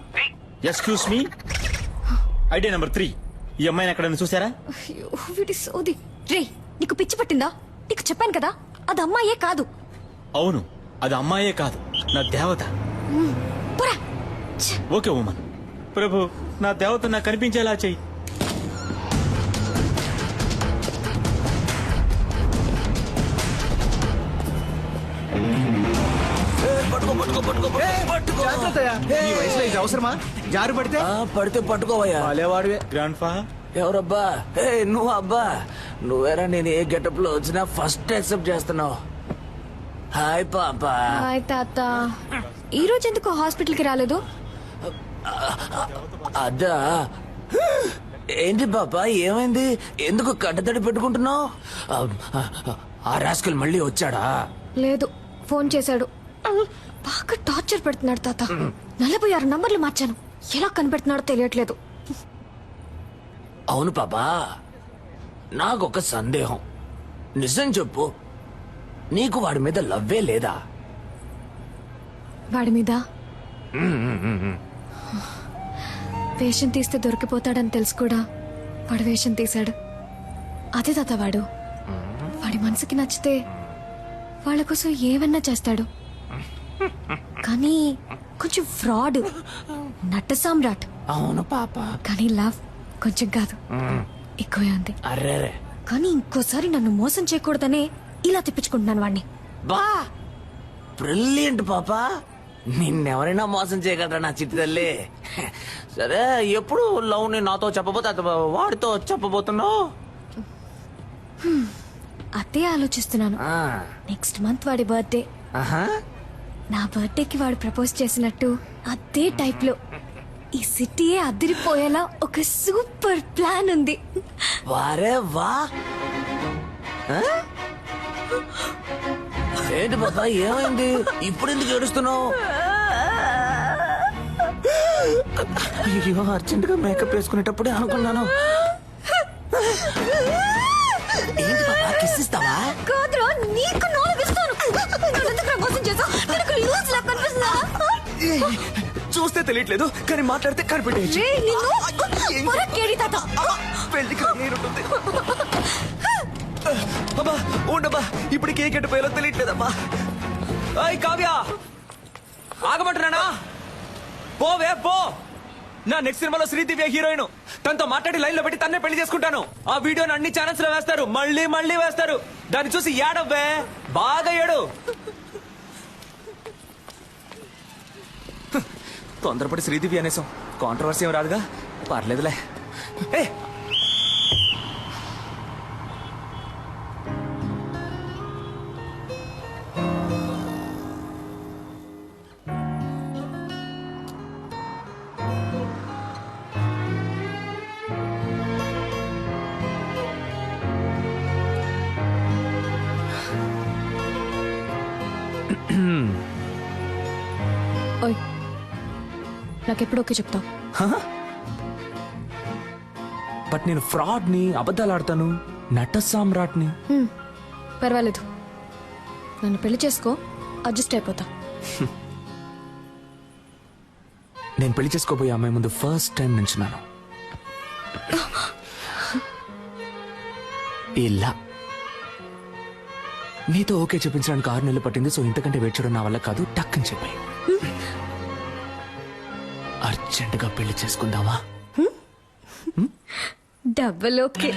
Excuse me, idea number 3. ఈ అమ్మాయిని ఎక్కడైనా చూసారా? అయ్యో, వీడి సోది. రే, నీకు పిచ్చి పట్టిందా? నీకు చెప్పాను కదా, అది అమ్మాయే కాదు. అవును, అది అమ్మాయే కాదు, నా దేవత. పోరా. Okay woman. ప్రభు, నా దేవత నాకు కనిపించేలా చెయ్యి. ఈ వయసులో ఇది అవసరమా? జారు పడితే పడితే పట్టుకోవయ్యా. వాడేవాడివే. గ్రాండ్ ఫా ఎవరబ్బా? నువ్వు అబ్బా, నువ్వేరా. నేను ఏ గెటప్ లో వచ్చినా ఫస్ట్ యాక్సెప్ట్ చేస్తున్నావు. హాయ్ పాపా. హాయ్ తాత. ఈ రోజు ఎందుకు హాస్పిటల్కి రాలేదు? అదా, ఏంటి పాపా, ఏమైంది? ఎందుకు కట్టతడి పెట్టుకుంటున్నావు? ఆ రాస్కల్ మళ్ళీ వచ్చాడా? లేదు, ఫోన్ చేశాడు. బాగా టార్చర్ పెడుతున్నాడు తాత. 46 నంబర్లు మార్చాను, ఎలా కనిపెడుతున్నాడో తెలియట్లేదు. అవును పాపా, నాకొక సందేహం. నిజం చెప్పు, నీకు వాడి మీద లవ్వే లేదా? వాడి మీద వేషం తీస్తే దొరికిపోతాడని తెలుసు కూడా వాడు వేషం తీశాడు. అదే తాత వాడు. వాడి మనసుకి నచ్చితే వాళ్ళ కోసం ఏమన్నా చేస్తాడు. కానీ కొంచెం ఫ్రాడ్, నట్ట సామ్రాట్. అవును పాప. కానీ లవ్ కొంచెం కాదు, ఎక్కువే ఉంది. అరే, కానీ ఇంకోసారి నన్ను మోసం చేయకూడదనే ఇలా తెప్పించుకుంటున్నాను వాడిని. బా, బ్రిలియంట్ పాపా. నిన్నెవరైనా మోసం చేయగలరా నా చిట్టి తల్లి? సరే, ఎప్పుడు లవ్ ని నాతో చెప్పబోతే వాడితో చెప్పబోతున్నావు? అదే ఆలోచిస్తున్నాను. నెక్స్ట్ మంత్ వాడి బర్త్డే. నా బర్త్డేకి వాడు ప్రపోజ్ చేసినట్టు అదే టైప్ లో ఈ సిటీయే అదిరిపోయేలా ఒక సూపర్ ప్లాన్ ఉంది. వారే వా. ఏంటి బాబా, ఏమైంది? ఇప్పుడు ఎందుకు ఏడుస్తున్నావు? అయ్యో, అర్జెంట్ గా మేకప్ వేసుకునేటప్పుడే అనుకున్నాను. ఏంటి బాబా, కిస్ ఇస్తావా? కాదురా, నీకు 4 ఇస్తాను. నన్నెందుకు ప్రమోషన్ చేసావు? నీకు లూజ్ లా కనిపిస్తుందా? చూస్తే తెలియట్లేదు, కానీ మాట్లాడితే కనిపెట్టేయచ్చు. రేయ్, నిన్ను పొరకేడి తాత. పెళ్లికి నేనుంటుంది. అబ్బా, ఉండబ్బా, ఇప్పుడు కేక్ ఎట్టిపోయాలో తెలియట్లేదబ్బా. అయ్ కావ్య, ఆగమంటున్నానా? పోవే పో. నా నెక్స్ట్ సినిమాలో శ్రీదివ్య హీరోయిన్. తనతో మాట్లాడి లైన్ లో పెట్టి తన్నే పెళ్లి చేసుకుంటాను. ఆ వీడియోని అన్ని ఛానల్స్ లో వేస్తారు, మళ్ళీ మళ్ళీ వేస్తారు. దాన్ని చూసి ఏడవ్వే, బాగా ఏడు. తొందరపడి శ్రీదివ్య అనేసాం, కాంట్రవర్సీ ఏం రాదుగా, పర్లేదులే. ఏ నాకెప్పుడు ఓకే చెప్తావు? బట్ నేను ఫ్రాడ్ని, అబద్ధాలు ఆడతాను, నట సామ్రాట్ని. పర్వాలేదు, నన్ను పెళ్లి చేసుకో, అడ్జస్ట్ అయిపోతా. నేను పెళ్లి చేసుకోబోయే అమ్మాయి ముందు ఫస్ట్ టైం నించున్నాను. ఇలా నీతో ఓకే చెప్పించడానికి 6 నెలలు పట్టింది. సో ఇంతకంటే వెయిట్ చేయడం నా వల్ల కాదు. టక్ అని చెప్పాయి. అర్జెంటుగా పెళ్లి చేసుకుందామా? Double okay.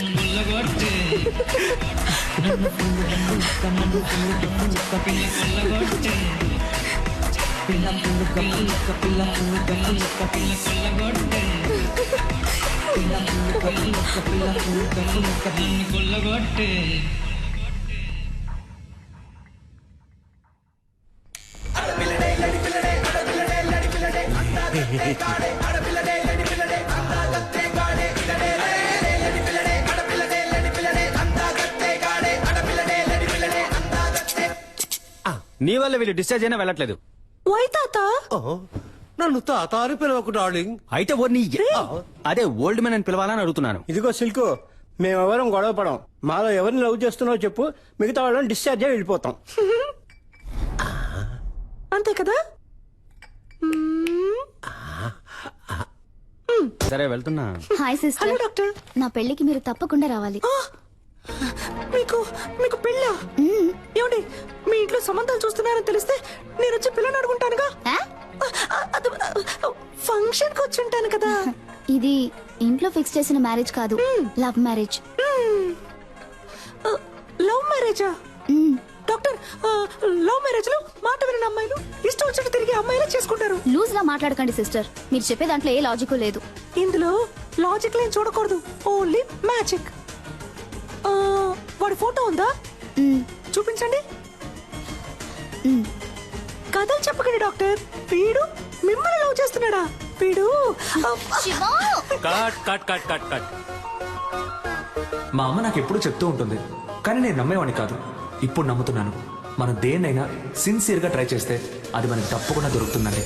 నీ వల్ల వీళ్ళు డిశ్చార్జ్ అయినా వెళ్ళట్లేదు. వై తాత? నన్ను తాత అని పిలవకు డార్లింగ్. అయితే అదే ఓల్డ్ మ్యాన్ అని పిలవాలని అడుగుతున్నాను. ఇదిగో సిల్కు, మేమెవరం గొడవ పడం. మాలో ఎవరిని లవ్ చేస్తున్నావో చెప్పు, మిగతా వాళ్ళని డిశ్చార్జ్ అయ్యి వెళ్ళిపోతాం. అంతే కదా? సరే వెళ్తున్నా. Hi sister. Hello doctor. నా పెళ్లికి మీరు తప్పకుండా రావాలి. మీకు పెళ్ళా? ఏమండి, మీ ఇంట్లో సంబంధాలు చూస్తున్నారని తెలిస్తే నేను వచ్చి పిల్లని అడుగుంటానుగా. ఫంక్షన్ కి వచ్చి ఉంటాను కదా. ఇది ఇంట్లో ఫిక్స్ చేసిన మ్యారేజ్ కాదు, లవ్ మ్యారేజ్. లవ్ మ్యారేజా? డాక్టర్, లవ్ మ్యారేజ్ లో మాట వినని అమ్మాయిలు ఇష్టం వచ్చినట్టు తిరిగి అమ్మాయిలే చేసుకుంటారు. లూజ్ గా మాట్లాడకండి సిస్టర్. మీరు చెప్పే దాంట్లో ఏ లాజిక్ లేదు. ఇందులో లాజిక్ లేని చూడకూడదు, ఓన్లీ మ్యాజిక్. వాడి ఫోటో ఉందా? చూపించండి. కథలు చెప్పకండి డాక్టర్. వీడు మిమ్మల్ని లవ్ చేస్తున్నాడా? వీడు cut cut cut cut cut. మా అమ్మ నాకు ఎప్పుడు చెప్తూ ఉంటుంది, కానీ నేను నమ్మేవాడిని కాదు. ఇప్పుడు నమ్ముతున్నాను. మనం దేన్నైనా సిన్సియర్ గా ట్రై చేస్తే అది మనకి తప్పకుండా దొరుకుతుందండి.